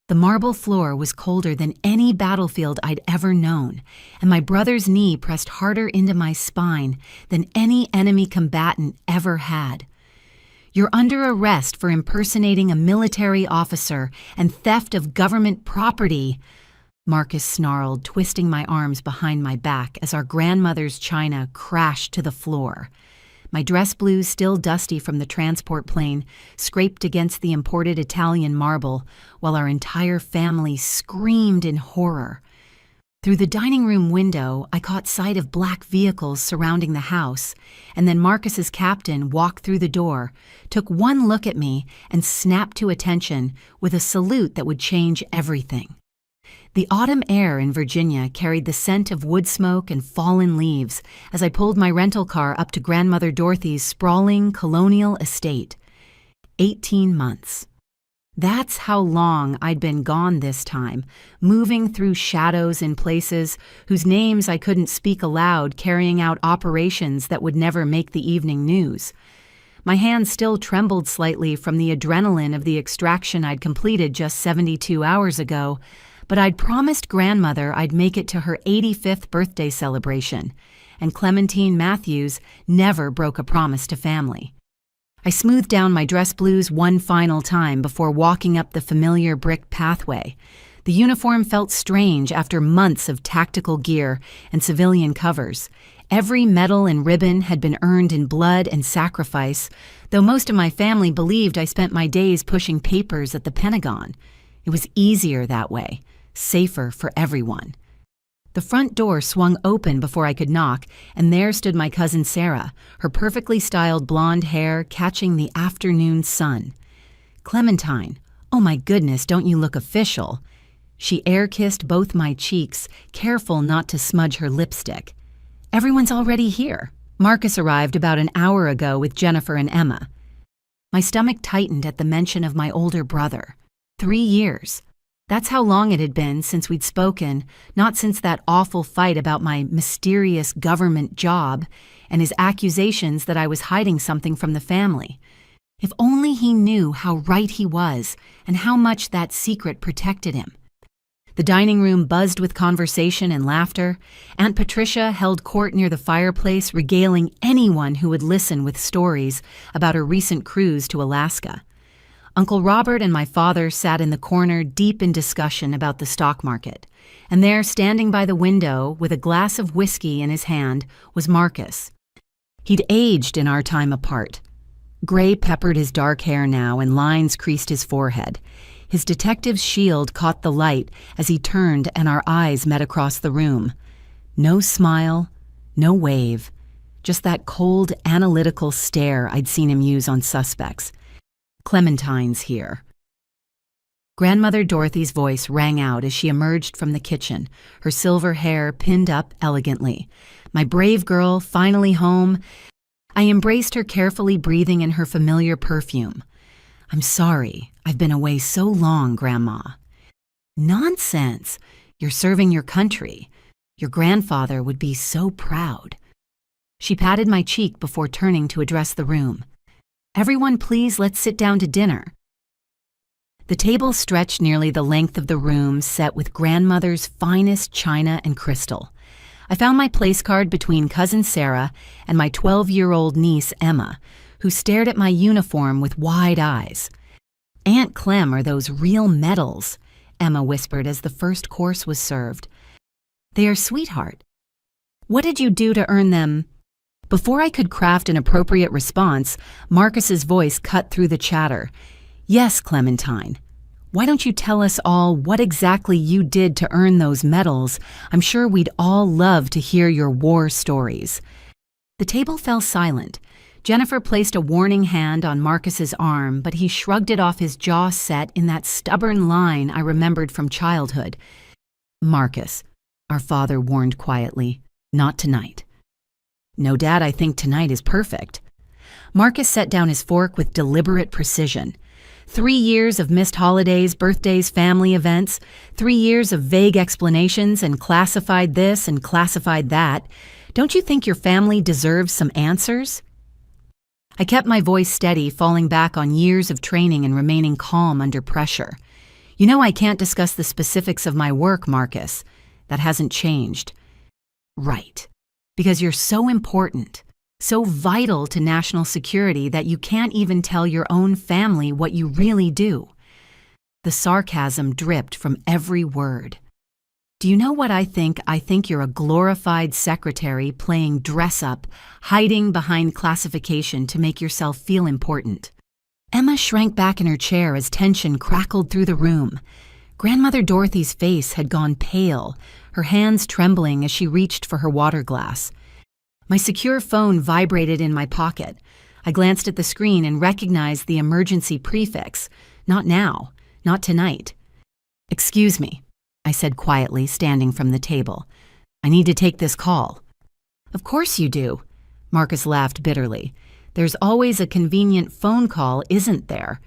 The marble floor was colder than any battlefield I'd ever known, and my brother's knee pressed harder into my spine than any enemy combatant ever had. "You're under arrest for impersonating a military officer and theft of government property," Marcus snarled, twisting my arms behind my back as our grandmother's china crashed to the floor. My dress blues, still dusty from the transport plane, scraped against the imported Italian marble, while our entire family screamed in horror. Through the dining room window, I caught sight of black vehicles surrounding the house, and then Marcus's captain walked through the door, took one look at me, and snapped to attention with a salute that would change everything. The autumn air in Virginia carried the scent of wood smoke and fallen leaves as I pulled my rental car up to Grandmother Dorothy's sprawling colonial estate. 18 months. That's how long I'd been gone this time, moving through shadows in places whose names I couldn't speak aloud, carrying out operations that would never make the evening news. My hands still trembled slightly from the adrenaline of the extraction I'd completed just 72 hours ago, but I'd promised Grandmother I'd make it to her 85th birthday celebration, and Clementine Matthews never broke a promise to family. I smoothed down my dress blues one final time before walking up the familiar brick pathway. The uniform felt strange after months of tactical gear and civilian covers. Every medal and ribbon had been earned in blood and sacrifice, though most of my family believed I spent my days pushing papers at the Pentagon. It was easier that way. Safer for everyone. The front door swung open before I could knock, and there stood my cousin Sarah, her perfectly styled blonde hair catching the afternoon sun. "Clementine, oh my goodness, don't you look official?" She air-kissed both my cheeks, careful not to smudge her lipstick. "Everyone's already here. Marcus arrived about an hour ago with Jennifer and Emma." My stomach tightened at the mention of my older brother. 3 years. That's how long it had been since we'd spoken, not since that awful fight about my mysterious government job and his accusations that I was hiding something from the family. If only he knew how right he was and how much that secret protected him. The dining room buzzed with conversation and laughter. Aunt Patricia held court near the fireplace, regaling anyone who would listen with stories about her recent cruise to Alaska. Uncle Robert and my father sat in the corner deep in discussion about the stock market, and there, standing by the window with a glass of whiskey in his hand, was Marcus. He'd aged in our time apart. Gray peppered his dark hair now, and lines creased his forehead. His detective's shield caught the light as he turned and our eyes met across the room. No smile, no wave, just that cold, analytical stare I'd seen him use on suspects. "Clementine's here." Grandmother Dorothy's voice rang out as she emerged from the kitchen, her silver hair pinned up elegantly. My brave girl, finally home. I embraced her, carefully breathing in her familiar perfume. "I'm sorry, I've been away so long, Grandma." "Nonsense. You're serving your country. Your grandfather would be so proud." She patted my cheek before turning to address the room. "Everyone, please, let's sit down to dinner." The table stretched nearly the length of the room, set with Grandmother's finest china and crystal. I found my place card between Cousin Sarah and my 12-year-old niece, Emma, who stared at my uniform with wide eyes. "Aunt Clem, are those real medals?" Emma whispered as the first course was served. "They are, sweetheart. What did you do to earn them?" Before I could craft an appropriate response, Marcus's voice cut through the chatter. "Yes, Clementine. Why don't you tell us all what exactly you did to earn those medals? I'm sure we'd all love to hear your war stories." The table fell silent. Jennifer placed a warning hand on Marcus's arm, but he shrugged it off, his jaw set in that stubborn line I remembered from childhood. "Marcus," our father warned quietly, "not tonight." "No, Dad, I think tonight is perfect." Marcus set down his fork with deliberate precision. 3 years of missed holidays, birthdays, family events, 3 years of vague explanations and classified this and classified that. Don't you think your family deserves some answers? I kept my voice steady, falling back on years of training and remaining calm under pressure. You know I can't discuss the specifics of my work, Marcus. That hasn't changed. Right. Because you're so important, so vital to national security that you can't even tell your own family what you really do. The sarcasm dripped from every word. Do you know what I think? I think you're a glorified secretary playing dress-up, hiding behind classification to make yourself feel important. Emma shrank back in her chair as tension crackled through the room. Grandmother Dorothy's face had gone pale, her hands trembling as she reached for her water glass. My secure phone vibrated in my pocket. I glanced at the screen and recognized the emergency prefix. Not now. Not tonight. "Excuse me," I said quietly, standing from the table. "I need to take this call." "Of course you do," Marcus laughed bitterly. "There's always a convenient phone call, isn't there?"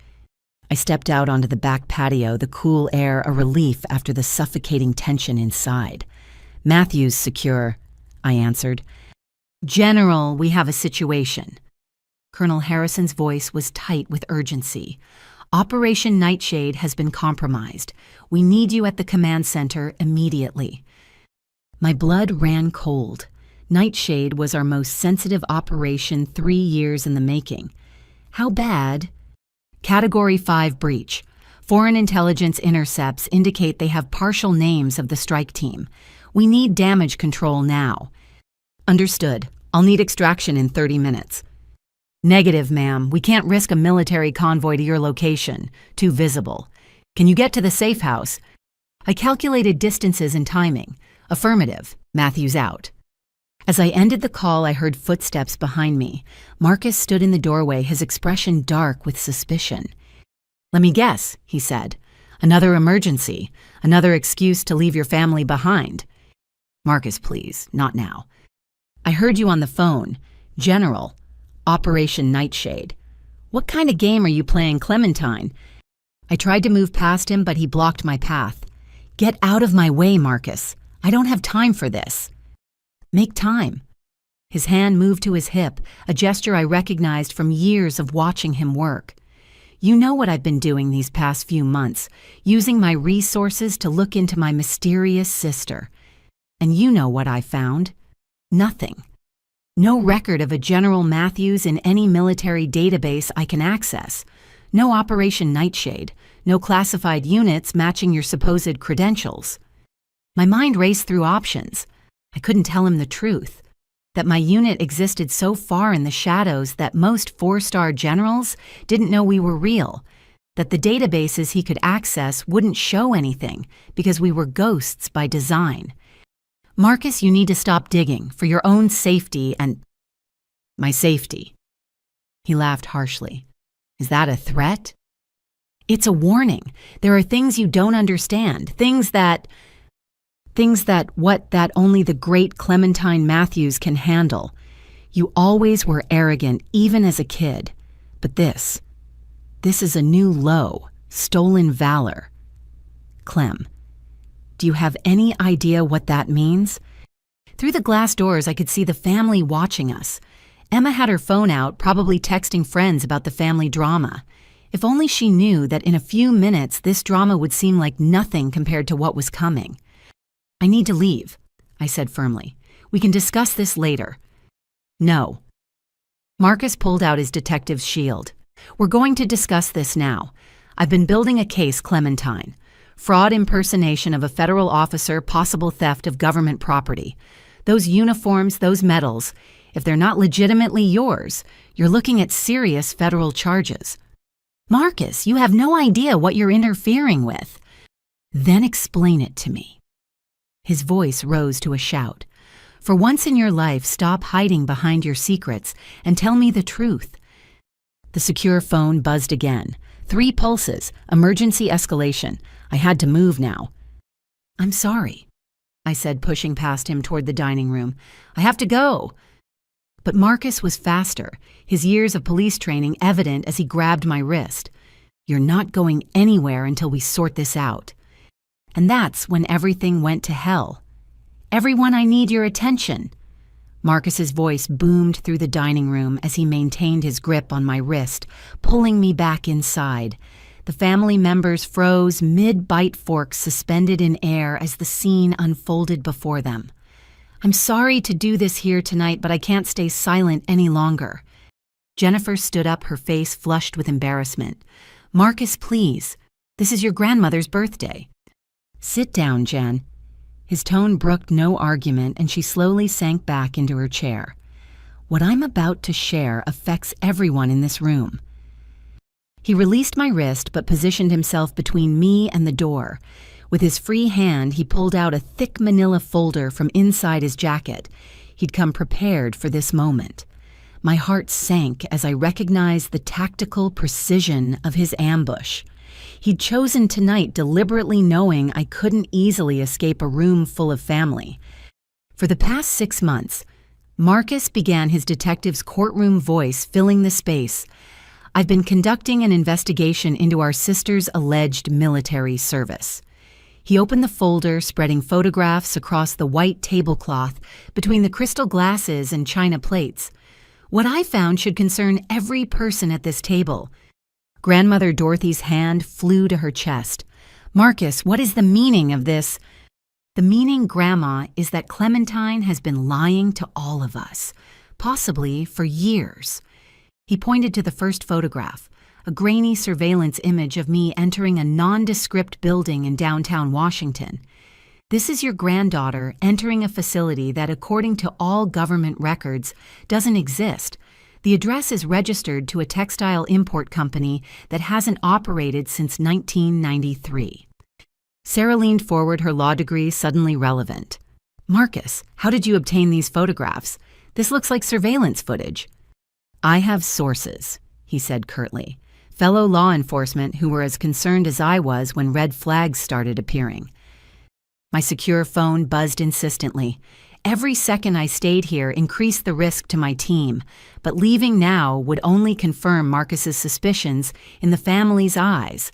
I stepped out onto the back patio, the cool air a relief after the suffocating tension inside. "Matthew's secure," I answered. "General, we have a situation." Colonel Harrison's voice was tight with urgency. "Operation Nightshade has been compromised. We need you at the command center immediately." My blood ran cold. Nightshade was our most sensitive operation, 3 years in the making. How bad? Category 5 breach. Foreign intelligence intercepts indicate they have partial names of the strike team. We need damage control now. Understood. I'll need extraction in 30 minutes. Negative, ma'am. We can't risk a military convoy to your location. Too visible. Can you get to the safe house? I calculated distances and timing. Affirmative. Matthew's out. As I ended the call, I heard footsteps behind me. Marcus stood in the doorway, his expression dark with suspicion. "Let me guess," he said. "Another emergency. Another excuse to leave your family behind." "Marcus, please. Not now." "I heard you on the phone. General. Operation Nightshade. What kind of game are you playing, Clementine?" I tried to move past him, but he blocked my path. "Get out of my way, Marcus. I don't have time for this." "Make time." His hand moved to his hip, a gesture I recognized from years of watching him work. "You know what I've been doing these past few months, using my resources to look into my mysterious sister. And you know what I found. Nothing. No record of a General Matthews in any military database I can access. No Operation Nightshade. No classified units matching your supposed credentials." My mind raced through options. I couldn't tell him the truth. That my unit existed so far in the shadows that most 4-star generals didn't know we were real. That the databases he could access wouldn't show anything because we were ghosts by design. "Marcus, you need to stop digging for your own safety and—" "My safety." He laughed harshly. "Is that a threat?" "It's a warning. There are things you don't understand. Things that only the great Clementine Matthews can handle. You always were arrogant, even as a kid. But this is a new low, stolen valor. Clem, do you have any idea what that means?" Through the glass doors, I could see the family watching us. Emma had her phone out, probably texting friends about the family drama. If only she knew that in a few minutes this drama would seem like nothing compared to what was coming. "I need to leave," I said firmly. "We can discuss this later." "No." Marcus pulled out his detective's shield. "We're going to discuss this now. I've been building a case, Clementine. Fraud impersonation of a federal officer, possible theft of government property. Those uniforms, those medals, if they're not legitimately yours, you're looking at serious federal charges." "Marcus, you have no idea what you're interfering with." "Then explain it to me." His voice rose to a shout. "For once in your life, stop hiding behind your secrets and tell me the truth." The secure phone buzzed again. 3 pulses, emergency escalation. I had to move now. "I'm sorry," I said, pushing past him toward the dining room. "I have to go." But Marcus was faster, his years of police training evident as he grabbed my wrist. "You're not going anywhere until we sort this out." And that's when everything went to hell. "Everyone, I need your attention." Marcus's voice boomed through the dining room as he maintained his grip on my wrist, pulling me back inside. The family members froze, mid-bite forks suspended in air as the scene unfolded before them. "I'm sorry to do this here tonight, but I can't stay silent any longer." Jennifer stood up, her face flushed with embarrassment. "Marcus, please. This is your grandmother's birthday." "Sit down, Jen." His tone brooked no argument, and she slowly sank back into her chair. "What I'm about to share affects everyone in this room." He released my wrist but positioned himself between me and the door. With his free hand, he pulled out a thick manila folder from inside his jacket. He'd come prepared for this moment. My heart sank as I recognized the tactical precision of his ambush. He'd chosen tonight deliberately knowing I couldn't easily escape a room full of family. For the past 6 months, Marcus began his detective's courtroom voice filling the space. "I've been conducting an investigation into our sister's alleged military service." He opened the folder, spreading photographs across the white tablecloth between the crystal glasses and china plates. "What I found should concern every person at this table." Grandmother Dorothy's hand flew to her chest. "Marcus, what is the meaning of this?" "The meaning, Grandma, is that Clementine has been lying to all of us, possibly for years." He pointed to the first photograph, a grainy surveillance image of me entering a nondescript building in downtown Washington. "This is your granddaughter entering a facility that, according to all government records, doesn't exist. The address is registered to a textile import company that hasn't operated since 1993. Sarah leaned forward, her law degree suddenly relevant. "Marcus, how did you obtain these photographs? This looks like surveillance footage." "I have sources," he said curtly. "Fellow law enforcement who were as concerned as I was when red flags started appearing." My secure phone buzzed insistently. Every second I stayed here increased the risk to my team, but leaving now would only confirm Marcus's suspicions in the family's eyes.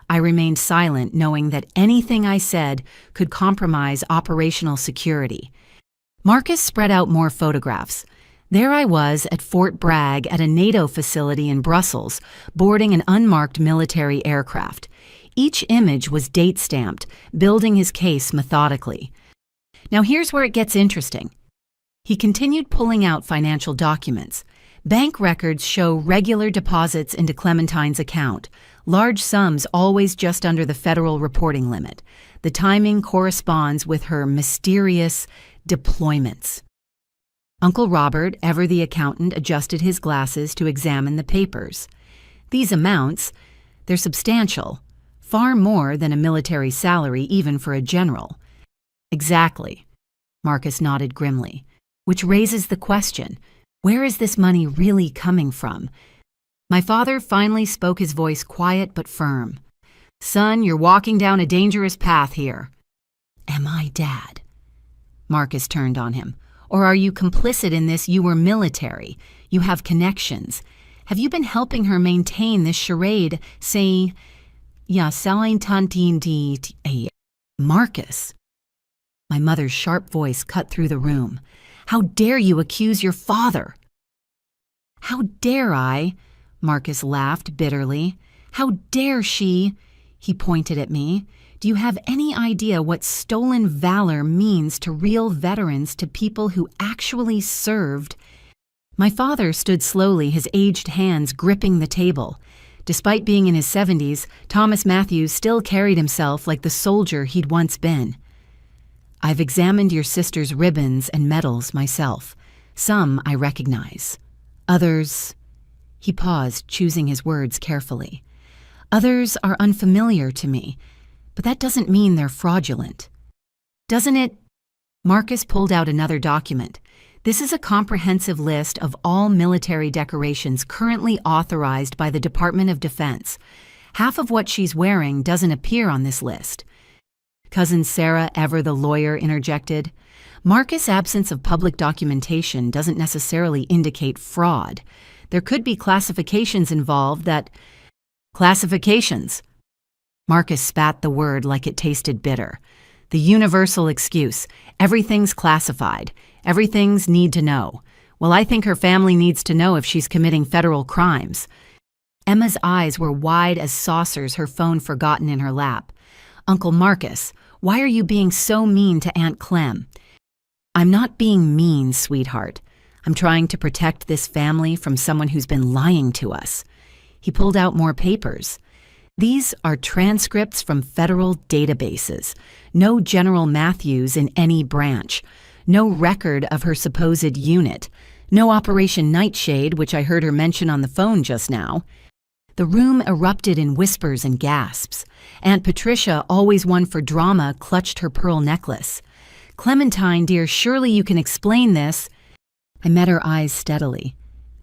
I remained silent, knowing that anything I said could compromise operational security. Marcus spread out more photographs. There I was at Fort Bragg at a NATO facility in Brussels, boarding an unmarked military aircraft. Each image was date-stamped, building his case methodically. Now here's where it gets interesting. He continued pulling out financial documents. Bank records show regular deposits into Clementine's account, large sums always just under the federal reporting limit. The timing corresponds with her mysterious deployments. Uncle Robert, ever the accountant, adjusted his glasses to examine the papers. These amounts, they're substantial, far more than a military salary even for a general. Exactly, Marcus nodded grimly, which raises the question, where is this money really coming from? My father finally spoke, his voice quiet but firm. "Son, you're walking down a dangerous path here." "Am I, Dad?" Marcus turned on him. "Or are you complicit in this? You were military. You have connections. Have you been helping her maintain this charade, say, selling tantin di Marcus?" My mother's sharp voice cut through the room. "How dare you accuse your father?" "How dare I?" Marcus laughed bitterly. "How dare she?" He pointed at me. "Do you have any idea what stolen valor means to real veterans, to people who actually served?" My father stood slowly, his aged hands gripping the table. Despite being in his 70s, Thomas Matthews still carried himself like the soldier he'd once been. "I've examined your sister's ribbons and medals myself. Some I recognize. Others—" He paused, choosing his words carefully. "Others are unfamiliar to me, but that doesn't mean they're fraudulent." "Doesn't it?" Marcus pulled out another document. "This is a comprehensive list of all military decorations currently authorized by the Department of Defense. Half of what she's wearing doesn't appear on this list." Cousin Sarah, ever the lawyer, interjected. "Marcus' absence of public documentation doesn't necessarily indicate fraud. There could be classifications involved that—" "Classifications!" Marcus spat the word like it tasted bitter. "The universal excuse. Everything's classified. Everything's need to know. Well, I think her family needs to know if she's committing federal crimes." Emma's eyes were wide as saucers, her phone forgotten in her lap. "Uncle Marcus, why are you being so mean to Aunt Clem?" "I'm not being mean, sweetheart. I'm trying to protect this family from someone who's been lying to us." He pulled out more papers. "These are transcripts from federal databases. No General Matthews in any branch. No record of her supposed unit. No Operation Nightshade, which I heard her mention on the phone just now." The room erupted in whispers and gasps. Aunt Patricia, always one for drama, clutched her pearl necklace. "Clementine, dear, surely you can explain this." I met her eyes steadily.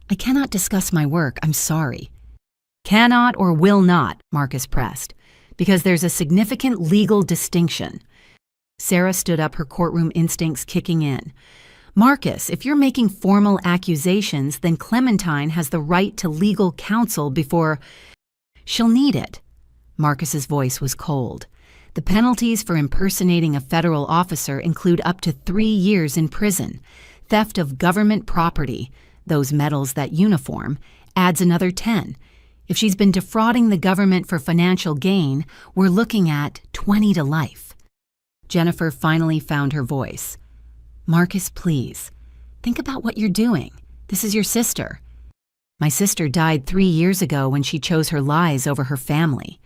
"I cannot discuss my work, I'm sorry." "Cannot or will not," Marcus pressed, "because there's a significant legal distinction." Sarah stood up, her courtroom instincts kicking in. "Marcus, if you're making formal accusations, then Clementine has the right to legal counsel before she'll need it." Marcus's voice was cold. "The penalties for impersonating a federal officer include up to 3 years in prison. Theft of government property, those medals, that uniform, adds another 10. If she's been defrauding the government for financial gain, we're looking at 20 to life." Jennifer finally found her voice. "Marcus, please, think about what you're doing. This is your sister." "My sister died 3 years ago when she chose her lies over her family."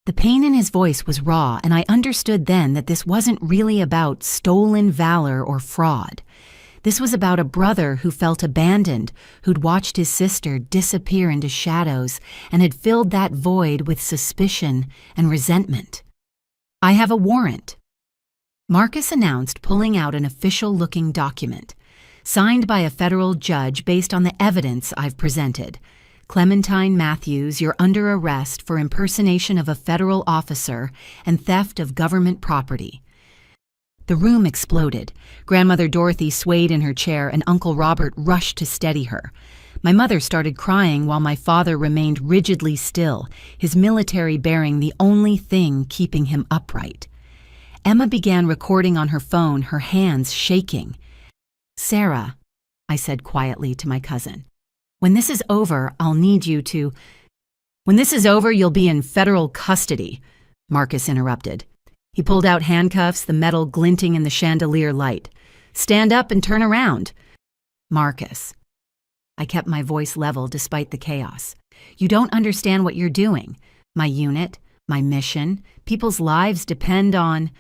The pain in his voice was raw, and I understood then that this wasn't really about stolen valor or fraud. This was about a brother who felt abandoned, who'd watched his sister disappear into shadows and had filled that void with suspicion and resentment. "I have a warrant," Marcus announced, pulling out an official-looking document. "Signed by a federal judge based on the evidence I've presented. Clementine Matthews, you're under arrest for impersonation of a federal officer and theft of government property." The room exploded. Grandmother Dorothy swayed in her chair, and Uncle Robert rushed to steady her. My mother started crying while my father remained rigidly still, his military bearing the only thing keeping him upright. Emma began recording on her phone, her hands shaking. "Sarah," I said quietly to my cousin, "when this is over, I'll need you to—" "When this is over, you'll be in federal custody," Marcus interrupted. He pulled out handcuffs, the metal glinting in the chandelier light. "Stand up and turn around." "Marcus." I kept my voice level despite the chaos. "You don't understand what you're doing. My unit, my mission, people's lives depend on—"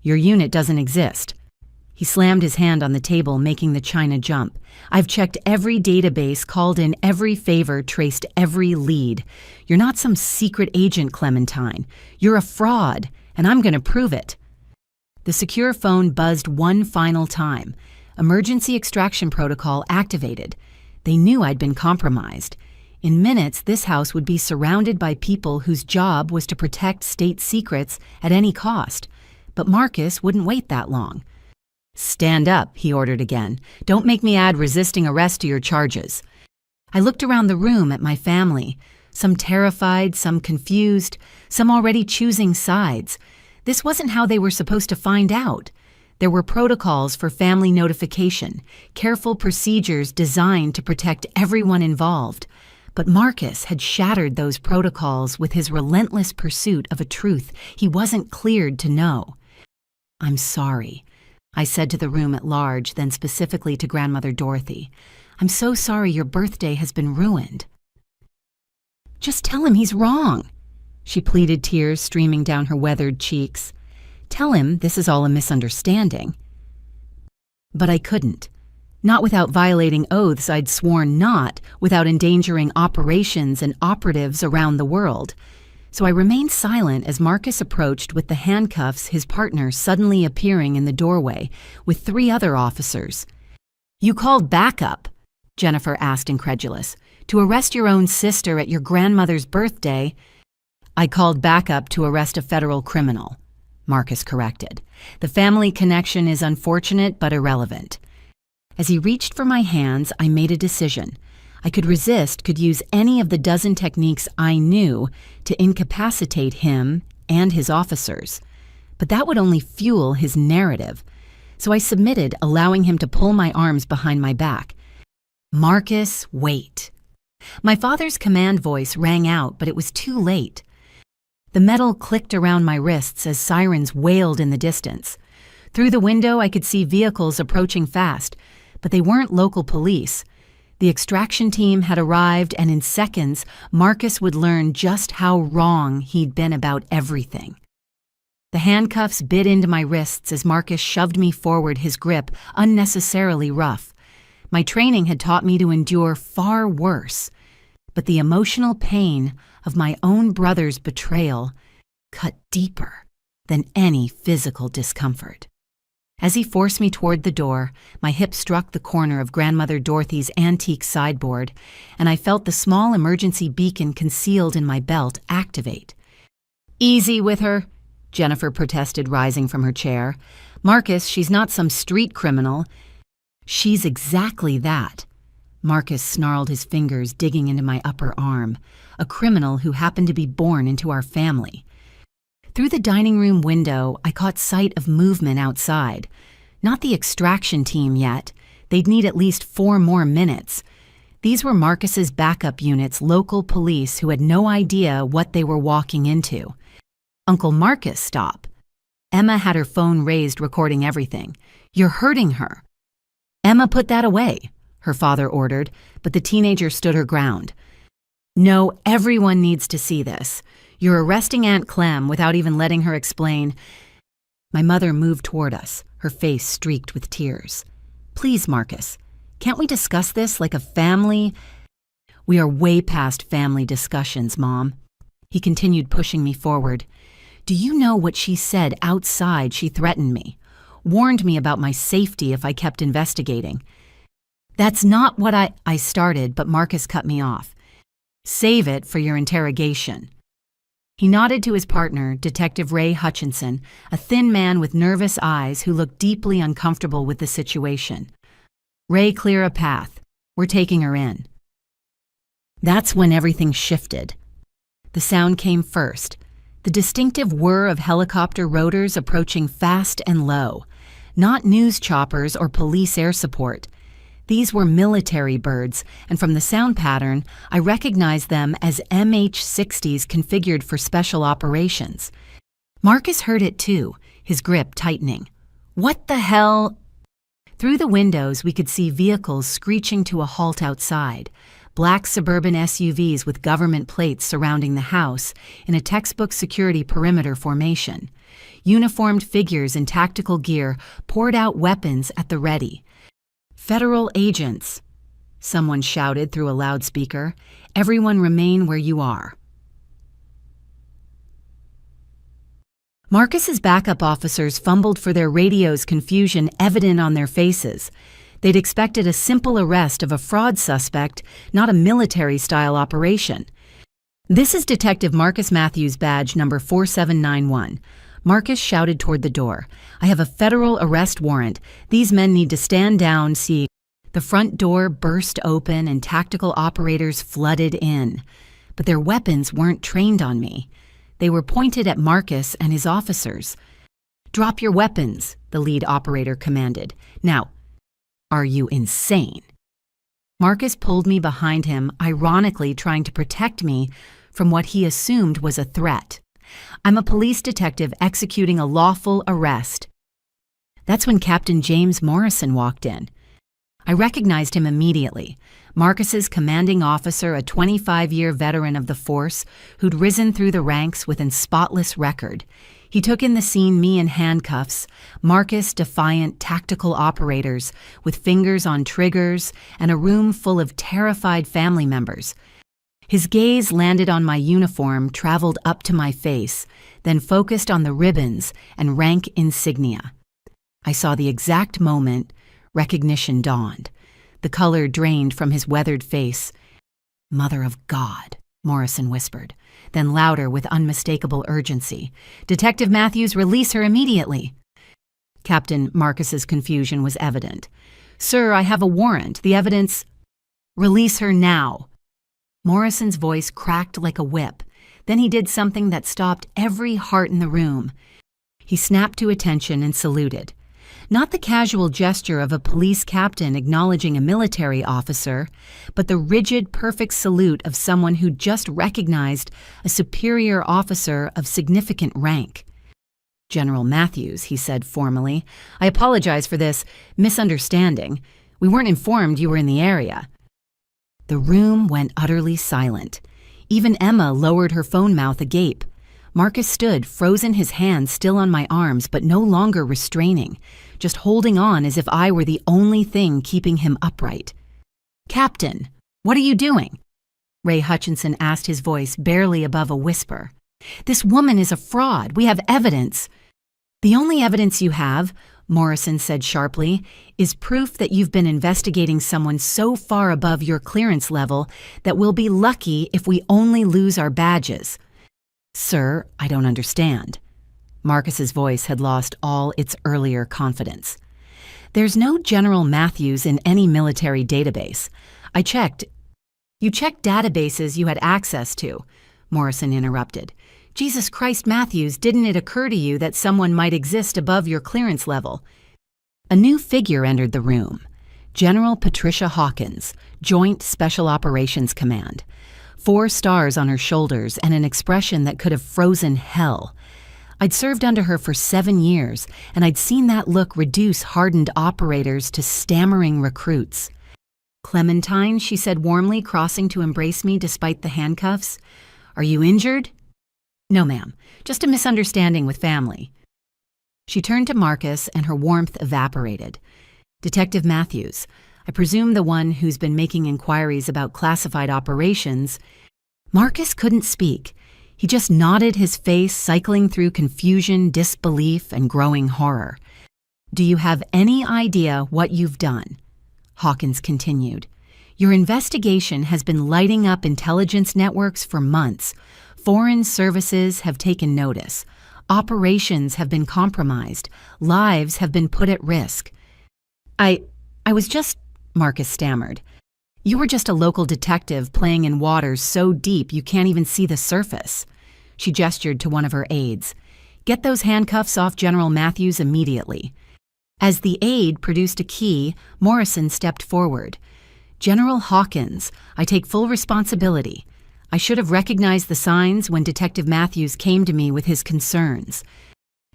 "Your unit doesn't exist." He slammed his hand on the table, making the china jump. "I've checked every database, called in every favor, traced every lead. You're not some secret agent, Clementine. You're a fraud, and I'm going to prove it." The secure phone buzzed one final time. Emergency extraction protocol activated. They knew I'd been compromised. In minutes, this house would be surrounded by people whose job was to protect state secrets at any cost. But Marcus wouldn't wait that long. "Stand up," he ordered again. "Don't make me add resisting arrest to your charges." I looked around the room at my family, some terrified, some confused, some already choosing sides. This wasn't how they were supposed to find out. There were protocols for family notification, careful procedures designed to protect everyone involved. But Marcus had shattered those protocols with his relentless pursuit of a truth he wasn't cleared to know. "I'm sorry," I said to the room at large, then specifically to Grandmother Dorothy. "I'm so sorry your birthday has been ruined." "Just tell him he's wrong," she pleaded, tears streaming down her weathered cheeks. "Tell him this is all a misunderstanding." But I couldn't. Not without violating oaths I'd sworn not, without endangering operations and operatives around the world. So I remained silent as Marcus approached with the handcuffs, his partner suddenly appearing in the doorway with 3 other officers. "You called backup?" Jennifer asked, incredulous. "To arrest your own sister at your grandmother's birthday?" "I called backup to arrest a federal criminal," Marcus corrected. "The family connection is unfortunate but irrelevant." As he reached for my hands, I made a decision. I could resist, could use any of the dozen techniques I knew to incapacitate him and his officers. But that would only fuel his narrative. So I submitted, allowing him to pull my arms behind my back. "Marcus, wait." My father's command voice rang out, but it was too late. The metal clicked around my wrists as sirens wailed in the distance. Through the window, I could see vehicles approaching fast, but they weren't local police. The extraction team had arrived, and in seconds, Marcus would learn just how wrong he'd been about everything. The handcuffs bit into my wrists as Marcus shoved me forward, his grip unnecessarily rough. My training had taught me to endure far worse, but the emotional pain of my own brother's betrayal cut deeper than any physical discomfort. As he forced me toward the door, my hip struck the corner of Grandmother Dorothy's antique sideboard, and I felt the small emergency beacon concealed in my belt activate. "Easy with her," Jennifer protested, rising from her chair. "Marcus, she's not some street criminal." "She's exactly that." Marcus snarled, his fingers digging into my upper arm. "A criminal who happened to be born into our family." Through the dining room window, I caught sight of movement outside. Not the extraction team yet. They'd need at least 4 more minutes. These were Marcus's backup units, local police who had no idea what they were walking into. "Uncle Marcus, stop." Emma had her phone raised, recording everything. "You're hurting her." "Emma, put that away," her father ordered, but the teenager stood her ground. "No, everyone needs to see this. You're arresting Aunt Clem without even letting her explain." My mother moved toward us, her face streaked with tears. "Please, Marcus, can't we discuss this like a family?" "We are way past family discussions, Mom." He continued, pushing me forward. "Do you know what she said outside? She threatened me, warned me about my safety if I kept investigating." "That's not what I started, but Marcus cut me off. "Save it for your interrogation." He nodded to his partner, Detective Ray Hutchinson, a thin man with nervous eyes who looked deeply uncomfortable with the situation. "Ray, clear a path. We're taking her in." That's when everything shifted. The sound came first, the distinctive whir of helicopter rotors approaching fast and low. Not news choppers or police air support. These were military birds, and from the sound pattern, I recognized them as MH-60s configured for special operations. Marcus heard it too, his grip tightening. "What the hell?" Through the windows, we could see vehicles screeching to a halt outside. Black suburban SUVs with government plates surrounding the house in a textbook security perimeter formation. Uniformed figures in tactical gear poured out weapons at the ready. "Federal agents," someone shouted through a loudspeaker. "Everyone remain where you are." Marcus's backup officers fumbled for their radios, confusion evident on their faces. They'd expected a simple arrest of a fraud suspect, not a military-style operation. "This is Detective Marcus Matthews, badge number 4791. Marcus shouted toward the door. "I have a federal arrest warrant. These men need to stand down, see." The front door burst open and tactical operators flooded in. But their weapons weren't trained on me. They were pointed at Marcus and his officers. "Drop your weapons," the lead operator commanded. "Now, are you insane?" Marcus pulled me behind him, ironically trying to protect me from what he assumed was a threat. "I'm a police detective executing a lawful arrest." That's when Captain James Morrison walked in. I recognized him immediately. Marcus's commanding officer, a 25-year veteran of the force who'd risen through the ranks with a spotless record. He took in the scene, me in handcuffs, Marcus defiant tactical operators with fingers on triggers and a room full of terrified family members. His gaze landed on my uniform, traveled up to my face, then focused on the ribbons and rank insignia. I saw the exact moment recognition dawned. The color drained from his weathered face. "Mother of God," Morrison whispered, then louder with unmistakable urgency. "Detective Matthews, release her immediately." Captain Marcus's confusion was evident. "Sir, I have a warrant. The evidence—" "Release her now." Morrison's voice cracked like a whip. Then he did something that stopped every heart in the room. He snapped to attention and saluted. Not the casual gesture of a police captain acknowledging a military officer, but the rigid, perfect salute of someone who just recognized a superior officer of significant rank. "General Matthews," he said formally, "I apologize for this misunderstanding. We weren't informed you were in the area." The room went utterly silent. Even Emma lowered her phone mouth agape. Marcus stood, frozen, his hands still on my arms, but no longer restraining, just holding on as if I were the only thing keeping him upright. "Captain, what are you doing?" Ray Hutchinson asked, his voice barely above a whisper. "This woman is a fraud. We have evidence." "The only evidence you have," Morrison said sharply, "is proof that you've been investigating someone so far above your clearance level that we'll be lucky if we only lose our badges." "Sir, I don't understand." Marcus's voice had lost all its earlier confidence. "There's no General Matthews in any military database. I checked." "You checked databases you had access to," Morrison interrupted. "Jesus Christ, Matthews, didn't it occur to you that someone might exist above your clearance level?" A new figure entered the room. General Patricia Hawkins, Joint Special Operations Command. 4 stars on her shoulders and an expression that could have frozen hell. I'd served under her for 7 years, and I'd seen that look reduce hardened operators to stammering recruits. "Clementine," she said warmly, crossing to embrace me despite the handcuffs. "Are you injured?" "No, ma'am. Just a misunderstanding with family." She turned to Marcus, and her warmth evaporated. "Detective Matthews, I presume the one who's been making inquiries about classified operations." Marcus couldn't speak. He just nodded, his face cycling through confusion, disbelief, and growing horror. "Do you have any idea what you've done?" Hawkins continued. "Your investigation has been lighting up intelligence networks for months. Foreign services have taken notice. Operations have been compromised. Lives have been put at risk." I was just," Marcus stammered. "You were just a local detective playing in waters so deep you can't even see the surface." She gestured to one of her aides. "Get those handcuffs off General Matthews immediately." As the aide produced a key, Morrison stepped forward. "General Hawkins, I take full responsibility. I should have recognized the signs when Detective Matthews came to me with his concerns.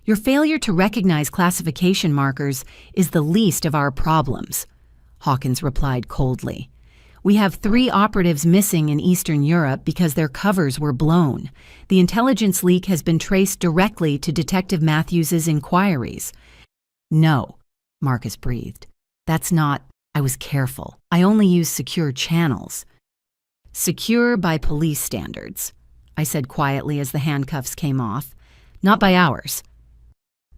Your failure to recognize classification markers is the least of our problems," Hawkins replied coldly. "We have 3 operatives missing in Eastern Europe because their covers were blown. The intelligence leak has been traced directly to Detective Matthews's inquiries." "No," Marcus breathed. "That's not—" "I was careful. I only use secure channels." "Secure by police standards," I said quietly as the handcuffs came off. "Not by ours."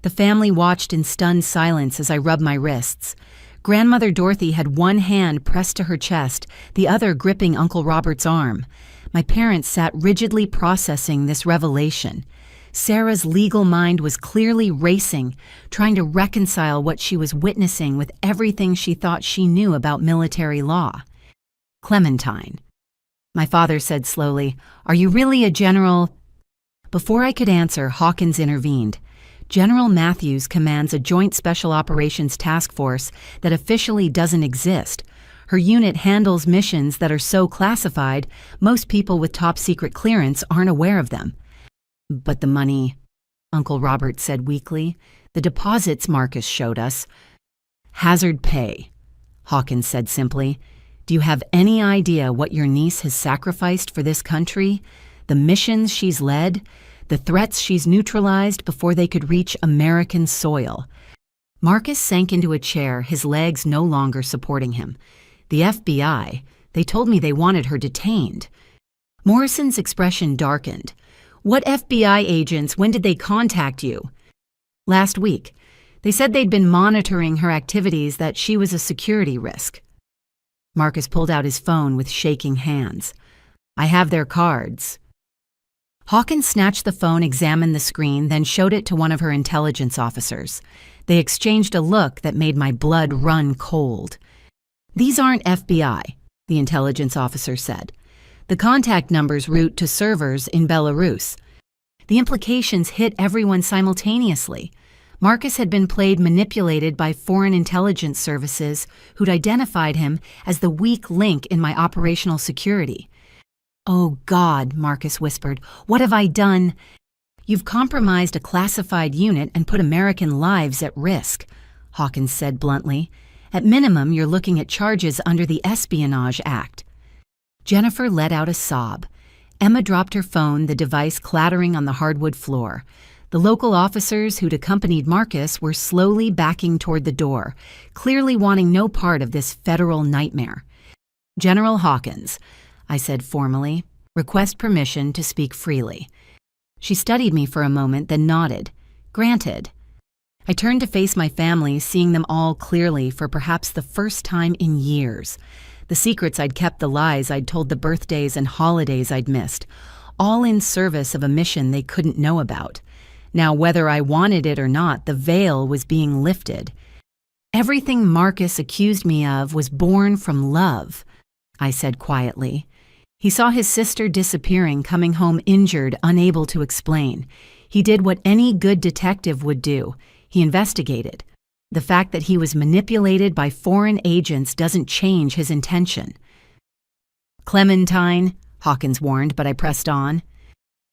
The family watched in stunned silence as I rubbed my wrists. Grandmother Dorothy had one hand pressed to her chest, the other gripping Uncle Robert's arm. My parents sat rigidly processing this revelation. Sarah's legal mind was clearly racing, trying to reconcile what she was witnessing with everything she thought she knew about military law. "Clementine," my father said slowly, "are you really a general?" Before I could answer, Hawkins intervened. "General Matthews commands a Joint Special Operations Task Force that officially doesn't exist. Her unit handles missions that are so classified, most people with top-secret clearance aren't aware of them." "But the money," Uncle Robert said weakly. "The deposits Marcus showed us." "Hazard pay," Hawkins said simply. "Do you have any idea what your niece has sacrificed for this country? The missions she's led? The threats she's neutralized before they could reach American soil?" Marcus sank into a chair, his legs no longer supporting him. "The FBI, they told me they wanted her detained." Morrison's expression darkened. "What FBI agents? When did they contact you?" "Last week. They said they'd been monitoring her activities, that she was a security risk." Marcus pulled out his phone with shaking hands. "I have their cards." Hawkins snatched the phone, examined the screen, then showed it to one of her intelligence officers. They exchanged a look that made my blood run cold. "These aren't FBI," the intelligence officer said. "The contact numbers route to servers in Belarus." The implications hit everyone simultaneously. Marcus had been manipulated by foreign intelligence services who'd identified him as the weak link in my operational security. "Oh God," Marcus whispered, "what have I done?" "You've compromised a classified unit and put American lives at risk," Hawkins said bluntly. "At minimum, you're looking at charges under the Espionage Act." Jennifer let out a sob. Emma dropped her phone, the device clattering on the hardwood floor. The local officers who'd accompanied Marcus were slowly backing toward the door, clearly wanting no part of this federal nightmare. "General Hawkins," I said formally, "request permission to speak freely." She studied me for a moment, then nodded. "Granted." I turned to face my family, seeing them all clearly for perhaps the first time in years. The secrets I'd kept, the lies I'd told, the birthdays and holidays I'd missed, all in service of a mission they couldn't know about. Now, whether I wanted it or not, the veil was being lifted. "Everything Marcus accused me of was born from love," I said quietly. "He saw his sister disappearing, coming home injured, unable to explain. He did what any good detective would do. He investigated. The fact that he was manipulated by foreign agents doesn't change his intention." "Clementine," Hawkins warned, but I pressed on.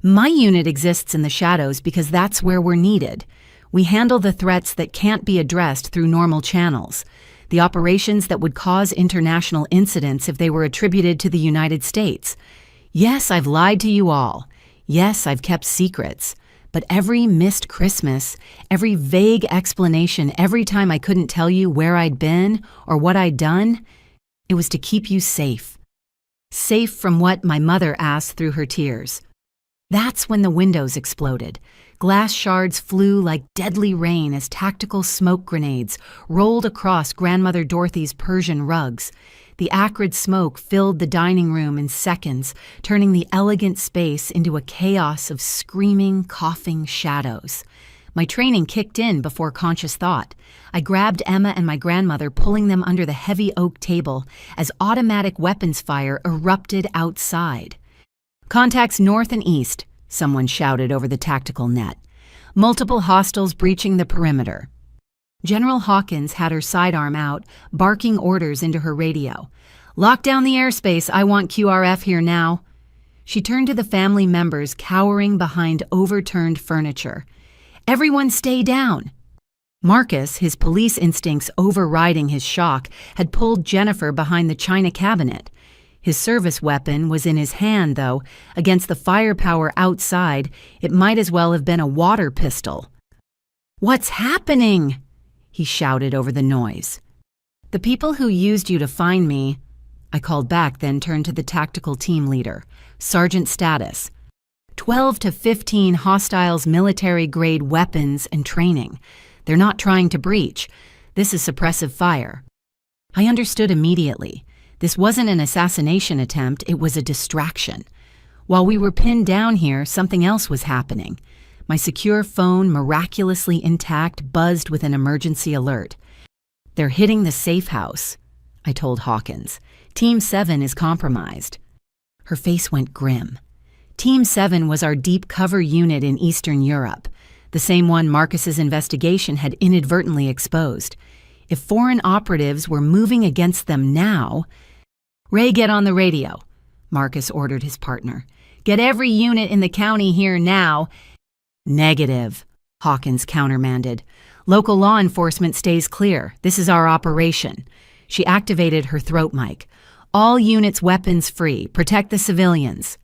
"My unit exists in the shadows because that's where we're needed. We handle the threats that can't be addressed through normal channels. The operations that would cause international incidents if they were attributed to the United States. Yes, I've lied to you all. Yes, I've kept secrets. But every missed Christmas, every vague explanation, every time I couldn't tell you where I'd been or what I'd done, it was to keep you safe. Safe from what?" my mother asked through her tears. That's when the windows exploded. Glass shards flew like deadly rain as tactical smoke grenades rolled across Grandmother Dorothy's Persian rugs. The acrid smoke filled the dining room in seconds, turning the elegant space into a chaos of screaming, coughing shadows. My training kicked in before conscious thought. I grabbed Emma and my grandmother, pulling them under the heavy oak table as automatic weapons fire erupted outside. "Contacts north and east," someone shouted over the tactical net. "Multiple hostiles breaching the perimeter." General Hawkins had her sidearm out, barking orders into her radio. "Lock down the airspace. I want QRF here now." She turned to the family members cowering behind overturned furniture. "Everyone stay down." Marcus, his police instincts overriding his shock, had pulled Jennifer behind the china cabinet. His service weapon was in his hand, though. Against the firepower outside, it might as well have been a water pistol. "What's happening?" he shouted over the noise. "The people who used you to find me," I called back, then turned to the tactical team leader. "Sergeant status. 12 to 15 hostiles, military-grade weapons and training. They're not trying to breach. This is suppressive fire." I understood immediately. This wasn't an assassination attempt, it was a distraction. While we were pinned down here, something else was happening. My secure phone, miraculously intact, buzzed with an emergency alert. "They're hitting the safe house," I told Hawkins. "Team 7 is compromised." Her face went grim. Team 7 was our deep cover unit in Eastern Europe, the same one Marcus's investigation had inadvertently exposed. If foreign operatives were moving against them now— "Ray, get on the radio," Marcus ordered his partner. "Get every unit in the county here now." "Negative," Hawkins countermanded. "Local law enforcement stays clear. This is our operation." She activated her throat mic. "All units weapons free. Protect the civilians."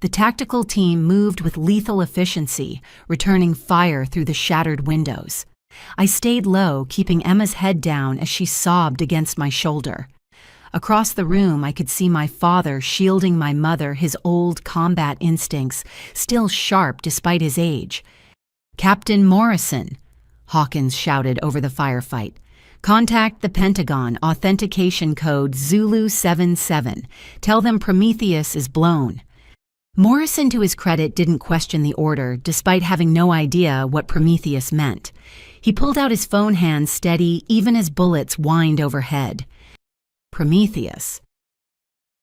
The tactical team moved with lethal efficiency, returning fire through the shattered windows. I stayed low, keeping Emma's head down as she sobbed against my shoulder. Across the room, I could see my father shielding my mother, his old combat instincts still sharp despite his age. "Captain Morrison," Hawkins shouted over the firefight. "Contact the Pentagon, authentication code Zulu 77. Tell them Prometheus is blown." Morrison, to his credit, didn't question the order, despite having no idea what Prometheus meant. He pulled out his phone hand steady, even as bullets whined overhead. Prometheus.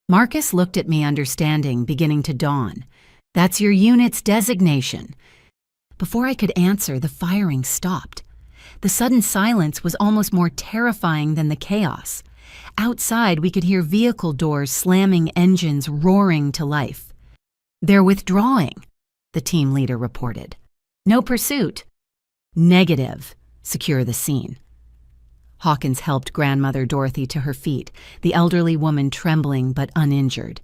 Marcus looked at me, understanding beginning to dawn. "That's your unit's designation." Before I could answer, the firing stopped. The sudden silence was almost more terrifying than the chaos. Outside, we could hear vehicle doors slamming, engines roaring to life. "They're withdrawing," the team leader reported. "No pursuit." "Negative. Secure the scene." Hawkins helped Grandmother Dorothy to her feet, the elderly woman trembling but uninjured.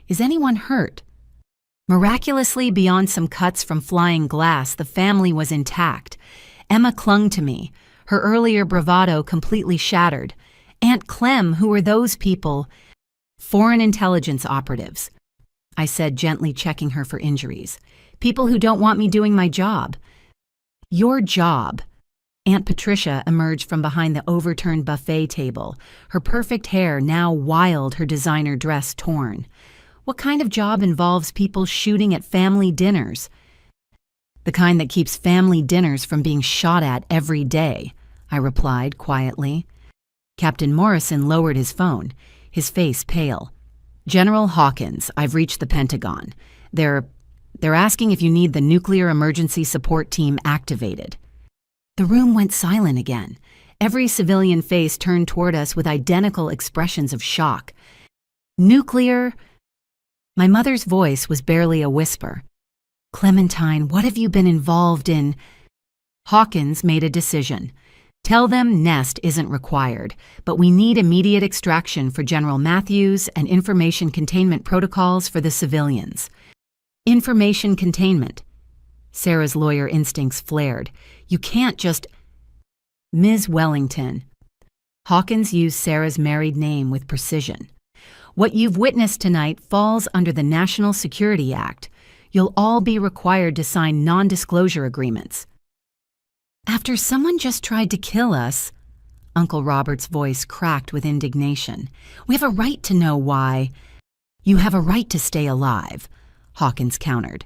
"Is anyone hurt?" Miraculously, beyond some cuts from flying glass, the family was intact. Emma clung to me, her earlier bravado completely shattered. "Aunt Clem, who are those people?" "Foreign intelligence operatives," I said, gently checking her for injuries. "People who don't want me doing my job." "Your job." Aunt Patricia emerged from behind the overturned buffet table, her perfect hair now wild, her designer dress torn. "What kind of job involves people shooting at family dinners?" "The kind that keeps family dinners from being shot at every day," I replied quietly. Captain Morrison lowered his phone, his face pale. "General Hawkins, I've reached the Pentagon. They're asking if you need the nuclear emergency support team activated." The room went silent again. Every civilian face turned toward us with identical expressions of shock. "Nuclear?" My mother's voice was barely a whisper. "Clementine, what have you been involved in?" Hawkins made a decision. "Tell them nest isn't required, but we need immediate extraction for General Matthews and information containment protocols for the civilians." Information containment. Sarah's lawyer instincts flared. "You can't just—" "Ms. Wellington." Hawkins used Sarah's married name with precision. "What you've witnessed tonight falls under the National Security Act. You'll all be required to sign non-disclosure agreements." "After someone just tried to kill us," Uncle Robert's voice cracked with indignation. "We have a right to know why." "You have a right to stay alive," Hawkins countered,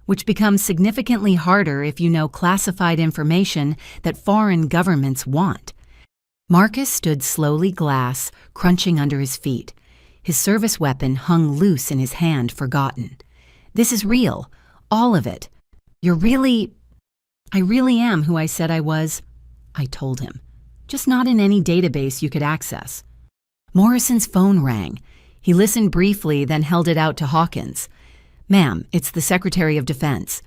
"which becomes significantly harder if you know classified information that foreign governments want." Marcus stood slowly glass, crunching under his feet. His service weapon hung loose in his hand, forgotten. "This is real, all of it. You're really—" "I really am who I said I was," I told him. "Just not in any database you could access." Morrison's phone rang. He listened briefly, then held it out to Hawkins. "Ma'am, it's the Secretary of Defense."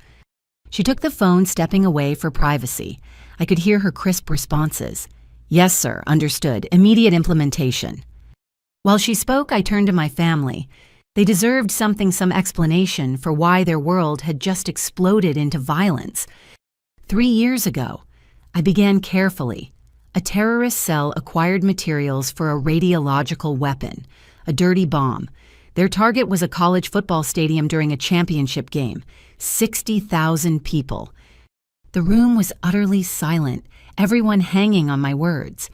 She took the phone, stepping away for privacy. I could hear her crisp responses. "Yes, sir, understood. Immediate implementation." While she spoke, I turned to my family. They deserved some explanation for why their world had just exploded into violence. 3 years ago, I began carefully. A terrorist cell acquired materials for a radiological weapon, a dirty bomb. Their target was a college football stadium during a championship game. 60,000 people. The room was utterly silent, everyone hanging on my words.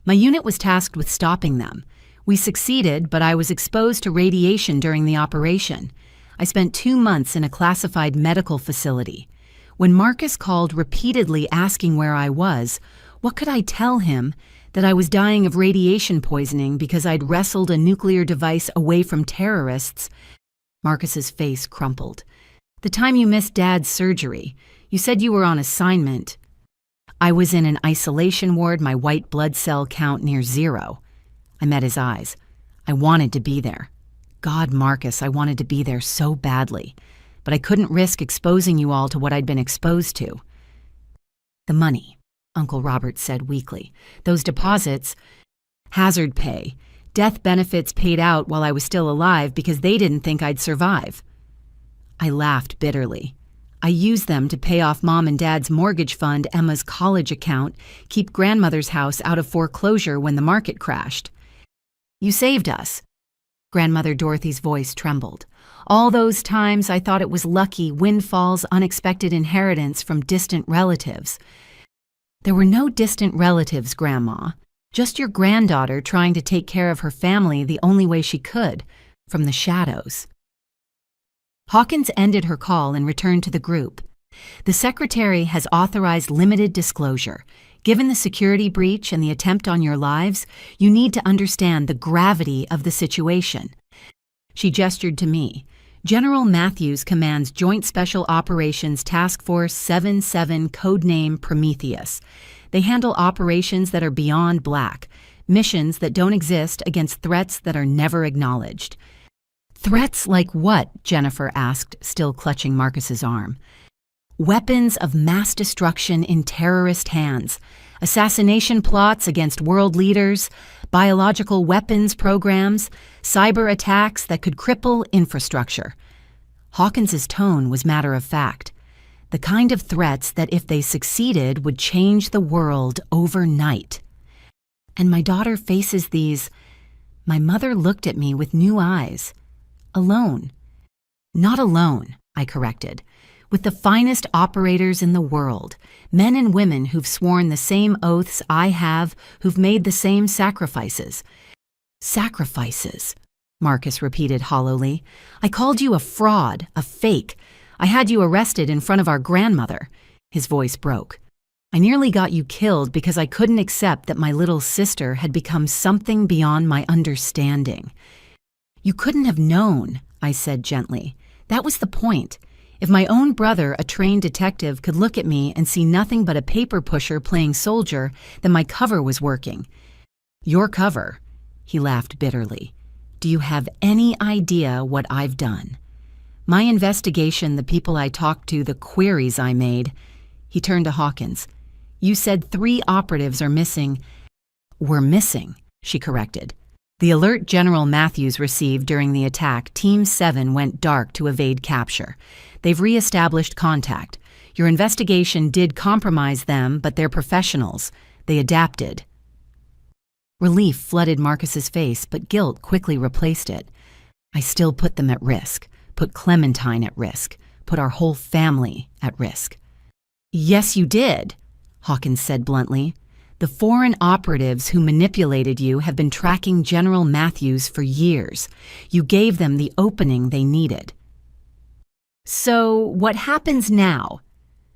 My unit was tasked with stopping them. We succeeded, but I was exposed to radiation during the operation. I spent 2 months in a classified medical facility. When Marcus called repeatedly asking where I was, what could I tell him? That I was dying of radiation poisoning because I'd wrestled a nuclear device away from terrorists? Marcus's face crumpled. "The time you missed Dad's surgery, you said you were on assignment." "I was in an isolation ward, my white blood cell count near 0. I met his eyes. "I wanted to be there. God, Marcus, I wanted to be there so badly. But I couldn't risk exposing you all to what I'd been exposed to." "The money," Uncle Robert said weakly. "Those deposits, hazard pay, death benefits paid out while I was still alive because they didn't think I'd survive." I laughed bitterly. "I used them to pay off Mom and Dad's mortgage fund, Emma's college account, keep Grandmother's house out of foreclosure when the market crashed." "You saved us." Grandmother Dorothy's voice trembled. "All those times I thought it was lucky, windfalls, unexpected inheritance from distant relatives." "There were no distant relatives, Grandma. Just your granddaughter trying to take care of her family the only way she could, from the shadows." Hawkins ended her call and returned to the group. "The Secretary has authorized limited disclosure. Given the security breach and the attempt on your lives, you need to understand the gravity of the situation." She gestured to me. General Matthews commands Joint Special Operations Task Force 77, codename Prometheus. They handle operations that are beyond black, missions that don't exist against threats that are never acknowledged. Threats like what? Jennifer asked, still clutching Marcus's arm. Weapons of mass destruction in terrorist hands, assassination plots against world leaders, biological weapons programs, cyber attacks that could cripple infrastructure. Hawkins's tone was matter of fact. The kind of threats that, if they succeeded, would change the world overnight. And my daughter faces these. My mother looked at me with new eyes. Alone. Not alone, I corrected. With the finest operators in the world, men and women who've sworn the same oaths I have, who've made the same sacrifices. Sacrifices, Marcus repeated hollowly. I called you a fraud, a fake. I had you arrested in front of our grandmother. His voice broke. I nearly got you killed because I couldn't accept that my little sister had become something beyond my understanding. You couldn't have known, I said gently. That was the point. If my own brother, a trained detective, could look at me and see nothing but a paper pusher playing soldier, then my cover was working. Your cover, he laughed bitterly. Do you have any idea what I've done? My investigation, the people I talked to, the queries I made. He turned to Hawkins. You said 3 operatives are missing. We're missing, she corrected. The alert General Matthews received during the attack, Team 7 went dark to evade capture. They've re-established contact. Your investigation did compromise them, but they're professionals. They adapted. Relief flooded Marcus's face, but guilt quickly replaced it. I still put them at risk, put Clementine at risk, put our whole family at risk. Yes, you did, Hawkins said bluntly. The foreign operatives who manipulated you have been tracking General Matthews for years. You gave them the opening they needed. So, what happens now?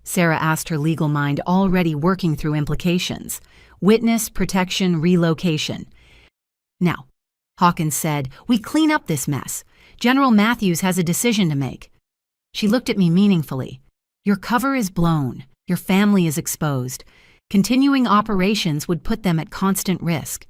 Sarah asked, her legal mind already working through implications. Witness, protection, relocation. Now, Hawkins said, we clean up this mess. General Matthews has a decision to make. She looked at me meaningfully. Your cover is blown. Your family is exposed. Continuing operations would put them at constant risk.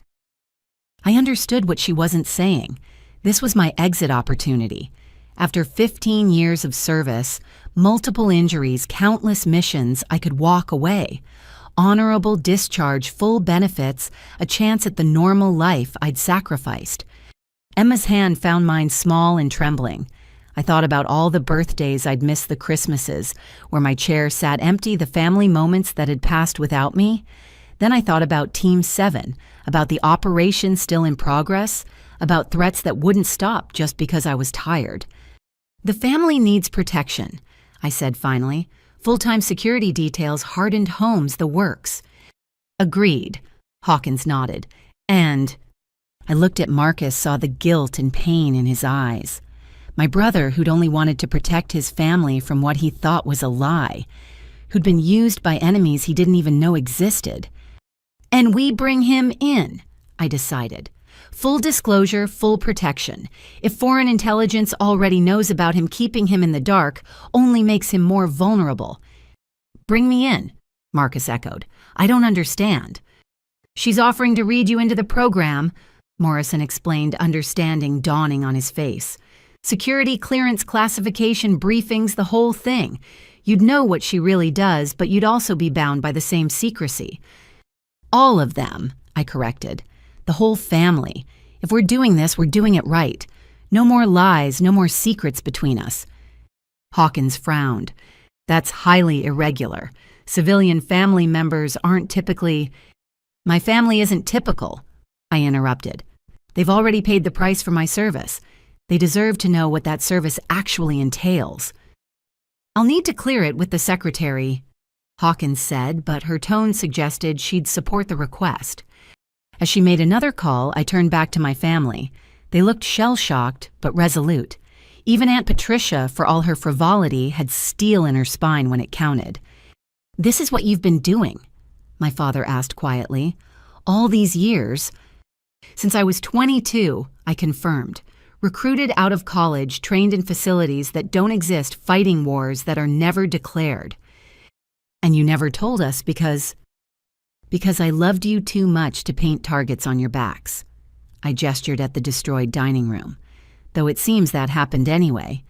I understood what she wasn't saying. This was my exit opportunity. After 15 years of service, multiple injuries, countless missions, I could walk away. Honorable discharge, full benefits, a chance at the normal life I'd sacrificed. Emma's hand found mine small and trembling. I thought about all the birthdays I'd missed, the Christmases, where my chair sat empty, the family moments that had passed without me. Then I thought about Team 7, about the operation still in progress, about threats that wouldn't stop just because I was tired. The family needs protection, I said finally. Full-time security details, hardened homes, the works. Agreed, Hawkins nodded. And I looked at Marcus, saw the guilt and pain in his eyes. My brother, who'd only wanted to protect his family from what he thought was a lie, who'd been used by enemies he didn't even know existed. And we bring him in, I decided. Full disclosure, full protection. If foreign intelligence already knows about him, keeping him in the dark only makes him more vulnerable. Bring me in, Marcus echoed. I don't understand. She's offering to read you into the program, Morrison explained, understanding dawning on his face. Security clearance, classification, briefings, the whole thing. You'd know what she really does, but you'd also be bound by the same secrecy. All of them, I corrected. The whole family. If we're doing this, we're doing it right. No more lies, no more secrets between us. Hawkins frowned. That's highly irregular. Civilian family members aren't typically... My family isn't typical, I interrupted. They've already paid the price for my service. They deserve to know what that service actually entails. I'll need to clear it with the secretary, Hawkins said, but her tone suggested she'd support the request. As she made another call, I turned back to my family. They looked shell-shocked, but resolute. Even Aunt Patricia, for all her frivolity, had steel in her spine when it counted. This is what you've been doing, my father asked quietly. All these years. Since I was 22, I confirmed. Recruited out of college, trained in facilities that don't exist, fighting wars that are never declared. And you never told us because I loved you too much to paint targets on your backs. I gestured at the destroyed dining room, though it seems that happened anyway.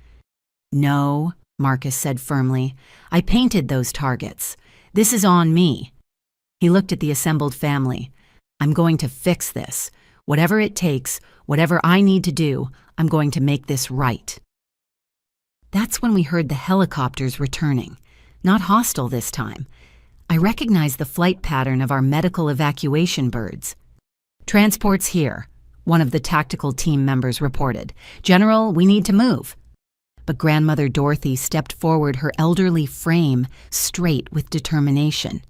No, Marcus said firmly. I painted those targets. This is on me. He looked at the assembled family. I'm going to fix this. Whatever it takes, whatever I need to do, I'm going to make this right. That's when we heard the helicopters returning. Not hostile this time. I recognized the flight pattern of our medical evacuation birds. Transport's here, one of the tactical team members reported. General, we need to move. But Grandmother Dorothy stepped forward, her elderly frame straight with determination.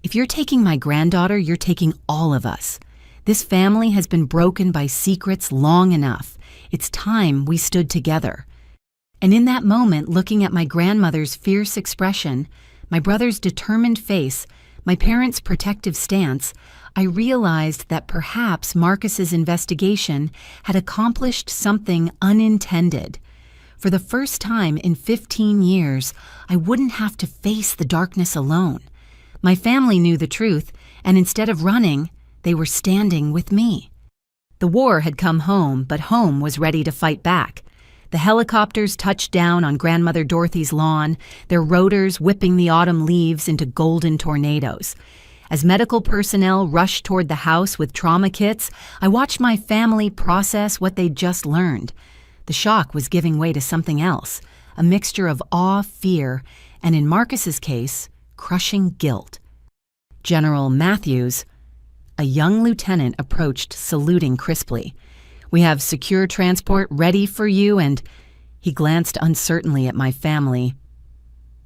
If you're taking my granddaughter, you're taking all of us. This family has been broken by secrets long enough. It's time we stood together. And in that moment, looking at my grandmother's fierce expression, my brother's determined face, my parents' protective stance, I realized that perhaps Marcus's investigation had accomplished something unintended. For the first time in 15 years, I wouldn't have to face the darkness alone. My family knew the truth, and instead of running, they were standing with me. The war had come home, but home was ready to fight back. The helicopters touched down on Grandmother Dorothy's lawn, their rotors whipping the autumn leaves into golden tornadoes. As medical personnel rushed toward the house with trauma kits, I watched my family process what they'd just learned. The shock was giving way to something else, a mixture of awe, fear, and in Marcus's case, crushing guilt. General Matthews, a young lieutenant, approached, saluting crisply. We have secure transport ready for you and, he glanced uncertainly at my family,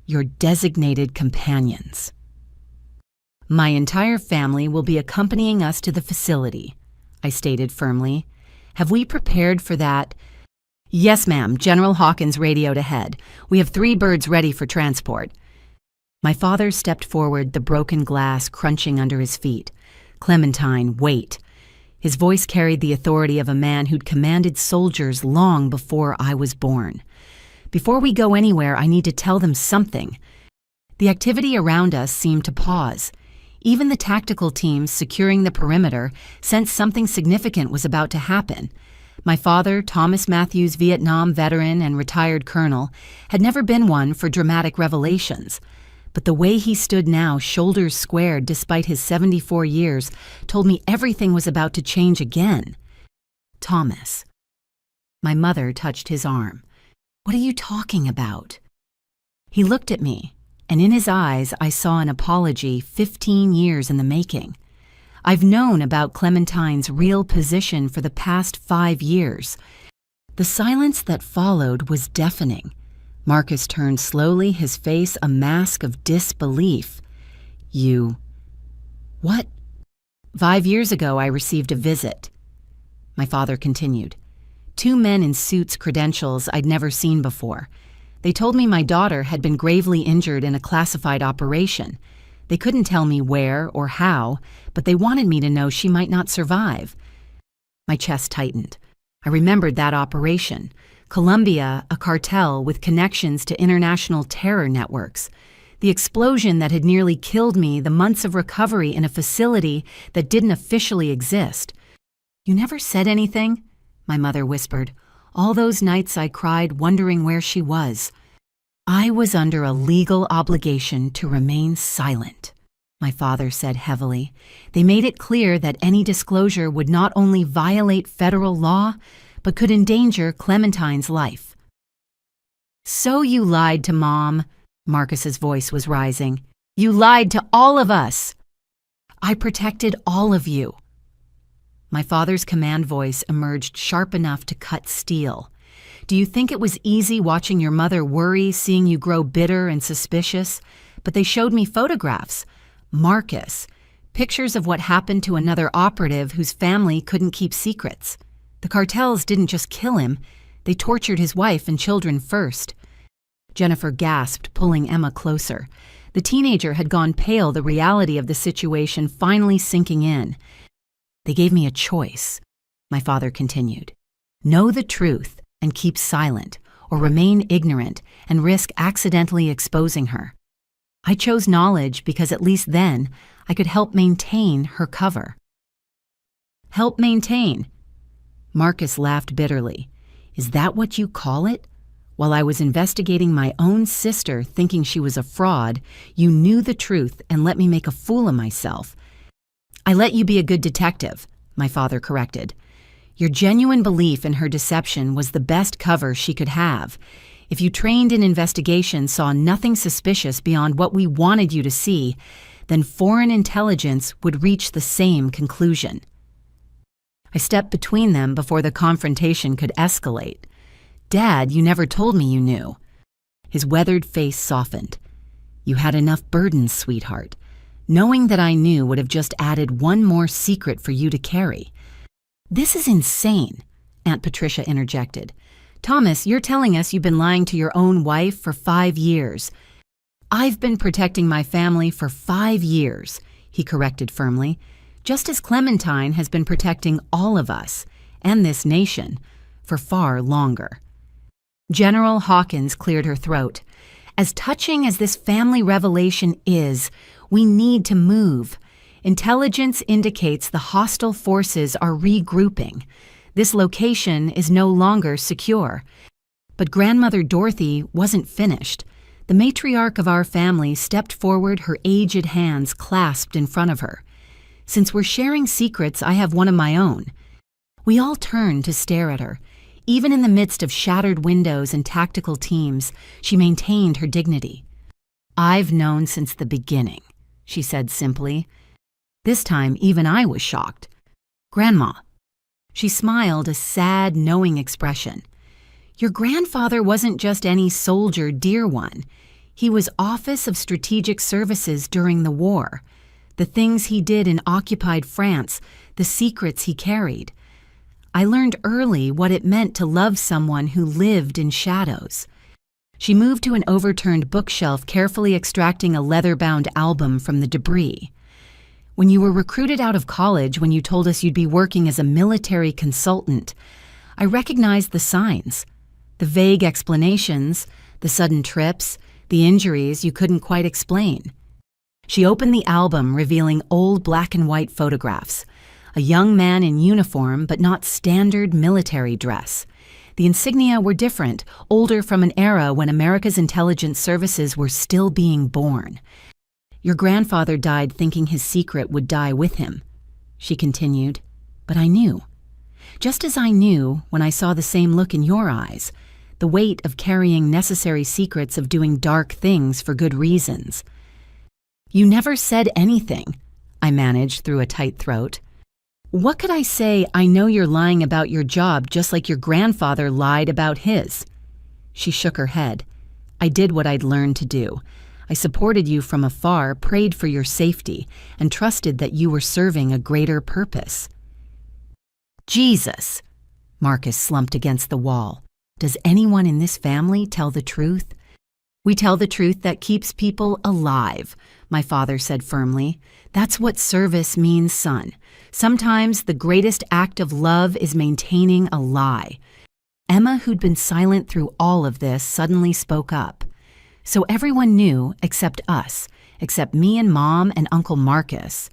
your designated companions. My entire family will be accompanying us to the facility, I stated firmly. Have we prepared for that? Yes, ma'am, General Hawkins radioed ahead. We have 3 birds ready for transport. My father stepped forward, the broken glass crunching under his feet. Clementine, wait. His voice carried the authority of a man who'd commanded soldiers long before I was born. Before we go anywhere, I need to tell them something. The activity around us seemed to pause. Even the tactical teams securing the perimeter sensed something significant was about to happen. My father, Thomas Matthews, Vietnam veteran and retired colonel, had never been one for dramatic revelations. But the way he stood now, shoulders squared despite his 74 years, told me everything was about to change again. Thomas. My mother touched his arm. What are you talking about? He looked at me, and in his eyes I saw an apology 15 years in the making. I've known about Clementine's real position for the past 5 years. The silence that followed was deafening. Marcus turned slowly, his face a mask of disbelief. You... What? 5 years ago, I received a visit. My father continued. 2 men in suits, credentials I'd never seen before. They told me my daughter had been gravely injured in a classified operation. They couldn't tell me where or how, but they wanted me to know she might not survive. My chest tightened. I remembered that operation. Colombia, a cartel with connections to international terror networks. The explosion that had nearly killed me, the months of recovery in a facility that didn't officially exist. You never said anything? My mother whispered. All those nights I cried wondering where she was. I was under a legal obligation to remain silent, my father said heavily. They made it clear that any disclosure would not only violate federal law, but could endanger Clementine's life. So you lied to Mom, Marcus's voice was rising. You lied to all of us. I protected all of you. My father's command voice emerged sharp enough to cut steel. Do you think it was easy watching your mother worry, seeing you grow bitter and suspicious? But they showed me photographs. Marcus. Pictures of what happened to another operative whose family couldn't keep secrets. The cartels didn't just kill him, they tortured his wife and children first. Jennifer gasped, pulling Emma closer. The teenager had gone pale, the reality of the situation finally sinking in. They gave me a choice, my father continued. Know the truth and keep silent, or remain ignorant and risk accidentally exposing her. I chose knowledge because at least then I could help maintain her cover. Help maintain? Marcus laughed bitterly. Is that what you call it? While I was investigating my own sister thinking she was a fraud, you knew the truth and let me make a fool of myself. I let you be a good detective, my father corrected. Your genuine belief in her deception was the best cover she could have. If you trained in investigation saw nothing suspicious beyond what we wanted you to see, then foreign intelligence would reach the same conclusion. I stepped between them before the confrontation could escalate. Dad, you never told me you knew. His weathered face softened. You had enough burdens, sweetheart. Knowing that I knew would have just added one more secret for you to carry. This is insane, Aunt Patricia interjected. Thomas, you're telling us you've been lying to your own wife for 5 years. I've been protecting my family for 5 years, he corrected firmly, just as Clementine has been protecting all of us, and this nation, for far longer. General Hawkins cleared her throat. As touching as this family revelation is, we need to move. Intelligence indicates the hostile forces are regrouping. This location is no longer secure. But Grandmother Dorothy wasn't finished. The matriarch of our family stepped forward, her aged hands clasped in front of her. Since we're sharing secrets, I have one of my own. We all turned to stare at her. Even in the midst of shattered windows and tactical teams, she maintained her dignity. I've known since the beginning, she said simply. This time, even I was shocked. Grandma. She smiled, a sad, knowing expression. Your grandfather wasn't just any soldier, dear one. He was Office of Strategic Services during the war. The things he did in occupied France, the secrets he carried. I learned early what it meant to love someone who lived in shadows. She moved to an overturned bookshelf, carefully extracting a leather-bound album from the debris. When you were recruited out of college, when you told us you'd be working as a military consultant, I recognized the signs, the vague explanations, the sudden trips, the injuries you couldn't quite explain. She opened the album, revealing old black and white photographs. A young man in uniform, but not standard military dress. The insignia were different, older, from an era when America's intelligence services were still being born. Your grandfather died thinking his secret would die with him, she continued, but I knew. Just as I knew when I saw the same look in your eyes, the weight of carrying necessary secrets, of doing dark things for good reasons. You never said anything, I managed through a tight throat. What could I say? I know you're lying about your job just like your grandfather lied about his. She shook her head. I did what I'd learned to do. I supported you from afar, prayed for your safety, and trusted that you were serving a greater purpose. Jesus! Marcus slumped against the wall. Does anyone in this family tell the truth? We tell the truth that keeps people alive, my father said firmly. That's what service means, son. Sometimes the greatest act of love is maintaining a lie. Emma, who'd been silent through all of this, suddenly spoke up. So everyone knew except us, except me and Mom and Uncle Marcus.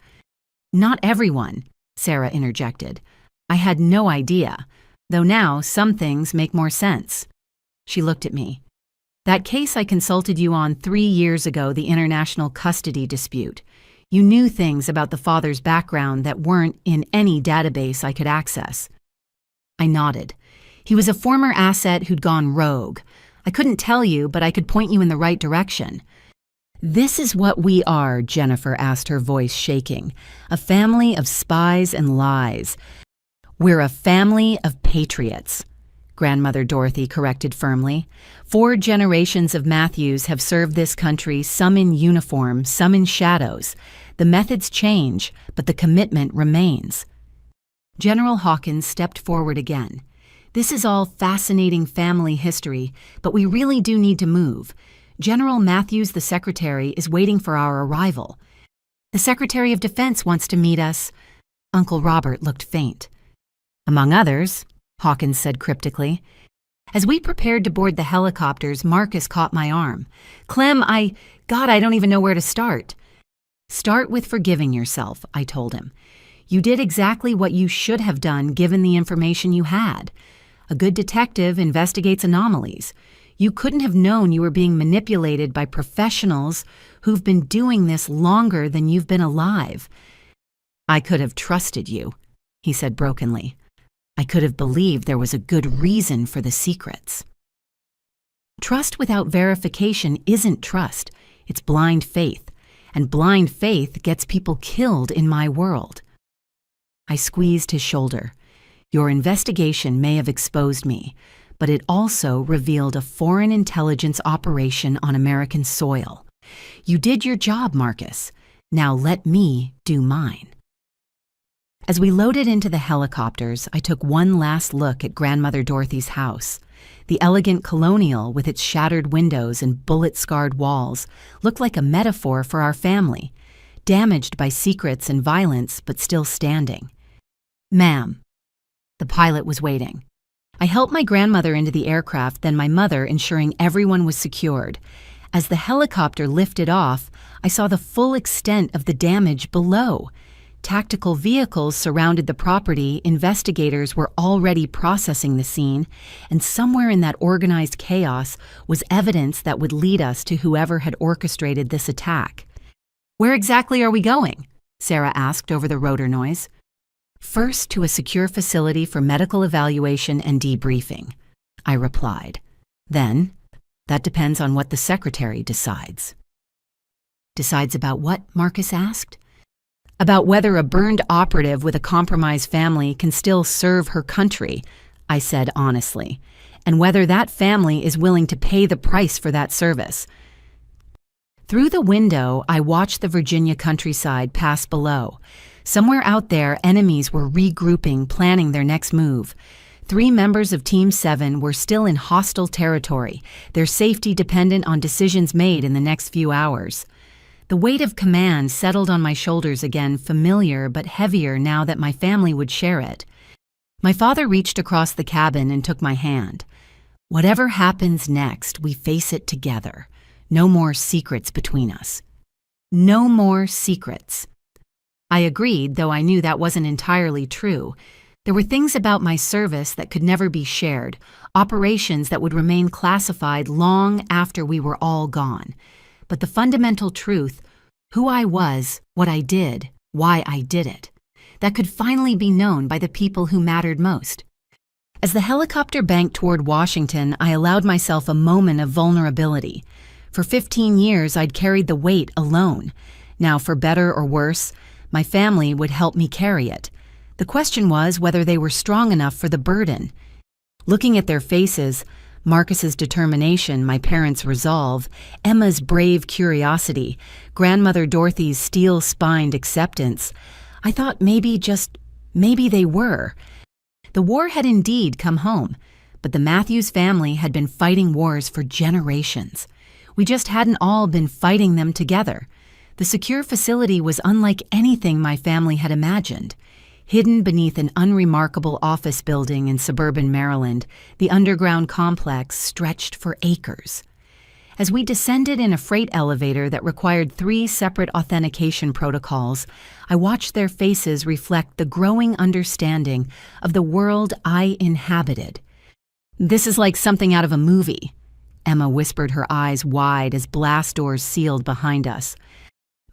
Not everyone, Sarah interjected. I had no idea, though now some things make more sense. She looked at me. That case I consulted you on 3 years ago, the international custody dispute. You knew things about the father's background that weren't in any database I could access. I nodded. He was a former asset who'd gone rogue. I couldn't tell you, but I could point you in the right direction. This is what we are, Jennifer asked, her voice shaking. A family of spies and lies. We're a family of patriots. Grandmother Dorothy corrected firmly. 4 generations of Matthews have served this country, some in uniform, some in shadows. The methods change, but the commitment remains. General Hawkins stepped forward again. This is all fascinating family history, but we really do need to move. General Matthews, the secretary, is waiting for our arrival. The Secretary of Defense wants to meet us. Uncle Robert looked faint. Among others, Hawkins said cryptically. As we prepared to board the helicopters, Marcus caught my arm. Clem, I don't even know where to start. Start with forgiving yourself, I told him. You did exactly what you should have done given the information you had. A good detective investigates anomalies. You couldn't have known you were being manipulated by professionals who've been doing this longer than you've been alive. I could have trusted you, he said brokenly. I could have believed there was a good reason for the secrets. Trust without verification isn't trust. It's blind faith. And blind faith gets people killed in my world. I squeezed his shoulder. Your investigation may have exposed me, but it also revealed a foreign intelligence operation on American soil. You did your job, Marcus. Now let me do mine. As we loaded into the helicopters, I took one last look at Grandmother Dorothy's house. The elegant colonial, with its shattered windows and bullet-scarred walls, looked like a metaphor for our family, damaged by secrets and violence, but still standing. Ma'am. The pilot was waiting. I helped my grandmother into the aircraft, then my mother, ensuring everyone was secured. As the helicopter lifted off, I saw the full extent of the damage below. Tactical vehicles surrounded the property, investigators were already processing the scene, and somewhere in that organized chaos was evidence that would lead us to whoever had orchestrated this attack. Where exactly are we going? Sarah asked over the rotor noise. First to a secure facility for medical evaluation and debriefing, I replied. Then, that depends on what the secretary decides. Decides about what? Marcus asked. About whether a burned operative with a compromised family can still serve her country, I said honestly, and whether that family is willing to pay the price for that service. Through the window, I watched the Virginia countryside pass below. Somewhere out there, enemies were regrouping, planning their next move. 3 members of Team 7 were still in hostile territory, their safety dependent on decisions made in the next few hours. The weight of command settled on my shoulders again, familiar but heavier now that my family would share it. My father reached across the cabin and took my hand. Whatever happens next, we face it together. No more secrets between us. No more secrets. I agreed, though I knew that wasn't entirely true. There were things about my service that could never be shared, operations that would remain classified long after we were all gone. But the fundamental truth, who I was, what I did, why I did it, that could finally be known by the people who mattered most. As the helicopter banked toward Washington, I allowed myself a moment of vulnerability. For 15 years, I'd carried the weight alone. Now, for better or worse, my family would help me carry it. The question was whether they were strong enough for the burden. Looking at their faces, Marcus's determination, my parents' resolve, Emma's brave curiosity, Grandmother Dorothy's steel-spined acceptance, I thought maybe they were. The war had indeed come home, but the Matthews family had been fighting wars for generations. We just hadn't all been fighting them together. The secure facility was unlike anything my family had imagined. Hidden beneath an unremarkable office building in suburban Maryland, the underground complex stretched for acres. As we descended in a freight elevator that required 3 separate authentication protocols, I watched their faces reflect the growing understanding of the world I inhabited. "This is like something out of a movie," Emma whispered, her eyes wide as blast doors sealed behind us.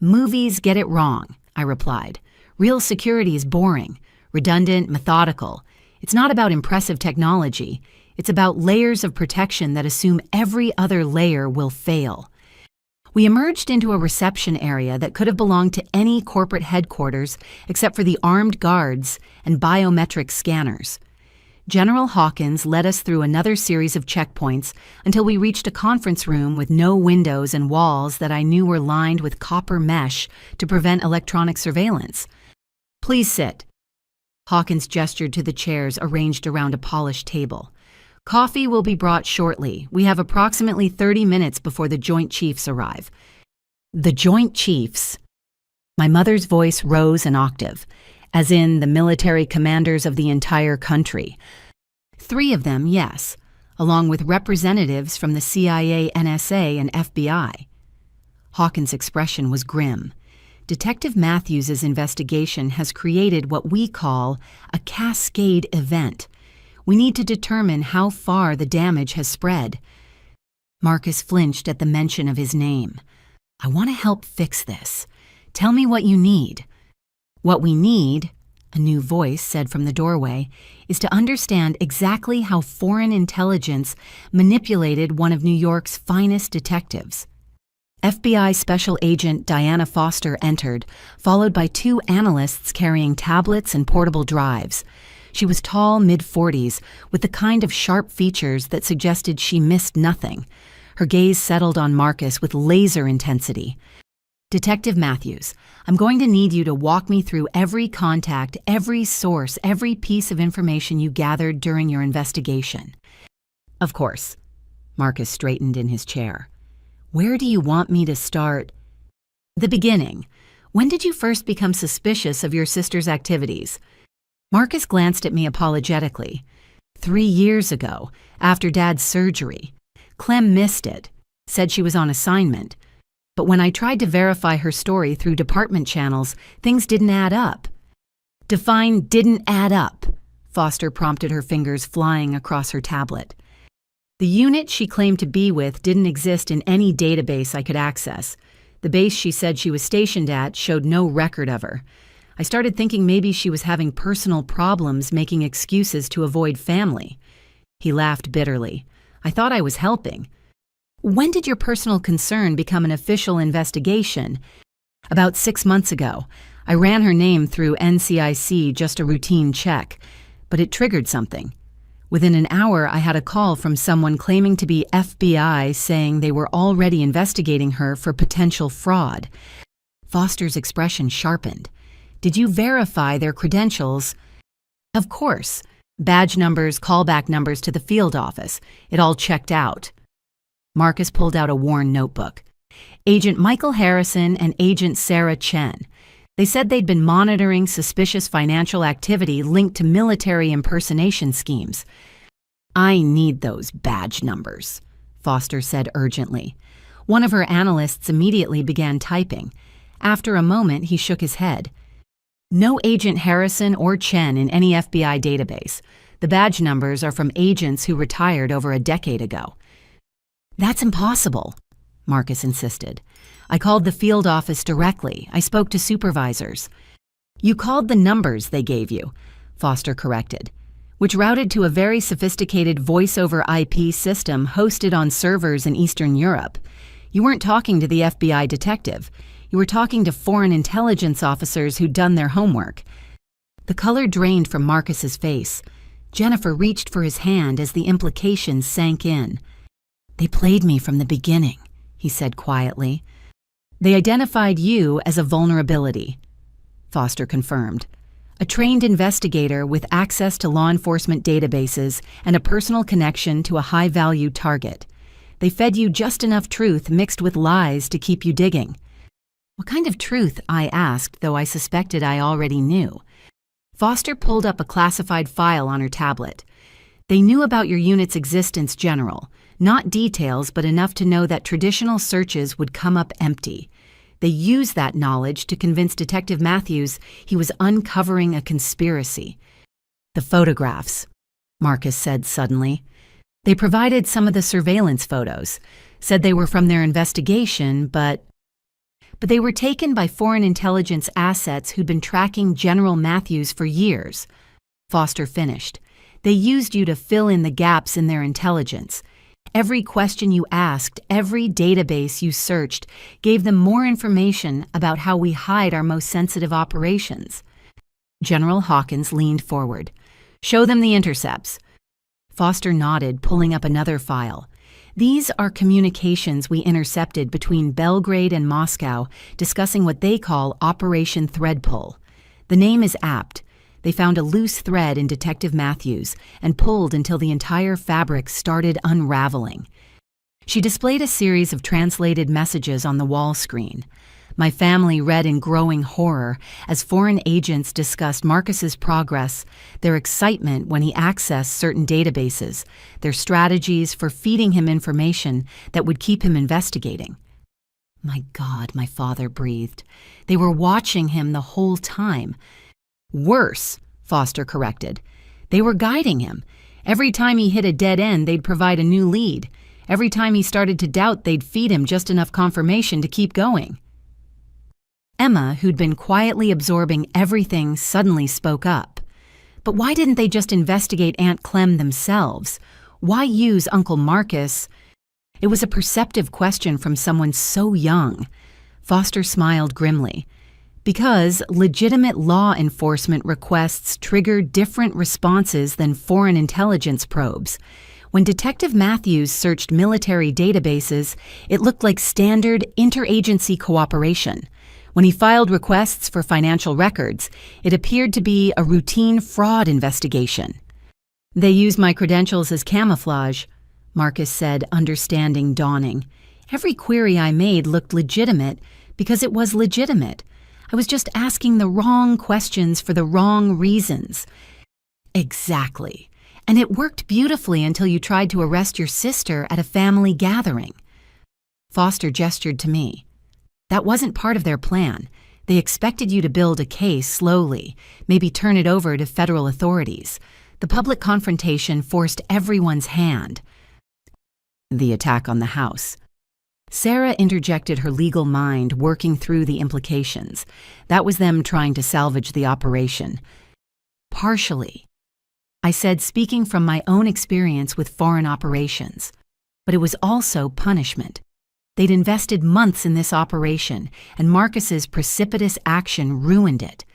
"Movies get it wrong," I replied. "Real security is boring, redundant, methodical. It's not about impressive technology. It's about layers of protection that assume every other layer will fail." We emerged into a reception area that could have belonged to any corporate headquarters except for the armed guards and biometric scanners. General Hawkins led us through another series of checkpoints until we reached a conference room with no windows and walls that I knew were lined with copper mesh to prevent electronic surveillance. "Please sit." Hawkins gestured to the chairs arranged around a polished table. "Coffee will be brought shortly. We have approximately 30 minutes before the Joint Chiefs arrive." The Joint Chiefs. My mother's voice rose an octave, as in the military commanders of the entire country. 3 of them, yes, along with representatives from the CIA, NSA, and FBI. Hawkins' expression was grim. Detective Matthews's investigation has created what we call a cascade event. We need to determine how far the damage has spread. Marcus flinched at the mention of his name. I want to help fix this. Tell me what you need. What we need, a new voice said from the doorway, is to understand exactly how foreign intelligence manipulated one of New York's finest detectives. FBI Special Agent Diana Foster entered, followed by 2 analysts carrying tablets and portable drives. She was tall, mid-40s, with the kind of sharp features that suggested she missed nothing. Her gaze settled on Marcus with laser intensity. Detective Matthews, I'm going to need you to walk me through every contact, every source, every piece of information you gathered during your investigation. Of course. Marcus straightened in his chair. Where do you want me to start? The beginning. When did you first become suspicious of your sister's activities? Marcus glanced at me apologetically. 3 years ago, after Dad's surgery. Clem missed it, said she was on assignment. But when I tried to verify her story through department channels, things didn't add up. Define didn't add up, Foster prompted, her fingers flying across her tablet. The unit she claimed to be with didn't exist in any database I could access. The base she said she was stationed at showed no record of her. I started thinking maybe she was having personal problems, making excuses to avoid family. He laughed bitterly. I thought I was helping. When did your personal concern become an official investigation? About 6 months ago. I ran her name through NCIC, just a routine check, but it triggered something. Within an hour, I had a call from someone claiming to be FBI saying they were already investigating her for potential fraud. Foster's expression sharpened. Did you verify their credentials? Of course. Badge numbers, callback numbers to the field office. It all checked out. Marcus pulled out a worn notebook. Agent Michael Harrison and Agent Sarah Chen. They said they'd been monitoring suspicious financial activity linked to military impersonation schemes. I need those badge numbers, Foster said urgently. One of her analysts immediately began typing. After a moment, he shook his head. No Agent Harrison or Chen in any FBI database. The badge numbers are from agents who retired over a decade ago. That's impossible, Marcus insisted. I called the field office directly. I spoke to supervisors. You called the numbers they gave you, Foster corrected, which routed to a very sophisticated voice-over IP system hosted on servers in Eastern Europe. You weren't talking to the FBI detective. You were talking to foreign intelligence officers who'd done their homework. The color drained from Marcus's face. Jennifer reached for his hand as the implications sank in. They played me from the beginning, he said quietly. They identified you as a vulnerability, Foster confirmed. A trained investigator with access to law enforcement databases and a personal connection to a high-value target. They fed you just enough truth mixed with lies to keep you digging. What kind of truth? I asked, though I suspected I already knew. Foster pulled up a classified file on her tablet. They knew about your unit's existence general, not details, but enough to know that traditional searches would come up empty. They used that knowledge to convince Detective Matthews he was uncovering a conspiracy. The photographs, Marcus said suddenly. They provided some of the surveillance photos, said they were from their investigation, but they were taken by foreign intelligence assets who'd been tracking General Matthews for years. Foster finished. They used you to fill in the gaps in their intelligence. Every question you asked, every database you searched, gave them more information about how we hide our most sensitive operations. General Hawkins leaned forward. Show them the intercepts. Foster nodded, pulling up another file. These are communications we intercepted between Belgrade and Moscow, discussing what they call Operation Threadpull. The name is apt. They found a loose thread in Detective Matthews and pulled until the entire fabric started unraveling. She displayed a series of translated messages on the wall screen. My family read in growing horror as foreign agents discussed Marcus's progress, their excitement when he accessed certain databases, their strategies for feeding him information that would keep him investigating. My God, my father breathed. They were watching him the whole time. Worse, Foster corrected. They were guiding him. Every time he hit a dead end, they'd provide a new lead. Every time he started to doubt, they'd feed him just enough confirmation to keep going. Emma, who'd been quietly absorbing everything, suddenly spoke up. But why didn't they just investigate Aunt Clem themselves? Why use Uncle Marcus? It was a perceptive question from someone so young. Foster smiled grimly. Because legitimate law enforcement requests trigger different responses than foreign intelligence probes. When Detective Matthews searched military databases, it looked like standard interagency cooperation. When he filed requests for financial records, it appeared to be a routine fraud investigation. They used my credentials as camouflage, Marcus said, understanding dawning. Every query I made looked legitimate because it was legitimate. I was just asking the wrong questions for the wrong reasons. Exactly. And it worked beautifully until you tried to arrest your sister at a family gathering. Foster gestured to me. That wasn't part of their plan. They expected you to build a case slowly, maybe turn it over to federal authorities. The public confrontation forced everyone's hand. The attack on the house. Sarah interjected her legal mind, working through the implications. That was them trying to salvage the operation. Partially. I said, speaking from my own experience with foreign operations. But it was also punishment. They'd invested months in this operation, and Marcus's precipitous action ruined it.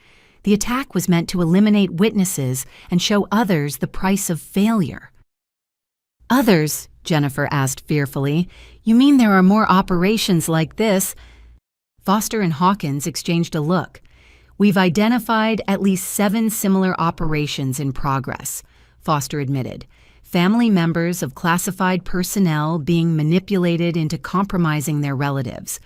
The attack was meant to eliminate witnesses and show others the price of failure. Others, Jennifer asked fearfully. You mean there are more operations like this? Foster and Hawkins exchanged a look. We've identified at least 7 similar operations in progress, Foster admitted. Family members of classified personnel being manipulated into compromising their relatives.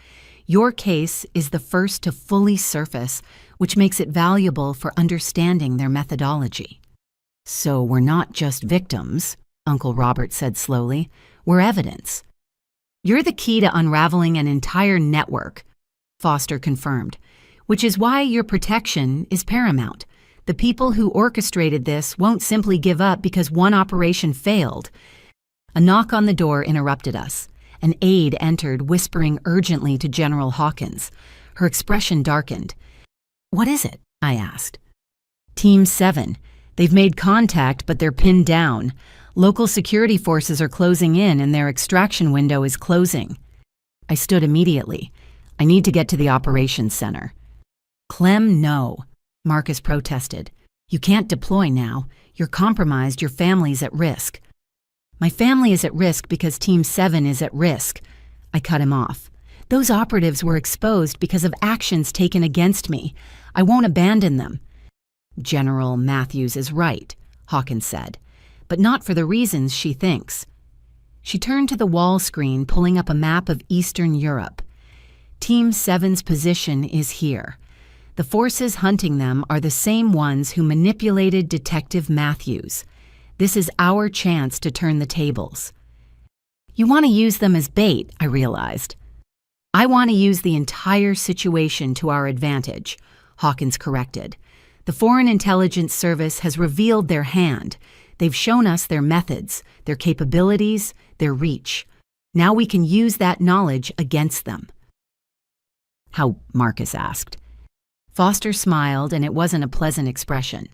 Your case is the first to fully surface, which makes it valuable for understanding their methodology. So we're not just victims, Uncle Robert said slowly. We're evidence. You're the key to unraveling an entire network, Foster confirmed, which is why your protection is paramount. The people who orchestrated this won't simply give up because one operation failed. A knock on the door interrupted us. An aide entered, whispering urgently to General Hawkins. Her expression darkened. What is it? I asked. Team 7. They've made contact, but they're pinned down. Local security forces are closing in and their extraction window is closing. I stood immediately. I need to get to the operations center. Clem, no. Marcus protested. You can't deploy now. You're compromised. Your family's at risk. My family is at risk because Team 7 is at risk. I cut him off. Those operatives were exposed because of actions taken against me. I won't abandon them. General Matthews is right, Hawkins said, but not for the reasons she thinks. She turned to the wall screen, pulling up a map of Eastern Europe. Team 7's position is here. The forces hunting them are the same ones who manipulated Detective Matthews. This is our chance to turn the tables. You want to use them as bait, I realized. I want to use the entire situation to our advantage, Hawkins corrected. The Foreign Intelligence Service has revealed their hand. They've shown us their methods, their capabilities, their reach. Now we can use that knowledge against them. How? Marcus asked. Foster smiled, and it wasn't a pleasant expression.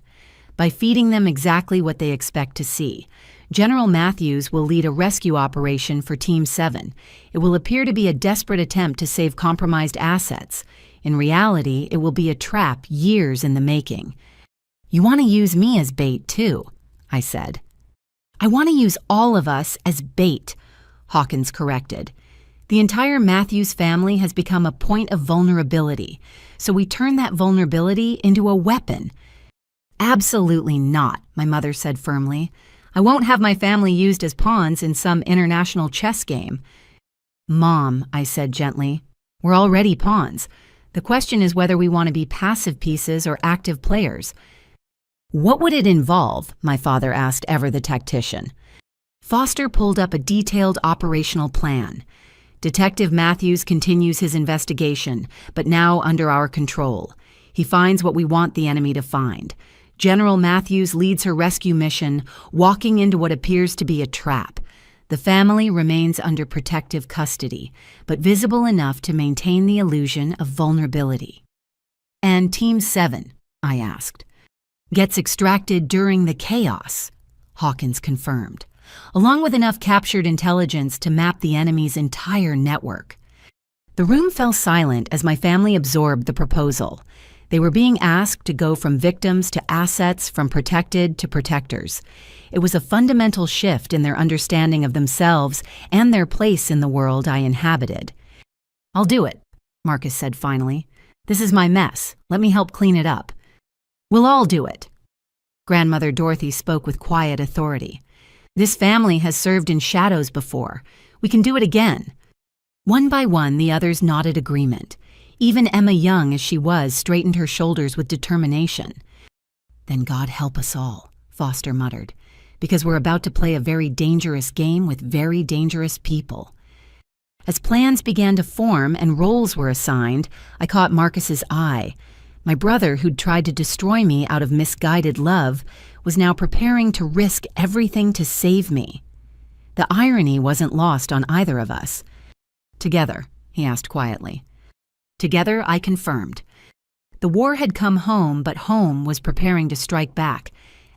By feeding them exactly what they expect to see. General Matthews will lead a rescue operation for Team 7. It will appear to be a desperate attempt to save compromised assets. In reality, it will be a trap years in the making. You want to use me as bait, too, I said. I want to use all of us as bait, Hawkins corrected. The entire Matthews family has become a point of vulnerability, so we turn that vulnerability into a weapon. Absolutely not, my mother said firmly. I won't have my family used as pawns in some international chess game. Mom, I said gently, We're already pawns. The question is whether we want to be passive pieces or active players. What would it involve? My father asked ever the tactician. Foster pulled up a detailed operational plan. Detective Matthews continues his investigation, but now under our control. He finds what we want the enemy to find. General Matthews leads her rescue mission, walking into what appears to be a trap. The family remains under protective custody, but visible enough to maintain the illusion of vulnerability. And Team 7, I asked. Gets extracted during the chaos, Hawkins confirmed, along with enough captured intelligence to map the enemy's entire network. The room fell silent as my family absorbed the proposal. They were being asked to go from victims to assets, from protected to protectors. It was a fundamental shift in their understanding of themselves and their place in the world I inhabited. I'll do it, Marcus said finally. This is my mess. Let me help clean it up. We'll all do it. Grandmother Dorothy spoke with quiet authority. This family has served in shadows before. We can do it again. One by one, the others nodded agreement. Even Emma, young as she was, straightened her shoulders with determination. Then God help us all, Foster muttered, because we're about to play a very dangerous game with very dangerous people. As plans began to form and roles were assigned, I caught Marcus's eye. My brother, who'd tried to destroy me out of misguided love, was now preparing to risk everything to save me. The irony wasn't lost on either of us. Together, he asked quietly. Together, I confirmed. The war had come home, but home was preparing to strike back.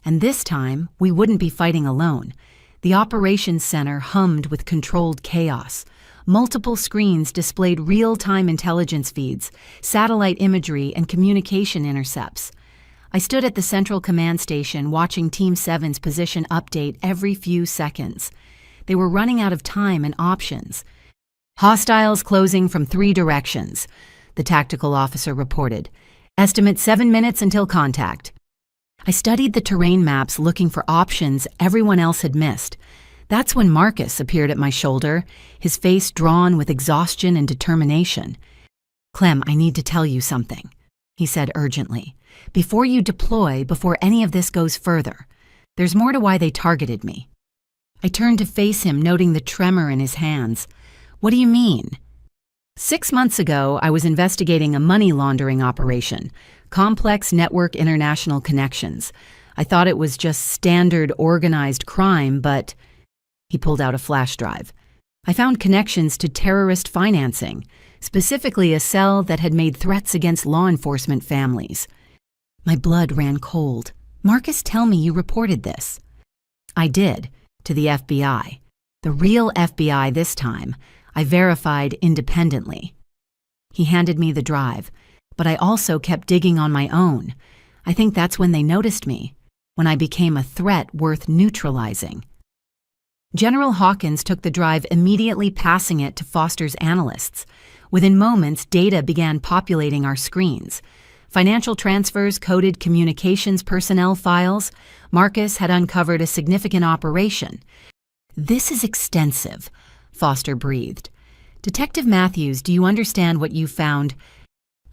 And this time, we wouldn't be fighting alone. The operations center hummed with controlled chaos. Multiple screens displayed real-time intelligence feeds, satellite imagery, and communication intercepts. I stood at the central command station watching Team 7's position update every few seconds. They were running out of time and options. Hostiles closing from 3 directions, the tactical officer reported. Estimate 7 minutes until contact. I studied the terrain maps looking for options everyone else had missed. That's when Marcus appeared at my shoulder, his face drawn with exhaustion and determination. Clem, I need to tell you something, he said urgently. Before you deploy, before any of this goes further, there's more to why they targeted me. I turned to face him, noting the tremor in his hands. What do you mean? 6 months ago, I was investigating a money laundering operation, complex network international connections. I thought it was just standard organized crime, but... He pulled out a flash drive. I found connections to terrorist financing, specifically a cell that had made threats against law enforcement families. My blood ran cold. Marcus, tell me you reported this. I did, to the FBI. The real FBI this time. I verified independently. He handed me the drive, but I also kept digging on my own. I think that's when they noticed me, when I became a threat worth neutralizing. General Hawkins took the drive, immediately passing it to Foster's analysts. Within moments, data began populating our screens. Financial transfers, coded communications personnel files. Marcus had uncovered a significant operation. This is extensive, Foster breathed. Detective Matthews, do you understand what you found?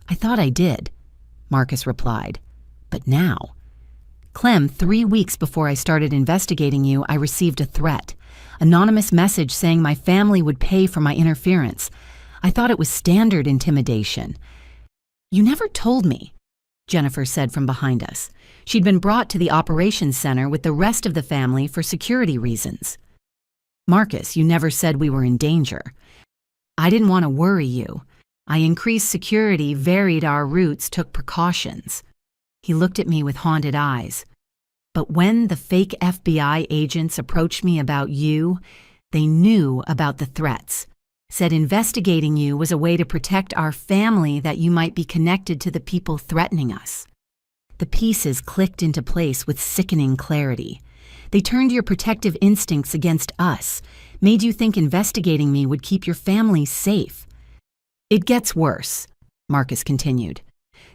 I thought I did, Marcus replied. But now? Clem, 3 weeks before I started investigating you, I received a threat. Anonymous message saying my family would pay for my interference. I thought it was standard intimidation. You never told me, Jennifer said from behind us. She'd been brought to the operations center with the rest of the family for security reasons. Marcus, you never said we were in danger. I didn't want to worry you. I increased security, varied our routes, took precautions. He looked at me with haunted eyes. But when the fake FBI agents approached me about you, they knew about the threats. Said investigating you was a way to protect our family, that you might be connected to the people threatening us. The pieces clicked into place with sickening clarity. They turned your protective instincts against us, made you think investigating me would keep your family safe. It gets worse, Marcus continued.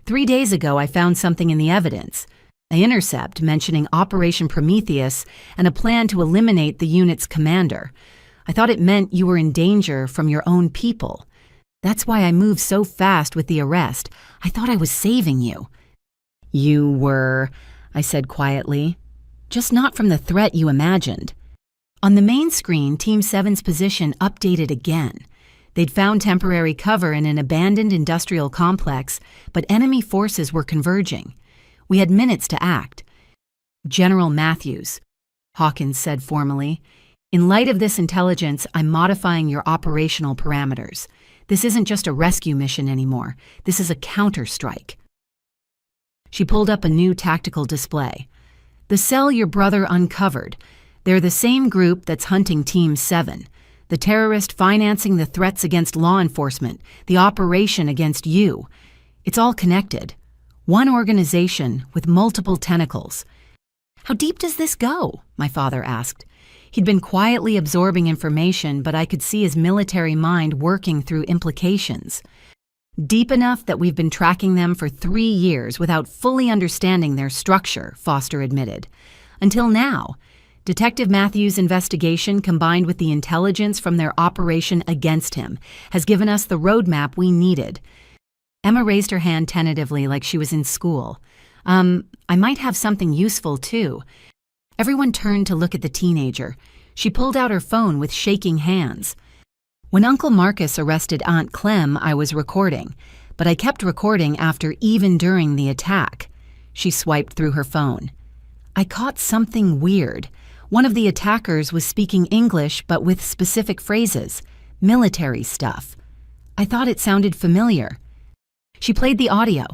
3 days ago, I found something in the evidence. An intercept mentioning Operation Prometheus and a plan to eliminate the unit's commander. I thought it meant you were in danger from your own people. That's why I moved so fast with the arrest. I thought I was saving you." "You were," I said quietly. "Just not from the threat you imagined." On the main screen, Team 7's position updated again. They'd found temporary cover in an abandoned industrial complex, but enemy forces were converging. We had minutes to act. "General Matthews," Hawkins said formally, "in light of this intelligence, I'm modifying your operational parameters. This isn't just a rescue mission anymore. This is a counter-strike." She pulled up a new tactical display. "The cell your brother uncovered. They're the same group that's hunting Team 7. The terrorist financing the threats against law enforcement, the operation against you. It's all connected. One organization with multiple tentacles." "How deep does this go?" my father asked. He'd been quietly absorbing information, but I could see his military mind working through implications. "Deep enough that we've been tracking them for 3 years without fully understanding their structure," Foster admitted. "Until now. Detective Matthews' investigation, combined with the intelligence from their operation against him, has given us the roadmap we needed." Emma raised her hand tentatively like she was in school. I might have something useful, too." Everyone turned to look at the teenager. She pulled out her phone with shaking hands. "When Uncle Marcus arrested Aunt Clem, I was recording, but I kept recording after even during the attack." She swiped through her phone. "I caught something weird. One of the attackers was speaking English but with specific phrases, military stuff. I thought it sounded familiar." She played the audio.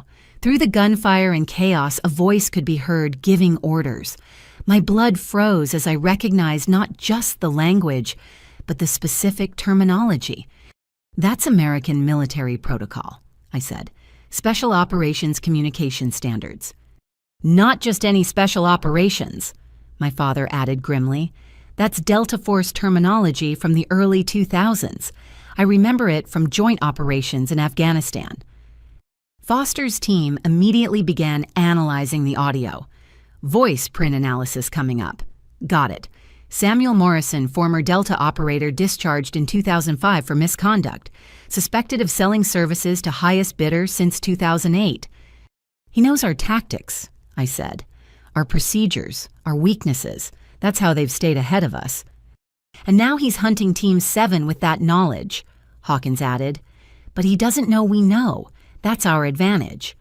Through the gunfire and chaos, a voice could be heard giving orders. My blood froze as I recognized not just the language, but the specific terminology. "That's American military protocol," I said. "Special Operations Communication Standards." "Not just any special operations," my father added grimly. "That's Delta Force terminology from the early 2000s. I remember it from joint operations in Afghanistan." Foster's team immediately began analyzing the audio. Voice print analysis coming up. "Got it. Samuel Morrison, former Delta operator discharged in 2005 for misconduct, suspected of selling services to highest bidder since 2008. "He knows our tactics," I said. "Our procedures, our weaknesses. That's how they've stayed ahead of us." "And now he's hunting Team 7 with that knowledge," Hawkins added. "But he doesn't know we know. That's our advantage."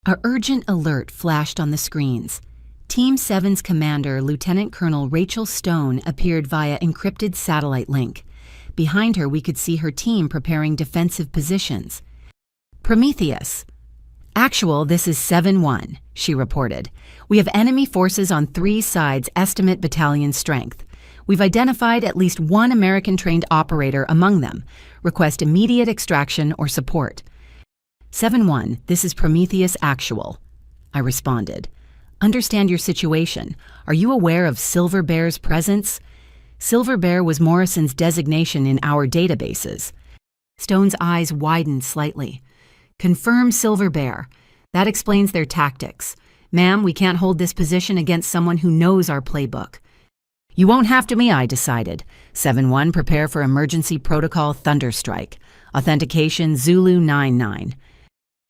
Our urgent alert flashed on the screens. Team 7's commander, Lieutenant Colonel Rachel Stone, appeared via encrypted satellite link. Behind her, we could see her team preparing defensive positions. "Prometheus." "Actual, this is 7-1, she reported. "We have enemy forces on 3 sides, estimate battalion strength. We've identified at least 1 American-trained operator among them. Request immediate extraction or support." 7-1, this is Prometheus Actual, I responded. "Understand your situation. Are you aware of Silver Bear's presence?" Silver Bear was Morrison's designation in our databases. Stone's eyes widened slightly. "Confirm Silver Bear. That explains their tactics. Ma'am, we can't hold this position against someone who knows our playbook." "You won't have to me," I decided. 7-1, prepare for emergency protocol Thunderstrike. Authentication Zulu 99.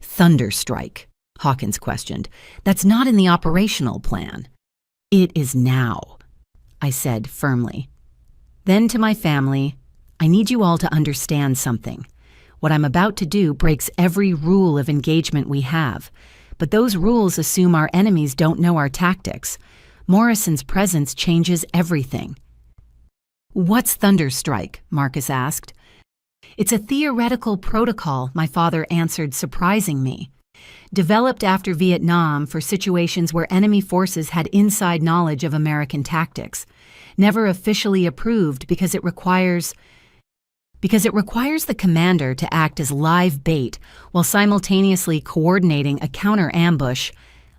"Thunderstrike?" Hawkins questioned. "That's not in the operational plan." "It is now," I said firmly. Then to my family, I need you all to understand something. What I'm about to do breaks every rule of engagement we have, but those rules assume our enemies don't know our tactics. Morrison's presence changes everything. "What's Thunderstrike?" Marcus asked. "It's a theoretical protocol," my father answered, surprising me. "Developed after Vietnam for situations where enemy forces had inside knowledge of American tactics. Never officially approved because it requires the commander to act as live bait while simultaneously coordinating a counter-ambush."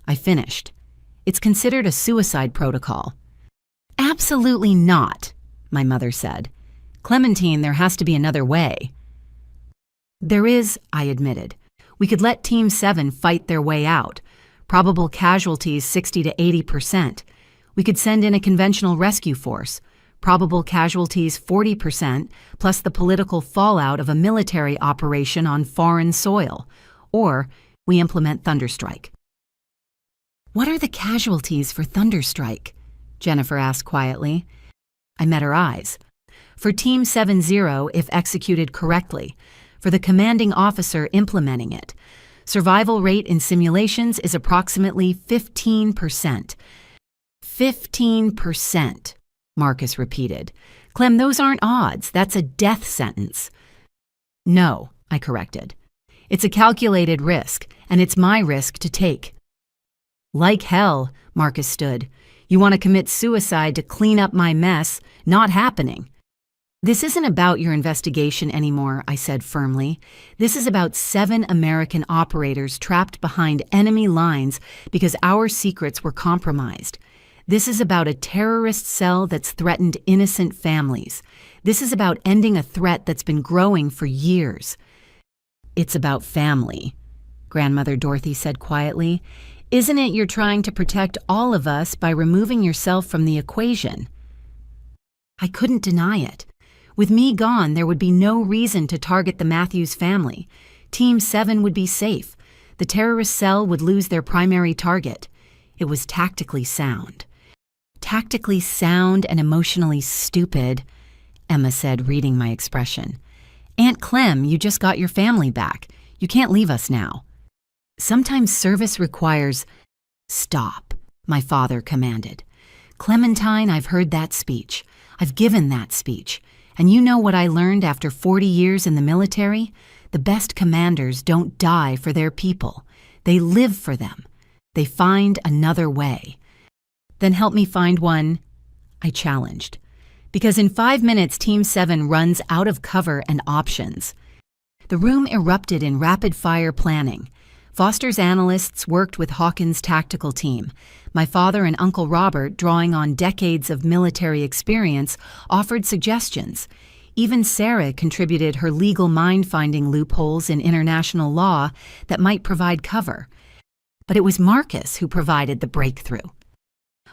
I finished. "It's considered a suicide protocol." "Absolutely not," my mother said. "Clementine, there has to be another way." "There is," I admitted. "We could let Team 7 fight their way out. Probable casualties 60 to 80%. We could send in a conventional rescue force. probable casualties 40%, plus the political fallout of a military operation on foreign soil. Or we implement Thunderstrike. What are the casualties for Thunderstrike? Jennifer asked quietly. I met her eyes. For Team 7-0, if executed correctly. For the commanding officer implementing it. Survival rate in simulations is approximately 15%. 15%, Marcus repeated. Clem, those aren't odds. That's a death sentence. No, I corrected. It's a calculated risk, and it's my risk to take. Like hell, Marcus stood. You want to commit suicide to clean up my mess? Not happening. This isn't about your investigation anymore, I said firmly. This is about 7 American operators trapped behind enemy lines because our secrets were compromised. This is about a terrorist cell that's threatened innocent families. This is about ending a threat that's been growing for years. It's about family, Grandmother Dorothy said quietly. Isn't it you're trying to protect all of us by removing yourself from the equation? I couldn't deny it. With me gone, there would be no reason to target the Matthews family. Team 7 would be safe. The terrorist cell would lose their primary target. It was tactically sound. Tactically sound and emotionally stupid, Emma said, reading my expression. Aunt Clem, you just got your family back. You can't leave us now. Sometimes service requires... Stop, my father commanded. Clementine, I've heard that speech. I've given that speech. And you know what I learned after 40 years in the military? The best commanders don't die for their people. They live for them. They find another way. Then help me find one, I challenged. Because in 5 minutes, Team 7 runs out of cover and options. The room erupted in rapid-fire planning. Foster's analysts worked with Hawkins' tactical team. My father and Uncle Robert, drawing on decades of military experience, offered suggestions. Even Sarah contributed her legal mind-finding loopholes in international law that might provide cover. But it was Marcus who provided the breakthrough.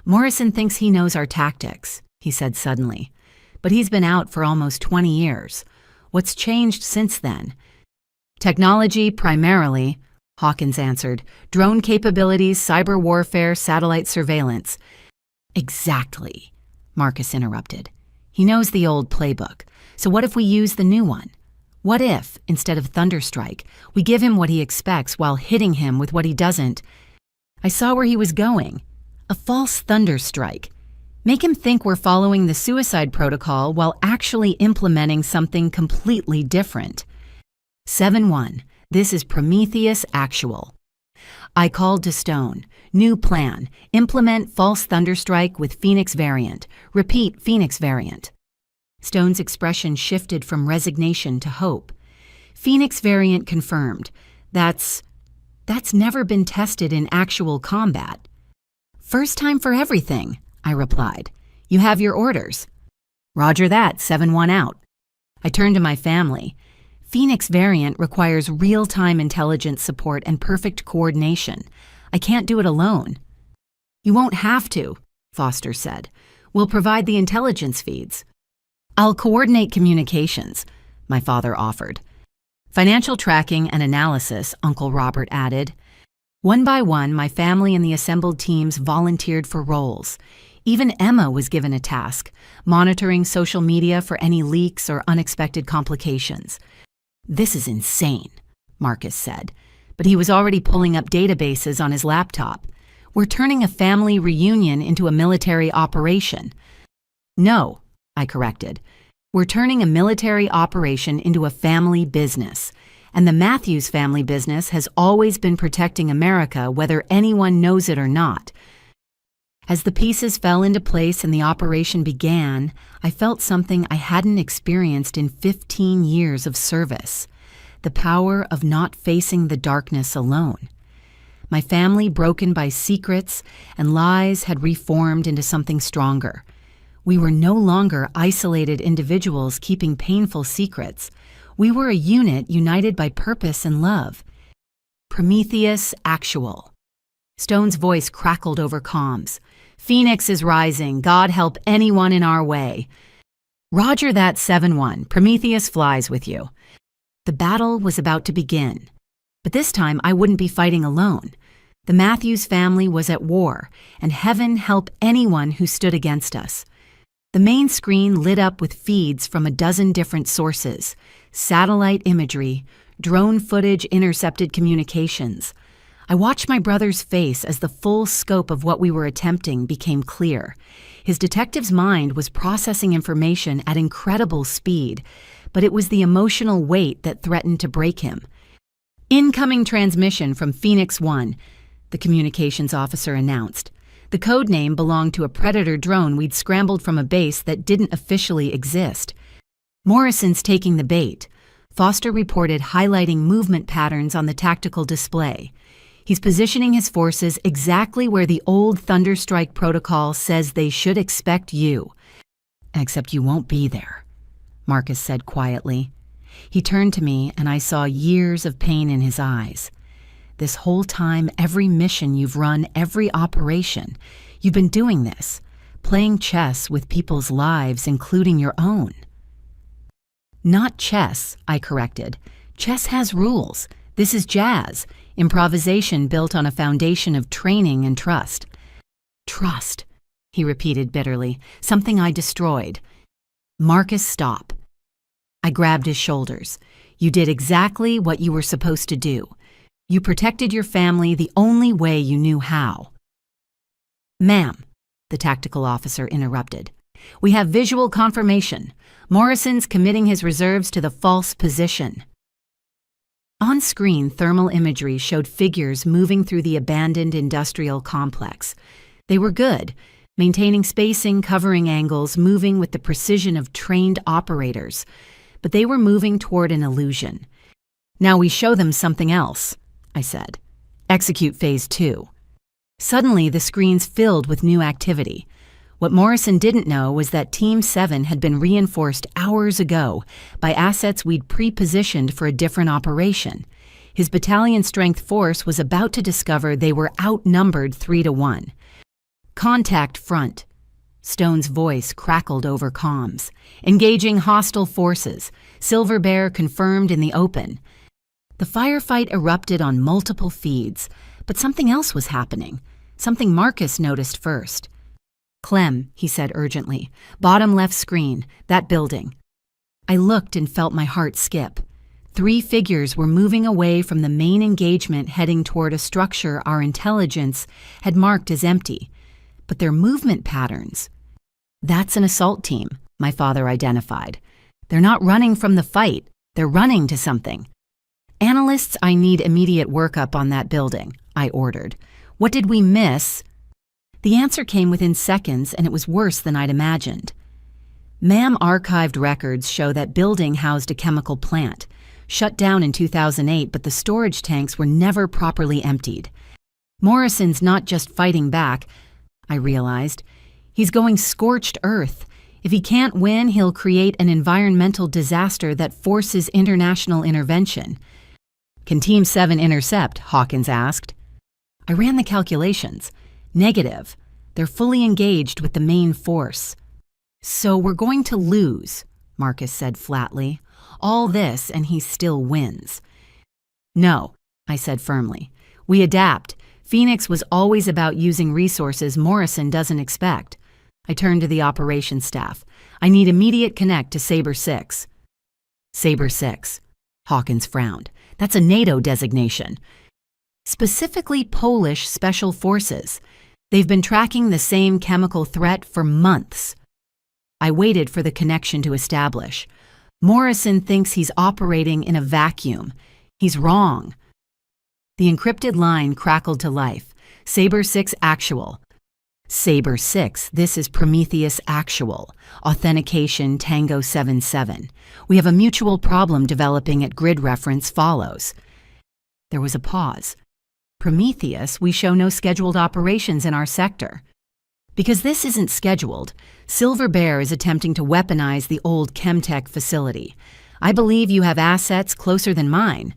Morrison thinks he knows our tactics, he said suddenly. But he's been out for almost 20 years. What's changed since then? Technology, primarily, Hawkins answered. Drone capabilities, cyber warfare, satellite surveillance. Exactly, Marcus interrupted. He knows the old playbook. So what if we use the new one? What if, instead of Thunderstrike, we give him what he expects while hitting him with what he doesn't? I saw where he was going. A false Thunderstrike. Make him think we're following the suicide protocol while actually implementing something completely different. 7-1. This is Prometheus Actual. I called to Stone. New plan. Implement false Thunderstrike with Phoenix variant. Repeat Phoenix variant. Stone's expression shifted from resignation to hope. Phoenix variant confirmed. That's never been tested in actual combat. First time for everything, I replied. You have your orders. Roger that, 7-1 out. I turned to my family. Phoenix variant requires real-time intelligence support and perfect coordination. I can't do it alone. You won't have to, Foster said. We'll provide the intelligence feeds. I'll coordinate communications, my father offered. Financial tracking and analysis, Uncle Robert added. One by one, my family and the assembled teams volunteered for roles. Even Emma was given a task, monitoring social media for any leaks or unexpected complications. This is insane, Marcus said, but he was already pulling up databases on his laptop. We're turning a family reunion into a military operation. No, I corrected. We're turning a military operation into a family business. And the Matthews family business has always been protecting America, whether anyone knows it or not. As the pieces fell into place and the operation began, I felt something I hadn't experienced in 15 years of service. The power of not facing the darkness alone. My family, broken by secrets and lies, had reformed into something stronger. We were no longer isolated individuals keeping painful secrets. We were a unit united by purpose and love. Prometheus Actual. Stone's voice crackled over comms. Phoenix is rising. God help anyone in our way. Roger that, 7-1. Prometheus flies with you. The battle was about to begin. But this time I wouldn't be fighting alone. The Matthews family was at war, and heaven help anyone who stood against us. The main screen lit up with feeds from a dozen different sources: satellite imagery, drone footage, intercepted communications. I watched my brother's face as the full scope of what we were attempting became clear. His detective's mind was processing information at incredible speed, but it was the emotional weight that threatened to break him. Incoming transmission from Phoenix 1, the communications officer announced. The code name belonged to a Predator drone we'd scrambled from a base that didn't officially exist. Morrison's taking the bait, Foster reported, highlighting movement patterns on the tactical display. He's positioning his forces exactly where the old Thunderstrike protocol says they should expect you. Except you won't be there, Marcus said quietly. He turned to me and I saw years of pain in his eyes. This whole time, every mission you've run, every operation, you've been doing this, playing chess with people's lives, including your own. Not chess, I corrected. Chess has rules. This is jazz, improvisation built on a foundation of training and trust. Trust, he repeated bitterly, something I destroyed. Marcus, stop. I grabbed his shoulders. You did exactly what you were supposed to do. You protected your family the only way you knew how. Ma'am, the tactical officer interrupted. We have visual confirmation. Morrison's committing his reserves to the false position. On screen, thermal imagery showed figures moving through the abandoned industrial complex. They were good, maintaining spacing, covering angles, moving with the precision of trained operators. But they were moving toward an illusion. Now we show them something else, I said. Execute Phase 2. Suddenly, the screens filled with new activity. What Morrison didn't know was that Team 7 had been reinforced hours ago by assets we'd pre-positioned for a different operation. His battalion-strength force was about to discover they were outnumbered 3-1. Contact front. Stone's voice crackled over comms. Engaging hostile forces. Silver Bear confirmed in the open. The firefight erupted on multiple feeds, but something else was happening. Something Marcus noticed first. Clem, he said urgently. Bottom left screen, that building. I looked and felt my heart skip. 3 figures were moving away from the main engagement, heading toward a structure our intelligence had marked as empty. But their movement patterns. That's an assault team, my father identified. They're not running from the fight. They're running to something. Analysts, I need immediate workup on that building, I ordered. What did we miss? The answer came within seconds, and it was worse than I'd imagined. MAM archived records show that building housed a chemical plant, shut down in 2008, but the storage tanks were never properly emptied. Morrison's not just fighting back, I realized. He's going scorched earth. If he can't win, he'll create an environmental disaster that forces international intervention. Can Team 7 intercept? Hawkins asked. I ran the calculations. Negative. They're fully engaged with the main force. So we're going to lose, Marcus said flatly. All this and he still wins. No, I said firmly. We adapt. Phoenix was always about using resources Morrison doesn't expect. I turned to the operations staff. I need immediate connect to Sabre 6. Sabre 6. Hawkins frowned. That's a NATO designation. Specifically Polish Special Forces. They've been tracking the same chemical threat for months. I waited for the connection to establish. Morrison thinks he's operating in a vacuum. He's wrong. The encrypted line crackled to life. Sabre 6 actual. Sabre 6, this is Prometheus actual. Authentication Tango 77. We have a mutual problem developing at grid reference follows. There was a pause. Prometheus, we show no scheduled operations in our sector. Because this isn't scheduled, Silver Bear is attempting to weaponize the old Chemtech facility. I believe you have assets closer than mine.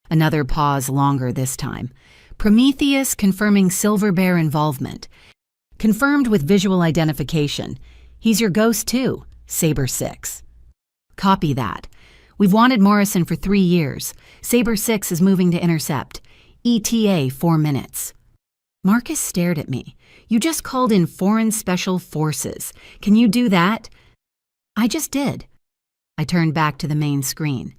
Another pause, longer this time. Prometheus confirming Silver Bear involvement. Confirmed with visual identification. He's your ghost too, Saber 6. Copy that. We've wanted Morrison for 3 years. Saber 6 is moving to intercept. ETA 4 minutes. Marcus stared at me. You just called in foreign special forces. Can you do that? I just did. I turned back to the main screen.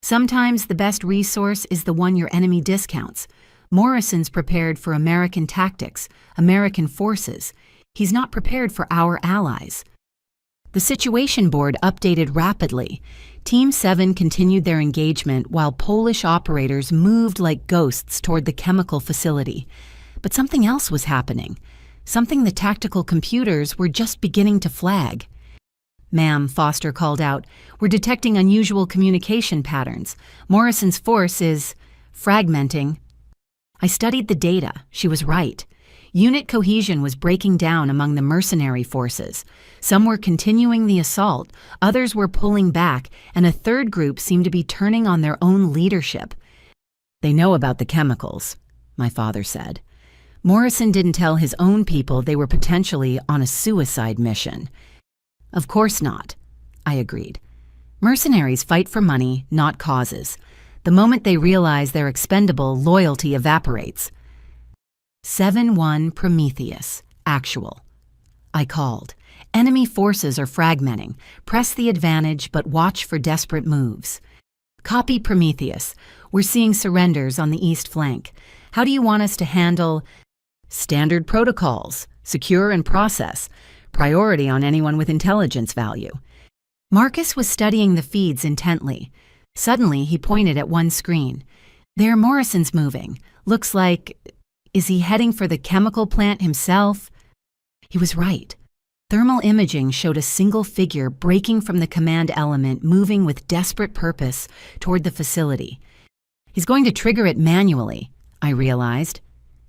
Sometimes the best resource is the one your enemy discounts. Morrison's prepared for American tactics, American forces. He's not prepared for our allies. The situation board updated rapidly. Team 7 continued their engagement while Polish operators moved like ghosts toward the chemical facility. But something else was happening. Something the tactical computers were just beginning to flag. Ma'am, Foster called out, we're detecting unusual communication patterns. Morrison's force is fragmenting. I studied the data. She was right. Unit cohesion was breaking down among the mercenary forces. Some were continuing the assault, others were pulling back, and a third group seemed to be turning on their own leadership. They know about the chemicals, my father said. Morrison didn't tell his own people they were potentially on a suicide mission. Of course not, I agreed. Mercenaries fight for money, not causes. The moment they realize they're expendable, loyalty evaporates. 7-1 Prometheus, actual. I called. Enemy forces are fragmenting. Press the advantage, but watch for desperate moves. Copy Prometheus. We're seeing surrenders on the east flank. How do you want us to handle standard protocols, secure and process, priority on anyone with intelligence value? Marcus was studying the feeds intently. Suddenly, he pointed at one screen. There, Morrison's moving. Looks like... Is he heading for the chemical plant himself? He was right. Thermal imaging showed a single figure breaking from the command element, moving with desperate purpose toward the facility. He's going to trigger it manually, I realized.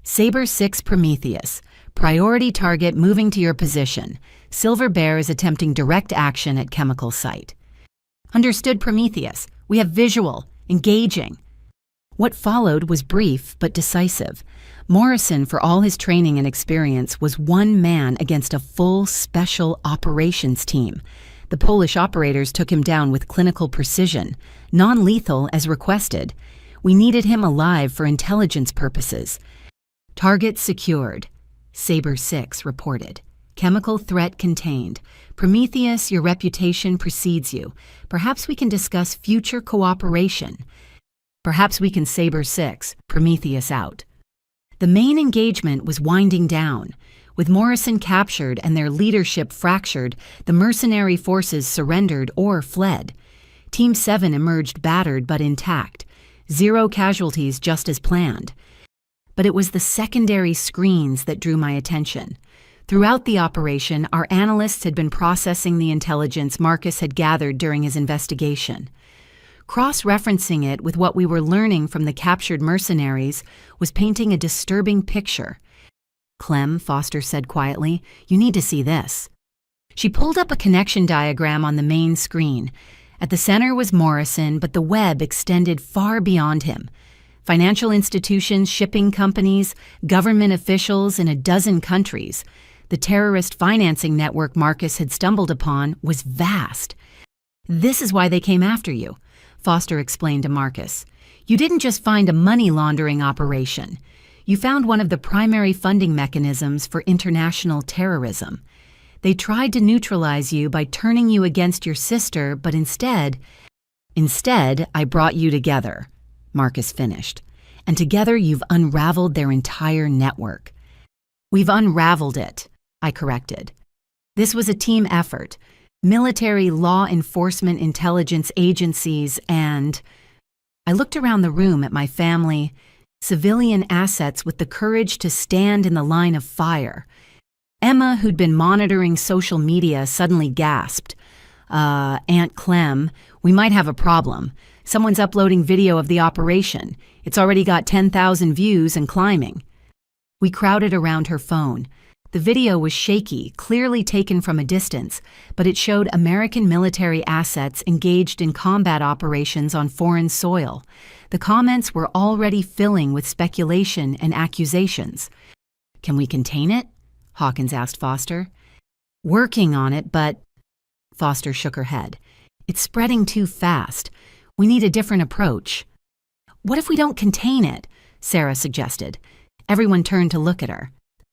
Saber 6 Prometheus. Priority target moving to your position. Silver Bear is attempting direct action at chemical site. Understood, Prometheus. We have visual. Engaging. What followed was brief but decisive. Morrison, for all his training and experience, was one man against a full special operations team. The Polish operators took him down with clinical precision, non-lethal as requested. We needed him alive for intelligence purposes. Target secured. Saber 6 reported. Chemical threat contained. Prometheus, your reputation precedes you. Perhaps we can discuss future cooperation. Perhaps we can Saber 6, Prometheus out. The main engagement was winding down. With Morrison captured and their leadership fractured, the mercenary forces surrendered or fled. Team 7 emerged battered but intact. 0 casualties just as planned. But it was the secondary screens that drew my attention. Throughout the operation, our analysts had been processing the intelligence Marcus had gathered during his investigation. Cross-referencing it with what we were learning from the captured mercenaries was painting a disturbing picture. Clem, Foster said quietly, you need to see this. She pulled up a connection diagram on the main screen. At the center was Morrison, but the web extended far beyond him. Financial institutions, shipping companies, government officials in a dozen countries. The terrorist financing network Marcus had stumbled upon was vast. This is why they came after you, Foster explained to Marcus. You didn't just find a money laundering operation. You found one of the primary funding mechanisms for international terrorism. They tried to neutralize you by turning you against your sister, but instead, I brought you together, Marcus finished. And together you've unraveled their entire network. We've unraveled it, I corrected. This was a team effort. Military, law enforcement, intelligence agencies, and... I looked around the room at my family, civilian assets with the courage to stand in the line of fire. Emma, who'd been monitoring social media, suddenly gasped. Aunt Clem, we might have a problem. Someone's uploading video of the operation. It's already got 10,000 views and climbing. We crowded around her phone. The video was shaky, clearly taken from a distance, but it showed American military assets engaged in combat operations on foreign soil. The comments were already filling with speculation and accusations. Can we contain it? Hawkins asked Foster. Working on it, but... Foster shook her head. It's spreading too fast. We need a different approach. What if we don't contain it? Sarah suggested. Everyone turned to look at her.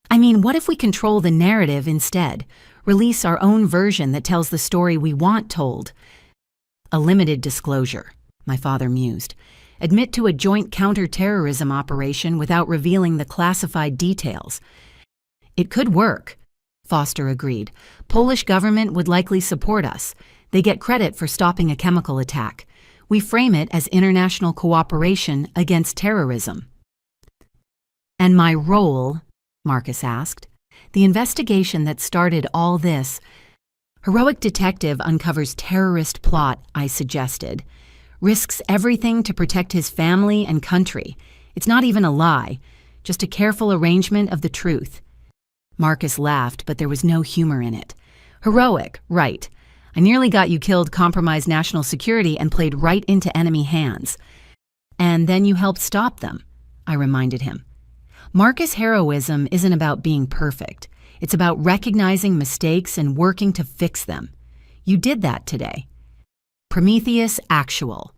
I mean, what if we control the narrative instead? Release our own version that tells the story we want told? A limited disclosure, my father mused. Admit to a joint counter-terrorism operation without revealing the classified details. It could work, Foster agreed. Polish government would likely support us. They get credit for stopping a chemical attack. We frame it as international cooperation against terrorism. And my role, Marcus asked. The investigation that started all this. Heroic detective uncovers terrorist plot, I suggested. Risks everything to protect his family and country. It's not even a lie, just a careful arrangement of the truth. Marcus laughed, but there was no humor in it. Heroic, right. I nearly got you killed, compromised national security, and played right into enemy hands. And then you helped stop them, I reminded him. Marcus' heroism isn't about being perfect. It's about recognizing mistakes and working to fix them. You did that today. Prometheus Actual.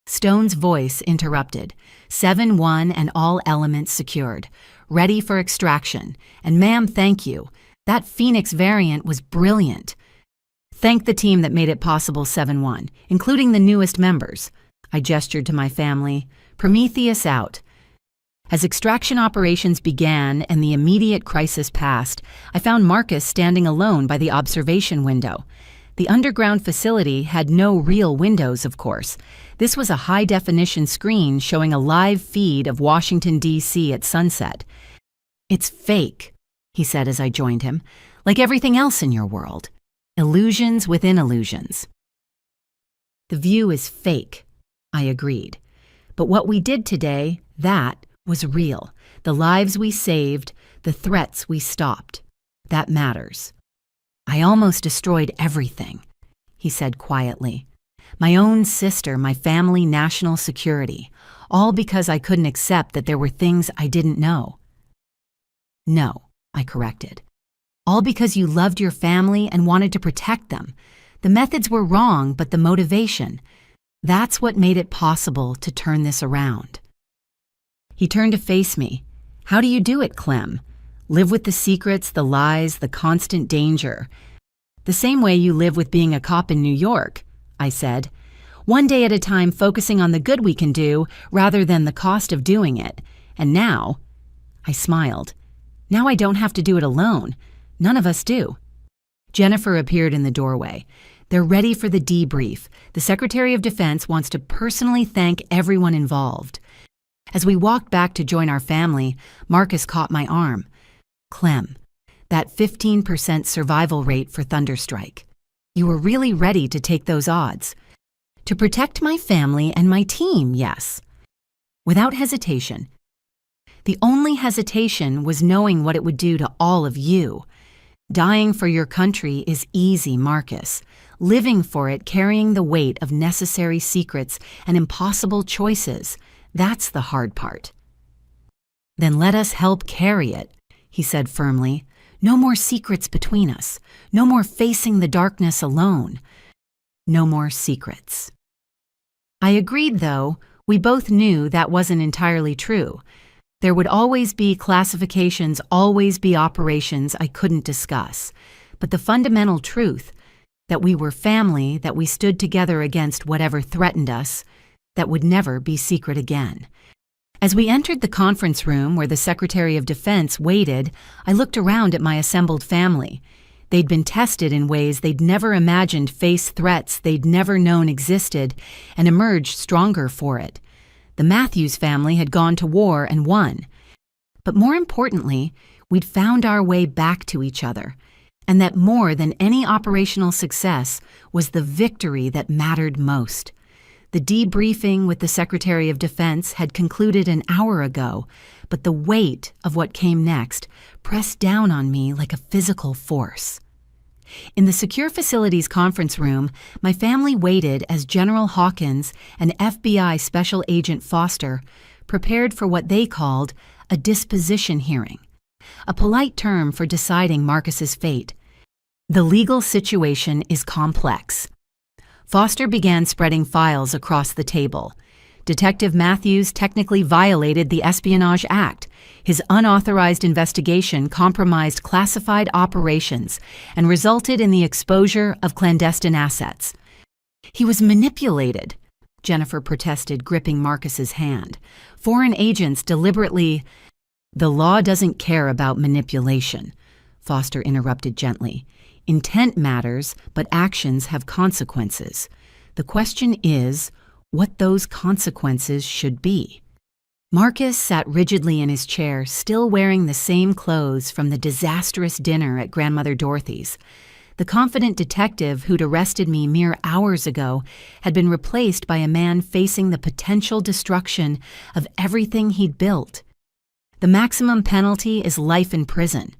Stone's voice interrupted. 7-1 and all elements secured. Ready for extraction. And ma'am, thank you. That Phoenix variant was brilliant. Thank the team that made it possible 7-1, including the newest members. I gestured to my family. Prometheus out. As extraction operations began and the immediate crisis passed, I found Marcus standing alone by the observation window. The underground facility had no real windows, of course. This was a high-definition screen showing a live feed of Washington, D.C. at sunset. It's fake, he said as I joined him, like everything else in your world. Illusions within illusions. The view is fake, I agreed. But what we did today, that was real. The lives we saved, the threats we stopped. That matters. I almost destroyed everything, he said quietly. My own sister, my family, national security. All because I couldn't accept that there were things I didn't know. No, I corrected. All because you loved your family and wanted to protect them. The methods were wrong, but the motivation. That's what made it possible to turn this around. He turned to face me. How do you do it, Clem? Live with the secrets, the lies, the constant danger. The same way you live with being a cop in New York, I said. One day at a time, focusing on the good we can do rather than the cost of doing it. And now, I smiled. Now I don't have to do it alone. None of us do. Jennifer appeared in the doorway. They're ready for the debrief. The Secretary of Defense wants to personally thank everyone involved. As we walked back to join our family, Marcus caught my arm. Clem, that 15% survival rate for Thunderstrike. You were really ready to take those odds. To protect my family and my team, yes. Without hesitation. The only hesitation was knowing what it would do to all of you. Dying for your country is easy, Marcus. Living for it, carrying the weight of necessary secrets and impossible choices, that's the hard part. Then let us help carry it, he said firmly. No more secrets between us. No more facing the darkness alone. No more secrets. I agreed, though. We both knew that wasn't entirely true. There would always be classifications, always be operations I couldn't discuss. But the fundamental truth, that we were family, that we stood together against whatever threatened us, that would never be secret again. As we entered the conference room where the Secretary of Defense waited, I looked around at my assembled family. They'd been tested in ways they'd never imagined face threats they'd never known existed and emerged stronger for it. The Matthews family had gone to war and won. But more importantly, we'd found our way back to each other, and that more than any operational success was the victory that mattered most. The debriefing with the Secretary of Defense had concluded an hour ago, but the weight of what came next pressed down on me like a physical force. In the Secure Facilities conference room, my family waited as General Hawkins and FBI Special Agent Foster prepared for what they called a disposition hearing, a polite term for deciding Marcus's fate. The legal situation is complex. Foster began spreading files across the table. Detective Matthews technically violated the Espionage Act. His unauthorized investigation compromised classified operations and resulted in the exposure of clandestine assets. He was manipulated, Jennifer protested, gripping Marcus's hand. Foreign agents deliberately— The law doesn't care about manipulation, Foster interrupted gently. Intent matters, but actions have consequences. The question is what those consequences should be. Marcus sat rigidly in his chair, still wearing the same clothes from the disastrous dinner at Grandmother Dorothy's. The confident detective who'd arrested me mere hours ago had been replaced by a man facing the potential destruction of everything he'd built. The maximum penalty is life in prison,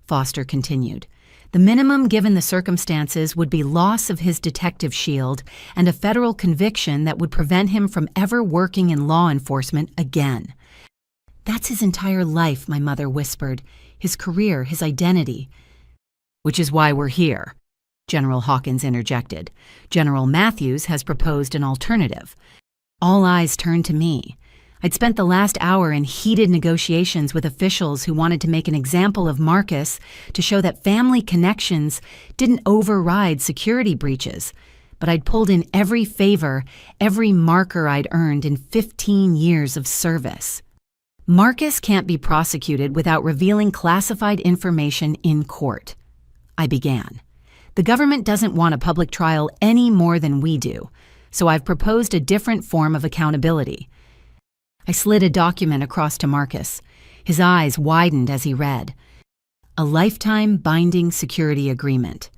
Foster continued. The minimum given the circumstances would be loss of his detective shield and a federal conviction that would prevent him from ever working in law enforcement again. That's his entire life, my mother whispered. His career, his identity. Which is why we're here, General Hawkins interjected. General Matthews has proposed an alternative. All eyes turned to me. I'd spent the last hour in heated negotiations with officials who wanted to make an example of Marcus to show that family connections didn't override security breaches. But I'd pulled in every favor, every marker I'd earned in 15 years of service. Marcus can't be prosecuted without revealing classified information in court, I began. The government doesn't want a public trial any more than we do, so I've proposed a different form of accountability. I slid a document across to Marcus. His eyes widened as he read. A lifetime binding security agreement,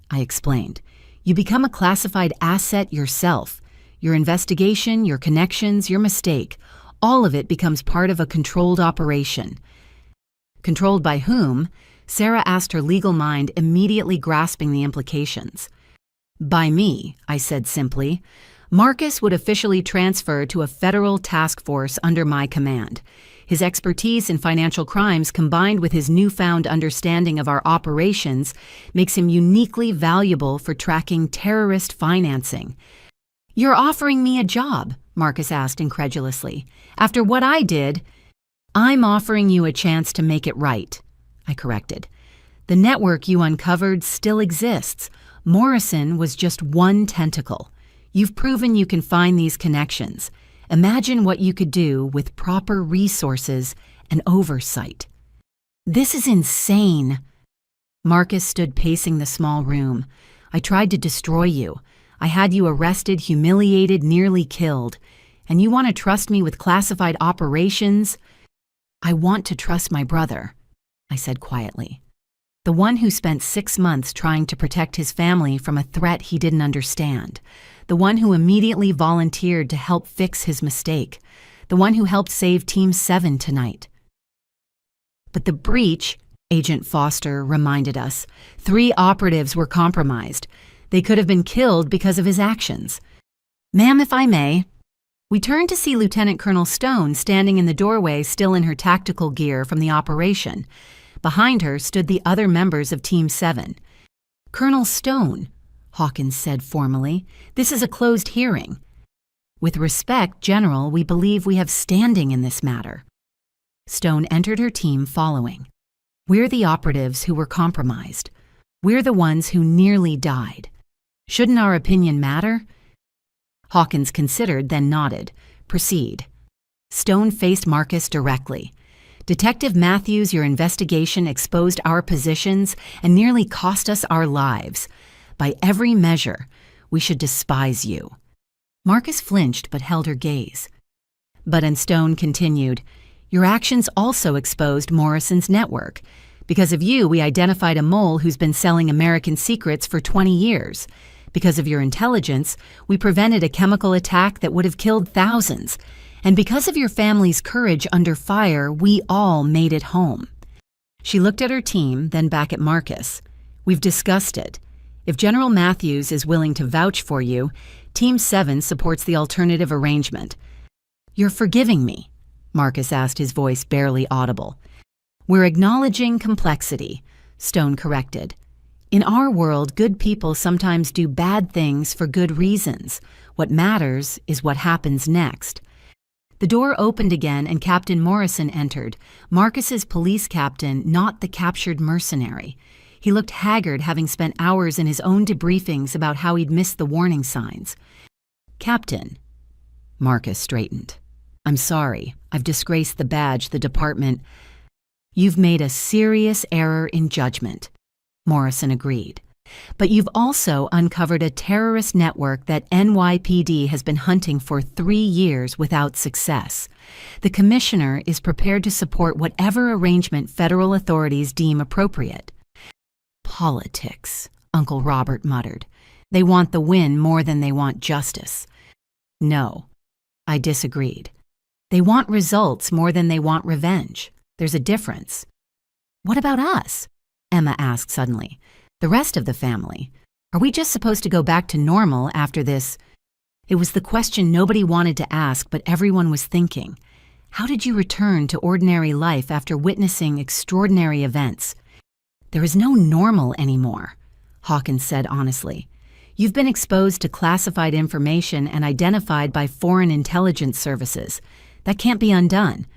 I explained. You become a classified asset yourself. Your investigation, your connections, your mistake, all of it becomes part of a controlled operation. Controlled by whom? Sarah asked, her legal mind immediately grasping the implications. By me, I said simply. Marcus would officially transfer to a federal task force under my command. His expertise in financial crimes combined with his newfound understanding of our operations makes him uniquely valuable for tracking terrorist financing. You're offering me a job, Marcus asked incredulously. After what I did, I'm offering you a chance to make it right, I corrected. The network you uncovered still exists. Morrison was just one tentacle. You've proven you can find these connections. Imagine what you could do with proper resources and oversight. This is insane. Marcus stood pacing the small room. I tried to destroy you. I had you arrested, humiliated, nearly killed. And you want to trust me with classified operations? I want to trust my brother, I said quietly. The one who spent 6 months trying to protect his family from a threat he didn't understand. The one who immediately volunteered to help fix his mistake. The one who helped save Team 7 tonight. But the breach, Agent Foster reminded us, 3 operatives were compromised. They could have been killed because of his actions. Ma'am, if I may. We turned to see Lieutenant Colonel Stone standing in the doorway, still in her tactical gear from the operation. Behind her stood the other members of Team 7. Colonel Stone, Hawkins said formally, this is a closed hearing. With respect, General, we believe we have standing in this matter. Stone entered her team following. We're the operatives who were compromised. We're the ones who nearly died. Shouldn't our opinion matter? Hawkins considered, then nodded. Proceed. Stone faced Marcus directly. Detective Matthews, your investigation exposed our positions and nearly cost us our lives. By every measure, we should despise you. Marcus flinched but held her gaze. But Stone continued, your actions also exposed Morrison's network. Because of you, we identified a mole who's been selling American secrets for 20 years. Because of your intelligence, we prevented a chemical attack that would have killed thousands. And because of your family's courage under fire, we all made it home. She looked at her team, then back at Marcus. We've discussed it. If General Matthews is willing to vouch for you, Team 7 supports the alternative arrangement. You're forgiving me? Marcus asked, his voice barely audible. We're acknowledging complexity, Stone corrected. In our world, good people sometimes do bad things for good reasons. What matters is what happens next. The door opened again and Captain Morrison entered, Marcus's police captain, not the captured mercenary. He looked haggard, having spent hours in his own debriefings about how he'd missed the warning signs. "Captain," Marcus straightened. "I'm sorry. I've disgraced the badge, the department." "You've made a serious error in judgment," Morrison agreed. "But you've also uncovered a terrorist network that NYPD has been hunting for 3 years without success. The commissioner is prepared to support whatever arrangement federal authorities deem appropriate." "Politics," Uncle Robert muttered. "They want the win more than they want justice." "No," I disagreed. "They want results more than they want revenge. There's a difference." "What about us?" Emma asked suddenly. "The rest of the family. Are we just supposed to go back to normal after this?" It was the question nobody wanted to ask, but everyone was thinking. How did you return to ordinary life after witnessing extraordinary events? "There is no normal anymore," Hawkins said honestly. "You've been exposed to classified information and identified by foreign intelligence services. That can't be undone.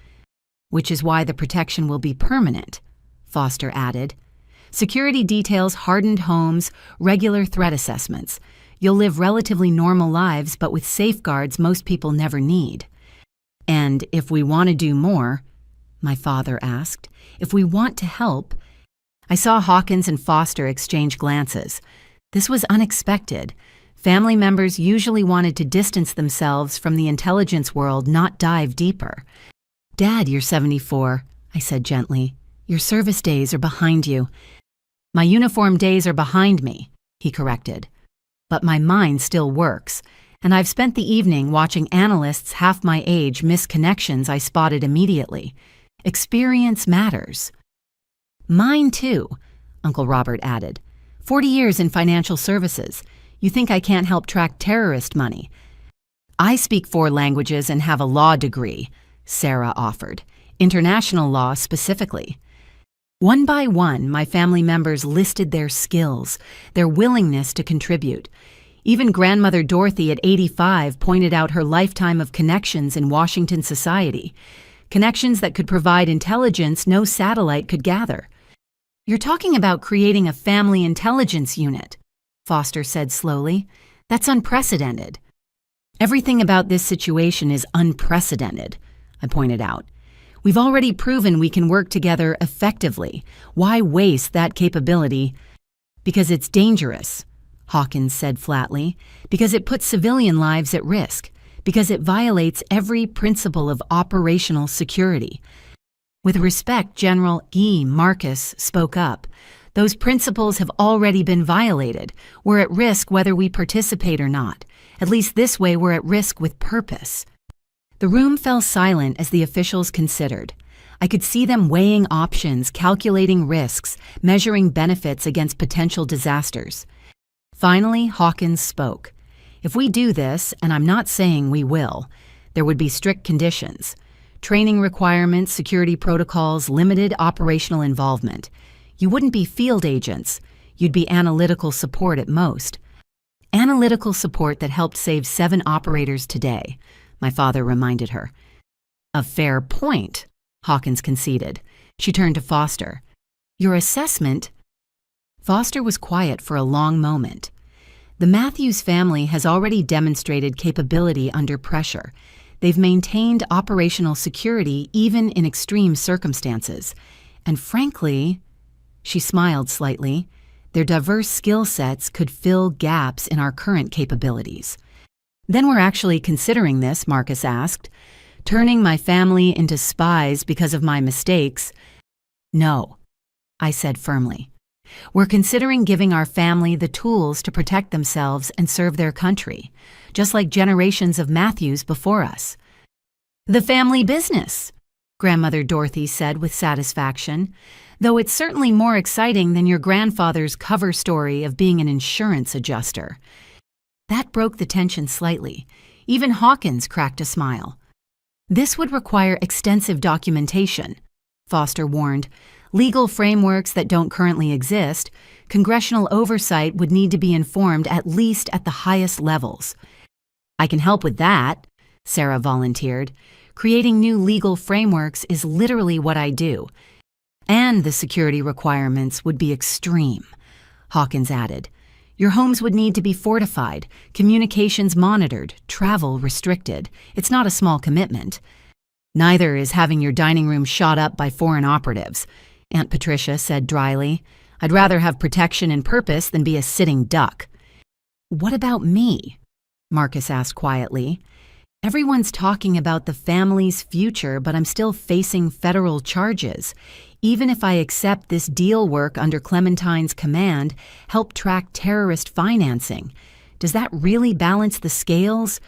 Which is why the protection will be permanent," Foster added. "Security details hardened homes, regular threat assessments. You'll live relatively normal lives, but with safeguards most people never need." "And if we want to do more," my father asked, "if we want to help—" I saw Hawkins and Foster exchange glances. This was unexpected. Family members usually wanted to distance themselves from the intelligence world, not dive deeper. "Dad, you're 74, I said gently. "Your service days are behind you." "My uniform days are behind me," he corrected. "But my mind still works, and I've spent the evening watching analysts half my age miss connections I spotted immediately. Experience matters." "Mine too," Uncle Robert added. 40 years in financial services. You think I can't help track terrorist money?" "I speak 4 languages and have a law degree," Sarah offered. "International law specifically." One by one, my family members listed their skills, their willingness to contribute. Even grandmother Dorothy at 85 pointed out her lifetime of connections in Washington society, connections that could provide intelligence no satellite could gather. "You're talking about creating a family intelligence unit," Foster said slowly. "That's unprecedented." "Everything about this situation is unprecedented," I pointed out. "We've already proven we can work together effectively. Why waste that capability?" "Because it's dangerous," Hawkins said flatly. "Because it puts civilian lives at risk. Because it violates every principle of operational security." "With respect, General E. Marcus spoke up. Those principles have already been violated. We're at risk whether we participate or not. At least this way we're at risk with purpose." The room fell silent as the officials considered. I could see them weighing options, calculating risks, measuring benefits against potential disasters. Finally, Hawkins spoke. "If we do this, and I'm not saying we will, there would be strict conditions. Training requirements, security protocols, limited operational involvement. You wouldn't be field agents. You'd be analytical support at most. Analytical support that helped save 7 operators today," my father reminded her. "A fair point," Hawkins conceded. She turned to Foster. "Your assessment—" Foster was quiet for a long moment. "The Matthews family has already demonstrated capability under pressure. They've maintained operational security even in extreme circumstances. And frankly," she smiled slightly, "their diverse skill sets could fill gaps in our current capabilities." "Then we're actually considering this," Marcus asked. "Turning my family into spies because of my mistakes?" "No," I said firmly. "We're considering giving our family the tools to protect themselves and serve their country, just like generations of Matthews before us." "The family business," Grandmother Dorothy said with satisfaction, "though it's certainly more exciting than your grandfather's cover story of being an insurance adjuster." That broke the tension slightly. Even Hawkins cracked a smile. "This would require extensive documentation," Foster warned. Legal frameworks that don't currently exist, congressional oversight would need to be informed at least at the highest levels. I can help with that, Sarah volunteered. Creating new legal frameworks is literally what I do. And the security requirements would be extreme, Hawkins added. Your homes would need to be fortified, communications monitored, travel restricted. It's not a small commitment. Neither is having your dining room shot up by foreign operatives, Aunt Patricia said dryly. I'd rather have protection and purpose than be a sitting duck. What about me? Marcus asked quietly. Everyone's talking about the family's future, but I'm still facing federal charges. Even if I accept this deal work under Clementine's command, help track terrorist financing, does that really balance the scales?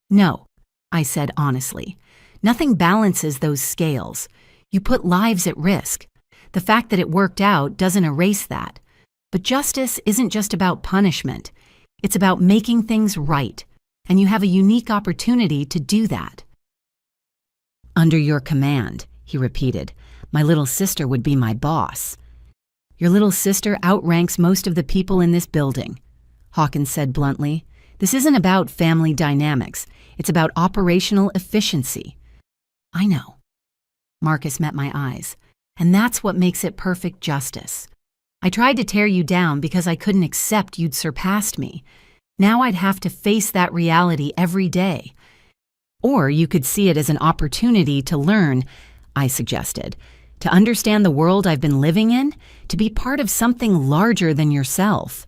No, I said honestly. Nothing balances those scales. You put lives at risk. The fact that it worked out doesn't erase that. But justice isn't just about punishment. It's about making things right. And you have a unique opportunity to do that. Under your command, he repeated. My little sister would be my boss. Your little sister outranks most of the people in this building, Hawkins said bluntly. This isn't about family dynamics. It's about operational efficiency. I know. Marcus met my eyes. And that's what makes it perfect justice. I tried to tear you down because I couldn't accept you'd surpassed me. Now I'd have to face that reality every day. Or you could see it as an opportunity to learn, I suggested, to understand the world I've been living in, to be part of something larger than yourself.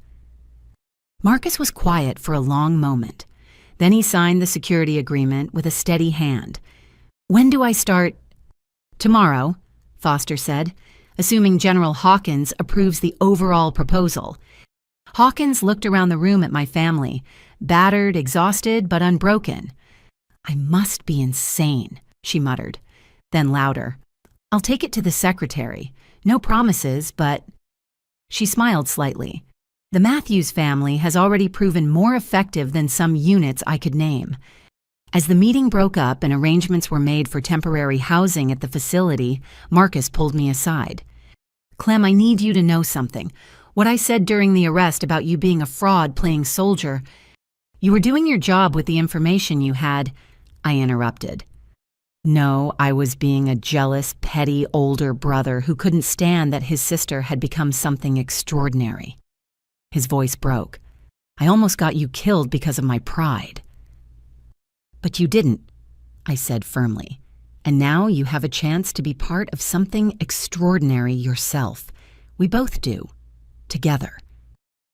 Marcus was quiet for a long moment. Then he signed the security agreement with a steady hand. When do I start? Tomorrow, Foster said, assuming General Hawkins approves the overall proposal. Hawkins looked around the room at my family, battered, exhausted, but unbroken. I must be insane, she muttered. Then louder, I'll take it to the secretary. No promises, but... She smiled slightly. The Matthews family has already proven more effective than some units I could name. As the meeting broke up and arrangements were made for temporary housing at the facility, Marcus pulled me aside. Clem, I need you to know something. What I said during the arrest about you being a fraud playing soldier, you were doing your job with the information you had, I interrupted. No, I was being a jealous, petty older brother who couldn't stand that his sister had become something extraordinary. His voice broke. I almost got you killed because of my pride. But you didn't, I said firmly. And now you have a chance to be part of something extraordinary yourself. We both do. Together.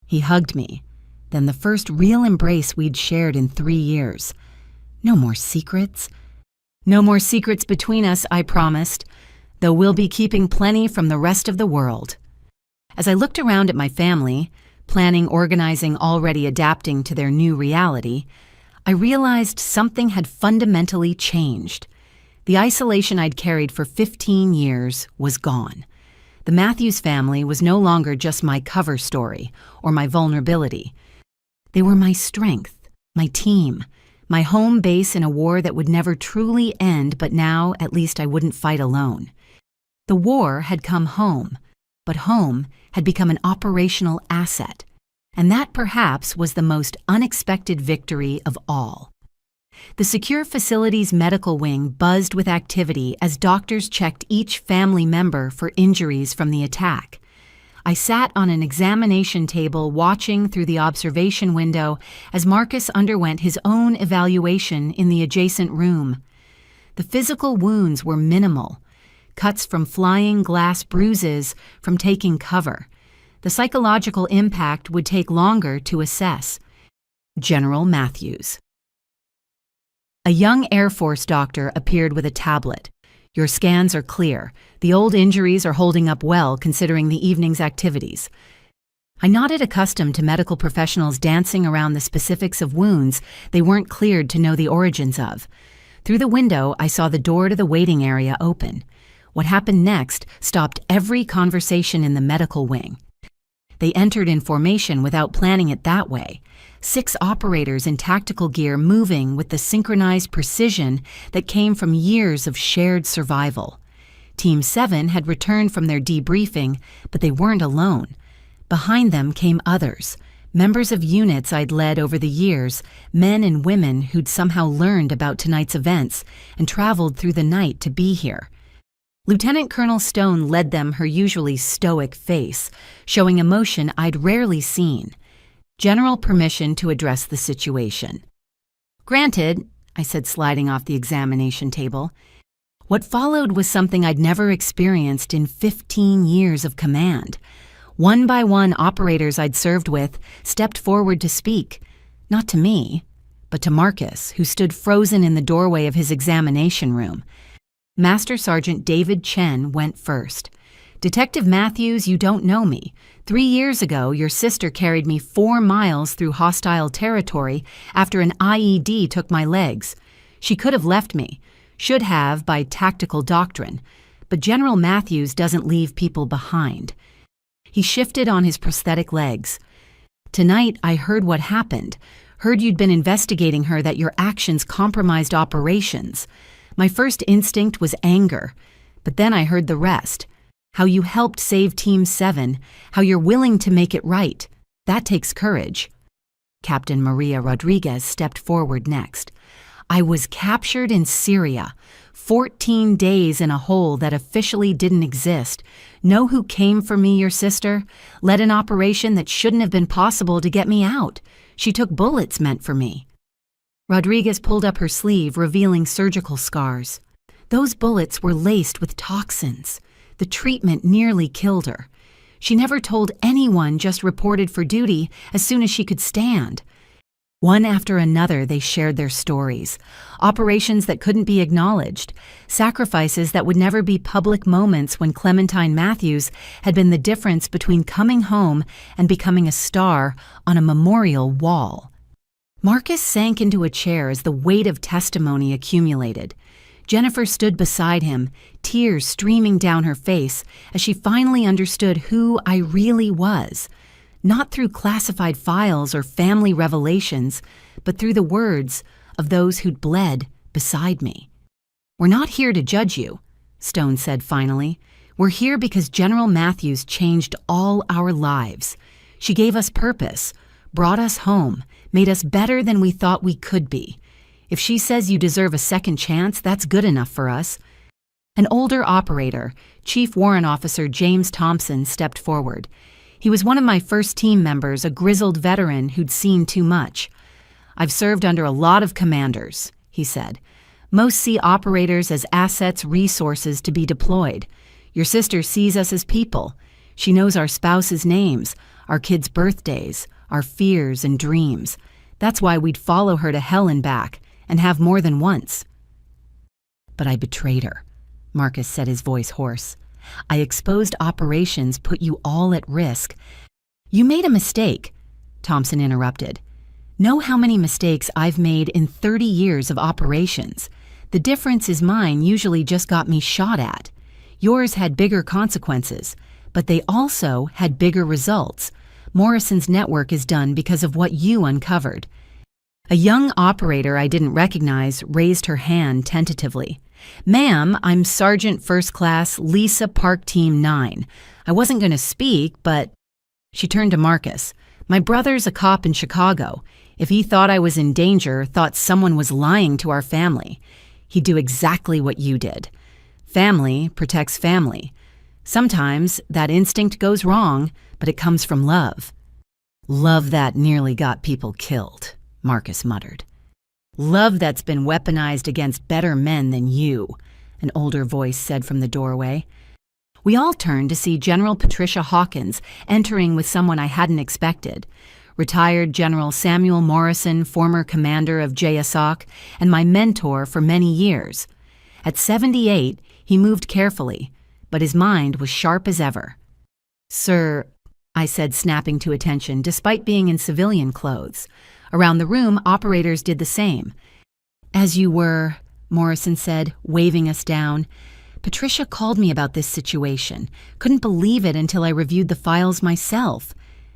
He hugged me, then the first real embrace we'd shared in 3 years. No more secrets. No more secrets between us, I promised, though we'll be keeping plenty from the rest of the world. As I looked around at my family, planning, organizing, already adapting to their new reality, I realized something had fundamentally changed. The isolation I'd carried for 15 years was gone. The Matthews family was no longer just my cover story or my vulnerability. They were my strength, my team, my home base in a war that would never truly end, but now at least I wouldn't fight alone. The war had come home, but home had become an operational asset, and that perhaps was the most unexpected victory of all. The secure facility's medical wing buzzed with activity as doctors checked each family member for injuries from the attack. I sat on an examination table watching through the observation window as Marcus underwent his own evaluation in the adjacent room. The physical wounds were minimal, cuts from flying glass bruises from taking cover. The psychological impact would take longer to assess. General Matthews. A young Air Force doctor appeared with a tablet. Your scans are clear. The old injuries are holding up well considering the evening's activities. I nodded, accustomed to medical professionals dancing around the specifics of wounds they weren't cleared to know the origins of. Through the window, I saw the door to the waiting area open. What happened next stopped every conversation in the medical wing. They entered in formation without planning it that way. 6 operators in tactical gear moving with the synchronized precision that came from years of shared survival. Team 7 had returned from their debriefing, but they weren't alone. Behind them came others, members of units I'd led over the years, men and women who'd somehow learned about tonight's events and traveled through the night to be here. Lieutenant Colonel Stone led them, her usually stoic face, showing emotion I'd rarely seen. General permission to address the situation. "Granted," I said, sliding off the examination table. What followed was something I'd never experienced in 15 years of command. One by one, operators I'd served with stepped forward to speak, not to me, but to Marcus, who stood frozen in the doorway of his examination room. Master Sergeant David Chen went first. "Detective Matthews, you don't know me. 3 years ago, your sister carried me 4 miles through hostile territory after an IED took my legs. She could have left me, should have by tactical doctrine, but General Matthews doesn't leave people behind." He shifted on his prosthetic legs. "Tonight, I heard what happened. Heard you'd been investigating her, that your actions compromised operations. My first instinct was anger, but then I heard the rest. How you helped save Team 7, how you're willing to make it right. That takes courage." Captain Maria Rodriguez stepped forward next. "I was captured in Syria, 14 days in a hole that officially didn't exist. Know who came for me, your sister? Led an operation that shouldn't have been possible to get me out. She took bullets meant for me." Rodriguez pulled up her sleeve, revealing surgical scars. Those bullets were laced with toxins. The treatment nearly killed her. She never told anyone, just reported for duty as soon as she could stand. One after another, they shared their stories. Operations that couldn't be acknowledged. Sacrifices that would never be public moments when Clementine Matthews had been the difference between coming home and becoming a star on a memorial wall. Marcus sank into a chair as the weight of testimony accumulated. Jennifer stood beside him, tears streaming down her face as she finally understood who I really was. Not through classified files or family revelations, but through the words of those who'd bled beside me. "We're not here to judge you," Stone said finally. "We're here because General Matthews changed all our lives. She gave us purpose, brought us home, made us better than we thought we could be. If she says you deserve a second chance, that's good enough for us." An older operator, Chief Warrant Officer James Thompson, stepped forward. He was one of my first team members, a grizzled veteran who'd seen too much. "I've served under a lot of commanders," he said. "Most see operators as assets, resources to be deployed. Your sister sees us as people. She knows our spouses' names, our kids' birthdays, our fears and dreams. That's why we'd follow her to hell and back, and have more than once." "But I betrayed her," Marcus said, his voice hoarse. "I exposed operations, put you all at risk." "You made a mistake," Thompson interrupted. "Know how many mistakes I've made in 30 years of operations. The difference is mine usually just got me shot at. Yours had bigger consequences, but they also had bigger results. Morrison's network is done because of what you uncovered." A young operator I didn't recognize raised her hand tentatively. "Ma'am, I'm Sergeant First Class Lisa Park Team 9. I wasn't going to speak, but..." She turned to Marcus. "My brother's a cop in Chicago. If he thought I was in danger, thought someone was lying to our family, he'd do exactly what you did. Family protects family. Sometimes that instinct goes wrong, but it comes from love." "Love that nearly got people killed," Marcus muttered. "Love that's been weaponized against better men than you," an older voice said from the doorway. We all turned to see General Patricia Hawkins entering with someone I hadn't expected. Retired General Samuel Morrison, former commander of JSOC, and my mentor for many years. At 78, he moved carefully, but his mind was sharp as ever. "Sir," I said, snapping to attention, despite being in civilian clothes. Around the room, operators did the same. "As you were," Morrison said, waving us down. "Patricia called me about this situation. Couldn't believe it until I reviewed the files myself.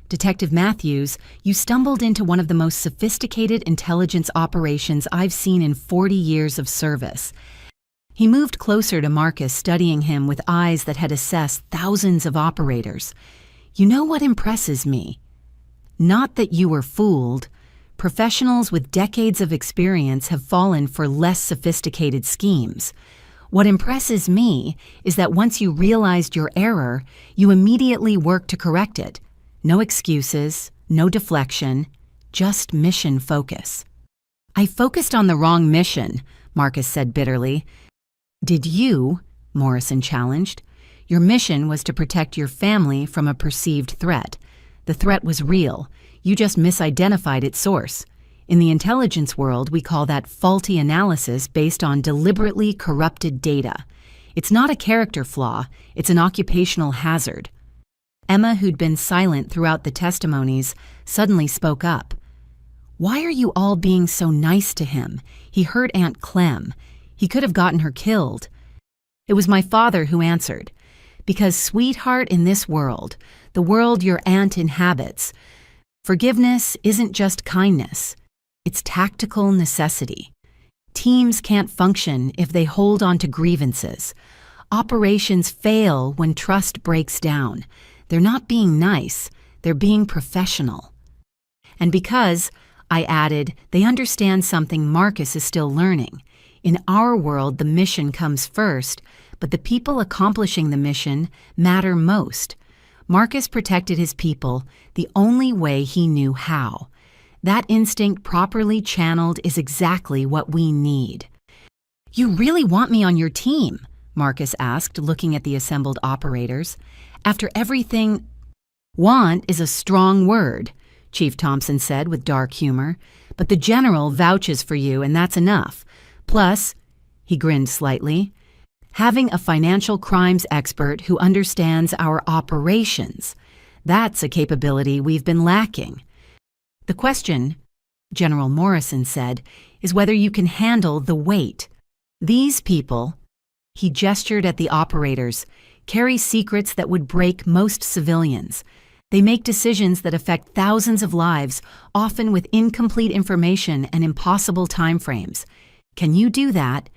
Detective Matthews, you stumbled into one of the most sophisticated intelligence operations I've seen in 40 years of service. He moved closer to Marcus, studying him with eyes that had assessed thousands of operators. You know what impresses me? Not that you were fooled. Professionals with decades of experience have fallen for less sophisticated schemes. What impresses me is that once you realized your error, you immediately worked to correct it. No excuses, no deflection, just mission focus. I focused on the wrong mission, Marcus said bitterly. Did you? Morrison challenged. Your mission was to protect your family from a perceived threat. The threat was real. You just misidentified its source. In the intelligence world, we call that faulty analysis based on deliberately corrupted data. It's not a character flaw, it's an occupational hazard. Emma, who'd been silent throughout the testimonies, suddenly spoke up. Why are you all being so nice to him? He hurt Aunt Clem. He could have gotten her killed. It was my father who answered. Because, sweetheart, in this world, the world your aunt inhabits, forgiveness isn't just kindness. It's tactical necessity. Teams can't function if they hold on to grievances. Operations fail when trust breaks down. They're not being nice, they're being professional. And because, I added, they understand something Marcus is still learning. In our world, the mission comes first, but the people accomplishing the mission matter most. Marcus protected his people the only way he knew how. That instinct properly channeled is exactly what we need. You really want me on your team? Marcus asked, looking at the assembled operators. After everything— Want is a strong word, Chief Thompson said with dark humor, but the general vouches for you and that's enough. Plus, he grinned slightly, having a financial crimes expert who understands our operations. That's a capability we've been lacking. The question, General Morrison said, is whether you can handle the weight. These people, he gestured at the operators, carry secrets that would break most civilians. They make decisions that affect thousands of lives, often with incomplete information and impossible timeframes. Can you do that?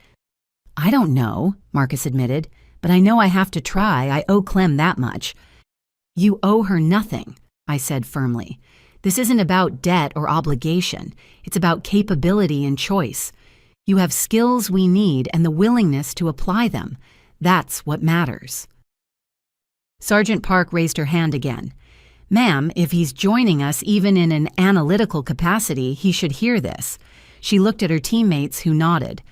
I don't know, Marcus admitted, but I know I have to try. I owe Clem that much. You owe her nothing, I said firmly. This isn't about debt or obligation. It's about capability and choice. You have skills we need and the willingness to apply them. That's what matters. Sergeant Park raised her hand again. Ma'am, if he's joining us even in an analytical capacity, he should hear this. She looked at her teammates who nodded.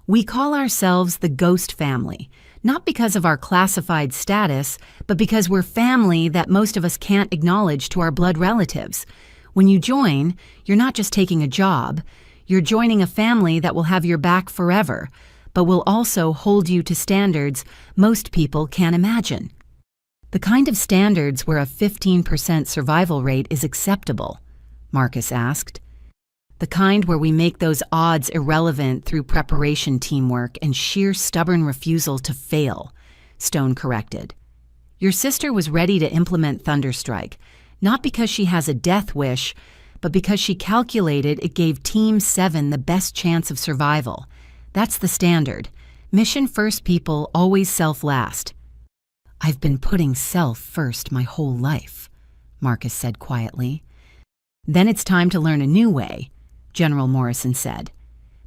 We call ourselves the Ghost Family, not because of our classified status, but because we're family that most of us can't acknowledge to our blood relatives. When you join, you're not just taking a job, you're joining a family that will have your back forever, but will also hold you to standards most people can't imagine. The kind of standards where a 15% survival rate is acceptable, Marcus asked. The kind where we make those odds irrelevant through preparation teamwork and sheer stubborn refusal to fail, Stone corrected. Your sister was ready to implement Thunderstrike, not because she has a death wish, but because she calculated it gave Team 7 the best chance of survival. That's the standard. Mission first people always self last. I've been putting self first my whole life, Marcus said quietly. Then it's time to learn a new way, General Morrison said.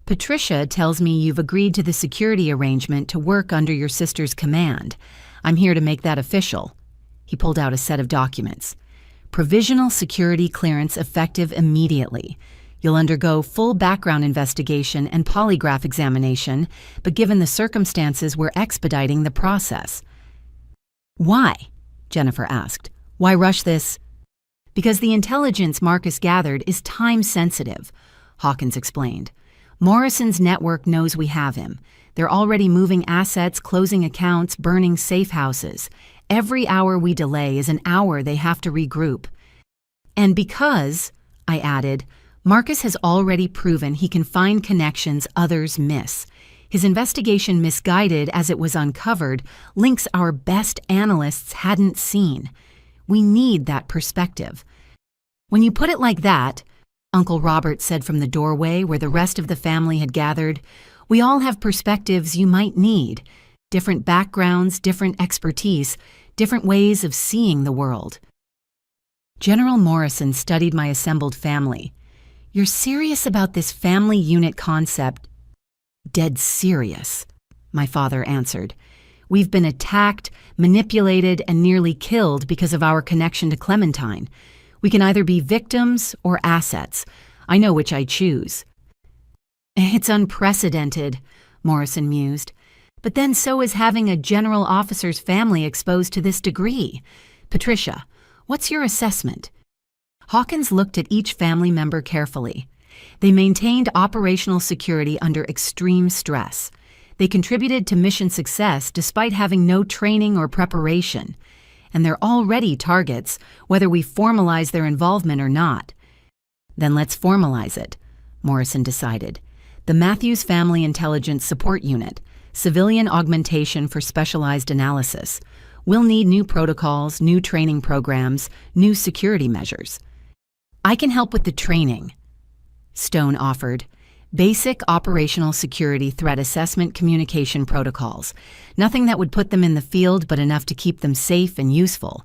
Patricia tells me you've agreed to the security arrangement to work under your sister's command. I'm here to make that official. He pulled out a set of documents. Provisional security clearance effective immediately. You'll undergo full background investigation and polygraph examination, but given the circumstances, we're expediting the process. Why? Jennifer asked. Why rush this? Because the intelligence Marcus gathered is time-sensitive, Hawkins explained. Morrison's network knows we have him. They're already moving assets, closing accounts, burning safe houses. Every hour we delay is an hour they have to regroup. And because, I added, Marcus has already proven he can find connections others miss. His investigation, misguided as it was uncovered, links our best analysts hadn't seen. We need that perspective. When you put it like that, Uncle Robert said from the doorway where the rest of the family had gathered, We all have perspectives you might need, different backgrounds, different expertise, different ways of seeing the world. General Morrison studied my assembled family. You're serious about this family unit concept? Dead serious, my father answered. We've been attacked, manipulated, and nearly killed because of our connection to Clementine. We can either be victims or assets. I know which I choose. It's unprecedented, Morrison mused. But then so is having a general officer's family exposed to this degree. Patricia, what's your assessment? Hawkins looked at each family member carefully. They maintained operational security under extreme stress. They contributed to mission success despite having no training or preparation. And they're already targets, whether we formalize their involvement or not. Then let's formalize it, Morrison decided. The Matthews Family Intelligence Support Unit, civilian augmentation for specialized analysis. We'll need new protocols, new training programs, new security measures. I can help with the training, Stone offered. Basic operational security threat assessment communication protocols. Nothing that would put them in the field, but enough to keep them safe and useful.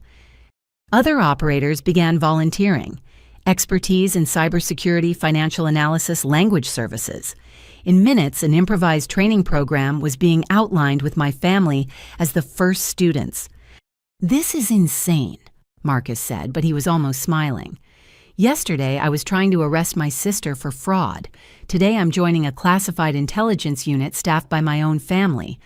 Other operators began volunteering. Expertise in cybersecurity, financial analysis, language services. In minutes, an improvised training program was being outlined with my family as the first students. This is insane, Marcus said, but he was almost smiling. Yesterday, I was trying to arrest my sister for fraud. Today, I'm joining a classified intelligence unit staffed by my own family.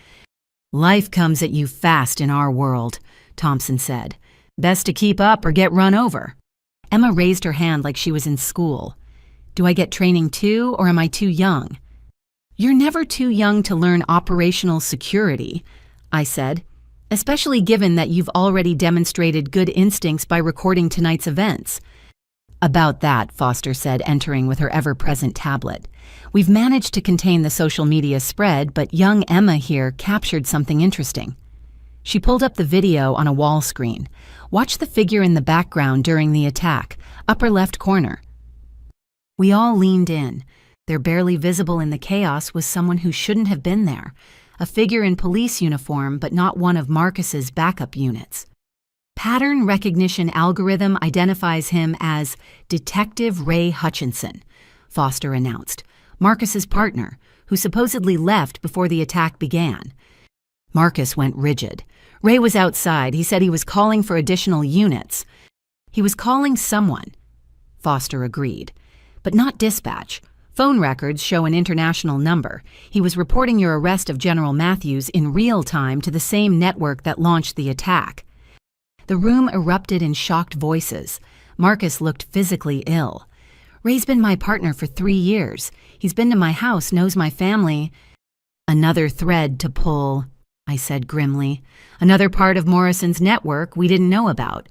Life comes at you fast in our world, Thompson said. Best to keep up or get run over. Emma raised her hand like she was in school. Do I get training too, or am I too young? You're never too young to learn operational security, I said, especially given that you've already demonstrated good instincts by recording tonight's events. About that, Foster said, entering with her ever-present tablet. We've managed to contain the social media spread, but young Emma here captured something interesting. She pulled up the video on a wall screen. Watch the figure in the background during the attack, upper left corner. We all leaned in. There, barely visible in the chaos, was someone who shouldn't have been there. A figure in police uniform, but not one of Marcus's backup units. Pattern recognition algorithm identifies him as Detective Ray Hutchinson, Foster announced, Marcus's partner, who supposedly left before the attack began. Marcus went rigid. Ray was outside. He said he was calling for additional units. He was calling someone, Foster agreed, but not dispatch. Phone records show an international number. He was reporting your arrest of General Matthews in real time to the same network that launched the attack. The room erupted in shocked voices. Marcus looked physically ill. Ray's been my partner for 3 years. He's been to my house, knows my family. Another thread to pull, I said grimly. Another part of Morrison's network we didn't know about.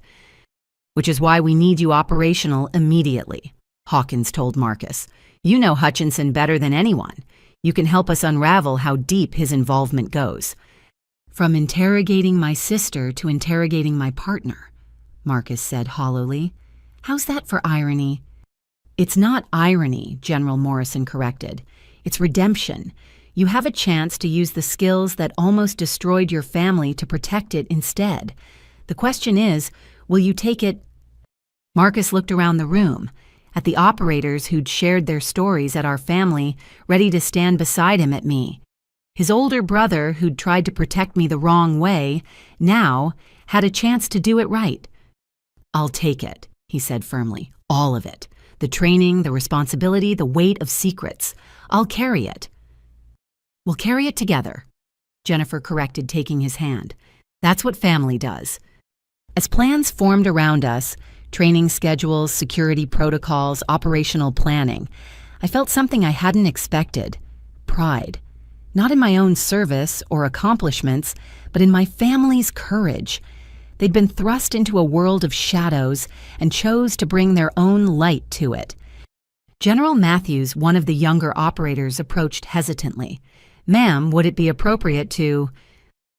Which is why we need you operational immediately, Hawkins told Marcus. You know Hutchinson better than anyone. You can help us unravel how deep his involvement goes. From interrogating my sister to interrogating my partner, Marcus said hollowly. How's that for irony? It's not irony, General Morrison corrected. It's redemption. You have a chance to use the skills that almost destroyed your family to protect it instead. The question is, will you take it? Marcus looked around the room, at the operators who'd shared their stories at our family, ready to stand beside him at me. His older brother, who'd tried to protect me the wrong way, now had a chance to do it right. I'll take it, he said firmly. All of it. The training, the responsibility, the weight of secrets. I'll carry it. We'll carry it together, Jennifer corrected, taking his hand. That's what family does. As plans formed around us, training schedules, security protocols, operational planning, I felt something I hadn't expected. Pride. Not in my own service or accomplishments, but in my family's courage. They'd been thrust into a world of shadows and chose to bring their own light to it. General Matthews, one of the younger operators, approached hesitantly. Ma'am, would it be appropriate to...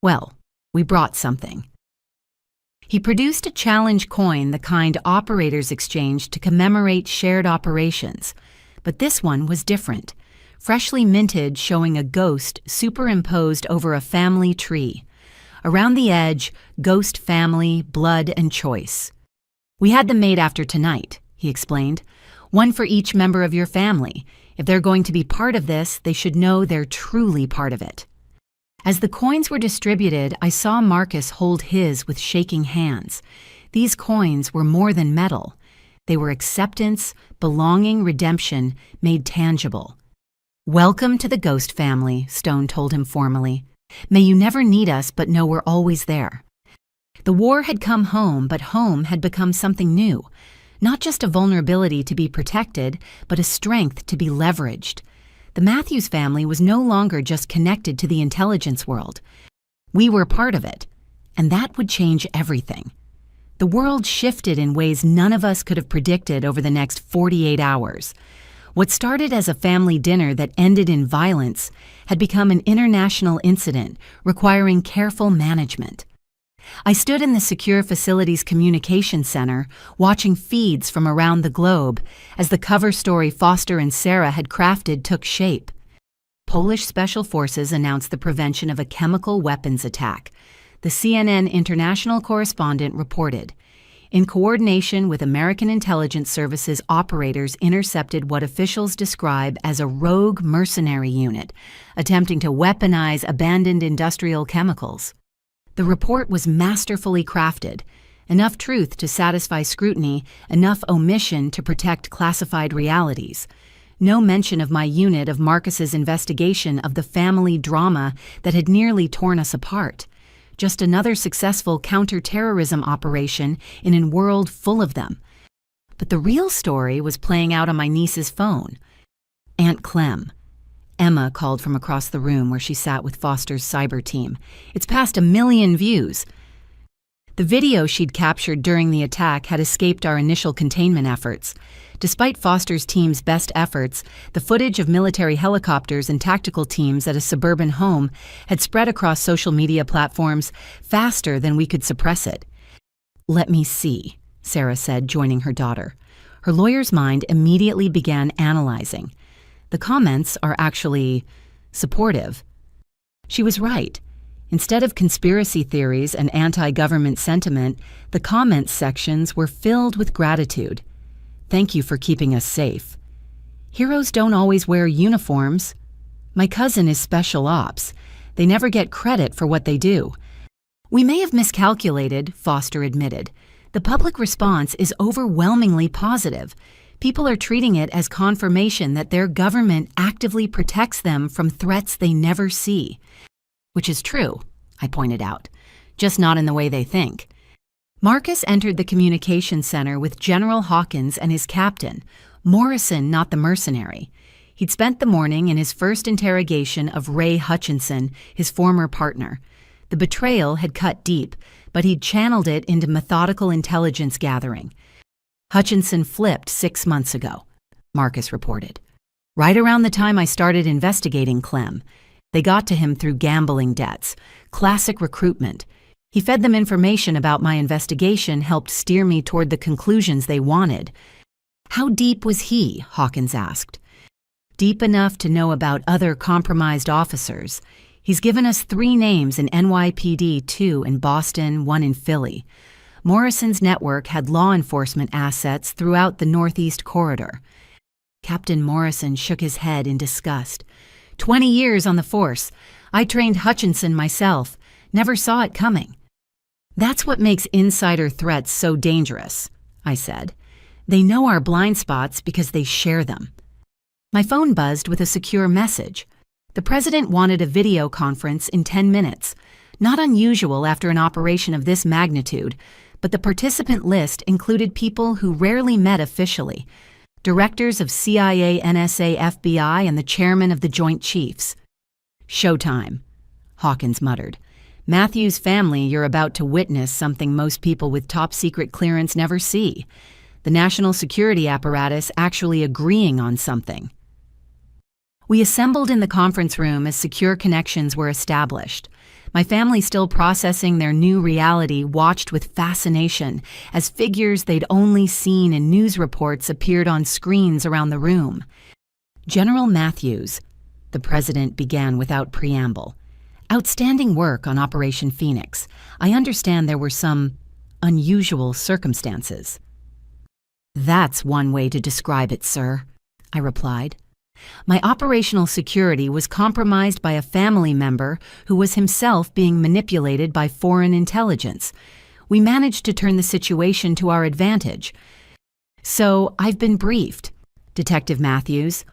Well, we brought something. He produced a challenge coin, the kind operators exchanged to commemorate shared operations. But this one was different. freshly minted, showing a ghost superimposed over a family tree. Around the edge, Ghost Family, Blood and Choice. "We had them made after tonight," he explained. "One for each member of your family. If they're going to be part of this, they should know they're truly part of it." As the coins were distributed, I saw Marcus hold his with shaking hands. These coins were more than metal. They were acceptance, belonging, redemption, made tangible. "Welcome to the Ghost Family," Stone told him formally. "May you never need us but know we're always there." The war had come home, but home had become something new. Not just a vulnerability to be protected, but a strength to be leveraged. The Matthews family was no longer just connected to the intelligence world. We were part of it, and that would change everything. The world shifted in ways none of us could have predicted over the next 48 hours. What started as a family dinner that ended in violence had become an international incident requiring careful management. I stood in the Secure Facilities Communication Center, watching feeds from around the globe as the cover story Foster and Sarah had crafted took shape. Polish Special Forces announced the prevention of a chemical weapons attack. The CNN international correspondent reported. In coordination with American intelligence services, operators intercepted what officials describe as a rogue mercenary unit, attempting to weaponize abandoned industrial chemicals. The report was masterfully crafted, enough truth to satisfy scrutiny, enough omission to protect classified realities. No mention of my unit of Marcus's investigation of the family drama that had nearly torn us apart. Just another successful counter-terrorism operation in a world full of them. But the real story was playing out on my niece's phone. Aunt Clem. Emma called from across the room where she sat with Foster's cyber team. "It's past 1 million views." The video she'd captured during the attack had escaped our initial containment efforts. Despite Foster's team's best efforts, the footage of military helicopters and tactical teams at a suburban home had spread across social media platforms faster than we could suppress it. "Let me see," Sarah said, joining her daughter. Her lawyer's mind immediately began analyzing. The comments are actually supportive. She was right. Instead of conspiracy theories and anti-government sentiment, the comments sections were filled with gratitude. "Thank you for keeping us safe. Heroes don't always wear uniforms. My cousin is special ops. They never get credit for what they do." "We may have miscalculated," Foster admitted. "The public response is overwhelmingly positive. People are treating it as confirmation that their government actively protects them from threats they never see." "Which is true," I pointed out, "just not in the way they think." Marcus entered the communication center with General Hawkins and his captain, Morrison, not the mercenary. He'd spent the morning in his first interrogation of Ray Hutchinson, his former partner. The betrayal had cut deep, but he'd channeled it into methodical intelligence gathering. "Hutchinson flipped 6 months ago," Marcus reported. "Right around the time I started investigating Clem. They got to him through gambling debts, classic recruitment. He fed them information about my investigation, helped steer me toward the conclusions they wanted." "How deep was he?" Hawkins asked. "Deep enough to know about other compromised officers. He's given us 3 names in NYPD, 2 in Boston, 1 in Philly. Morrison's network had law enforcement assets throughout the Northeast Corridor." Captain Morrison shook his head in disgust. 20 years on the force. I trained Hutchinson myself. Never saw it coming." "That's what makes insider threats so dangerous," I said. "They know our blind spots because they share them." My phone buzzed with a secure message. The president wanted a video conference in 10 minutes. Not unusual after an operation of this magnitude, but the participant list included people who rarely met officially. Directors of CIA, NSA, FBI, and the chairman of the Joint Chiefs. "Showtime," Hawkins muttered. "Matthews family, you're about to witness something most people with top-secret clearance never see. The national security apparatus actually agreeing on something." We assembled in the conference room as secure connections were established. My family, still processing their new reality, watched with fascination as figures they'd only seen in news reports appeared on screens around the room. General Matthews, the president began without preamble. Outstanding work on Operation Phoenix. I understand there were some unusual circumstances. That's one way to describe it, sir, I replied. My operational security was compromised by a family member who was himself being manipulated by foreign intelligence. We managed to turn the situation to our advantage. So I've been briefed, Detective Matthews.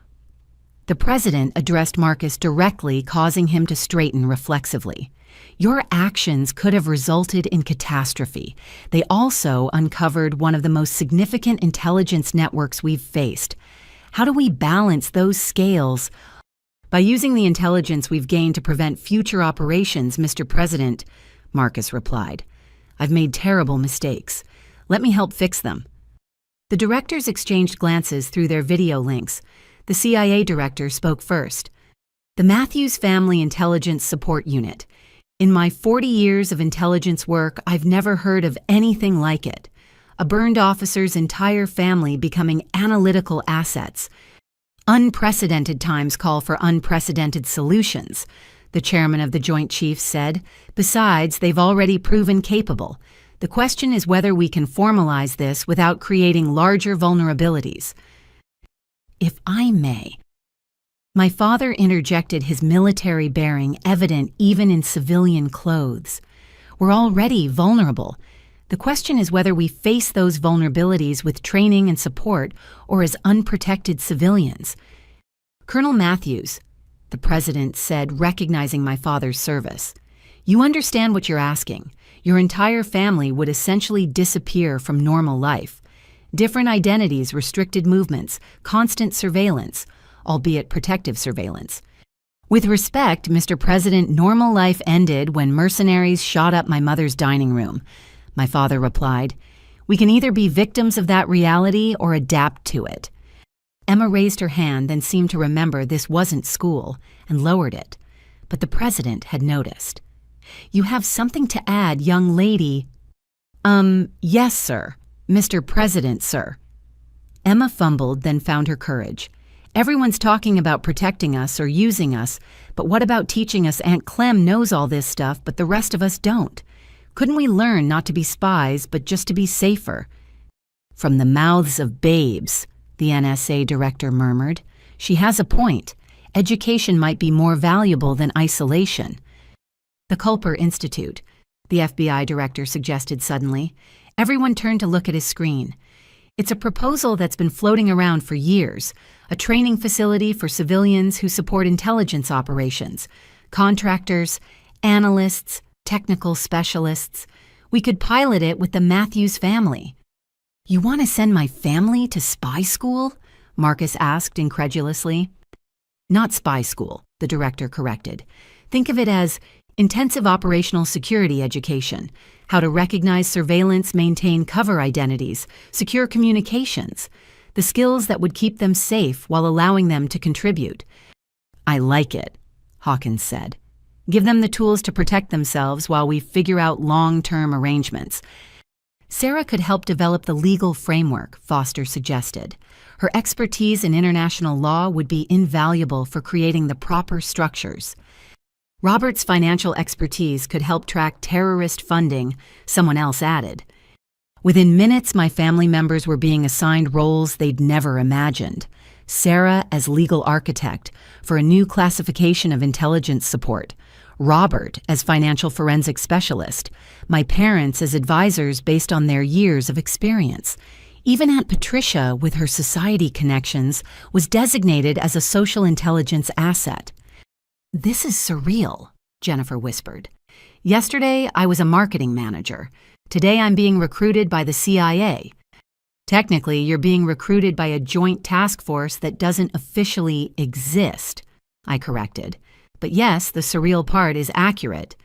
The president addressed Marcus directly, causing him to straighten reflexively. Your actions could have resulted in catastrophe. They also uncovered one of the most significant intelligence networks we've faced. How do we balance those scales? By using the intelligence we've gained to prevent future operations, Mr. President, Marcus replied. I've made terrible mistakes. Let me help fix them. The directors exchanged glances through their video links. The CIA director spoke first. The Matthews Family Intelligence Support Unit. In my 40 years of intelligence work, I've never heard of anything like it. A burned officer's entire family becoming analytical assets. Unprecedented times call for unprecedented solutions, the chairman of the Joint Chiefs said. Besides, they've already proven capable. The question is whether we can formalize this without creating larger vulnerabilities. If I may. My father interjected, his military bearing evident even in civilian clothes. We're already vulnerable. The question is whether we face those vulnerabilities with training and support or as unprotected civilians. Colonel Matthews, the president said, recognizing my father's service. You understand what you're asking. Your entire family would essentially disappear from normal life. Different identities, restricted movements, constant surveillance, albeit protective surveillance. With respect, Mr. President, normal life ended when mercenaries shot up my mother's dining room. My father replied. We can either be victims of that reality or adapt to it. Emma raised her hand, then seemed to remember this wasn't school, and lowered it. But the president had noticed. You have something to add, young lady. Yes, sir. Mr. President, sir. Emma fumbled, then found her courage. Everyone's talking about protecting us or using us, but what about teaching us Aunt Clem knows all this stuff, but the rest of us don't? Couldn't we learn not to be spies, but just to be safer? From the mouths of babes, the NSA director murmured. She has a point. Education might be more valuable than isolation. The Culper Institute, the FBI director suggested suddenly. Everyone turned to look at his screen. It's a proposal that's been floating around for years, a training facility for civilians who support intelligence operations, contractors, analysts, technical specialists. We could pilot it with the Matthews family. You want to send my family to spy school? Marcus asked incredulously. Not spy school, the director corrected. Think of it as intensive operational security education, how to recognize surveillance, maintain cover identities, secure communications, the skills that would keep them safe while allowing them to contribute. I like it, Hawkins said. Give them the tools to protect themselves while we figure out long-term arrangements. Sarah could help develop the legal framework, Foster suggested. Her expertise in international law would be invaluable for creating the proper structures. Robert's financial expertise could help track terrorist funding, someone else added. Within minutes, my family members were being assigned roles they'd never imagined. Sarah as legal architect for a new classification of intelligence support. Robert as financial forensic specialist. My parents as advisors based on their years of experience. Even Aunt Patricia, with her society connections, was designated as a social intelligence asset. This is surreal, Jennifer whispered. Yesterday, I was a marketing manager. Today, I'm being recruited by the CIA. Technically, you're being recruited by a joint task force that doesn't officially exist, I corrected. But yes, the surreal part is accurate.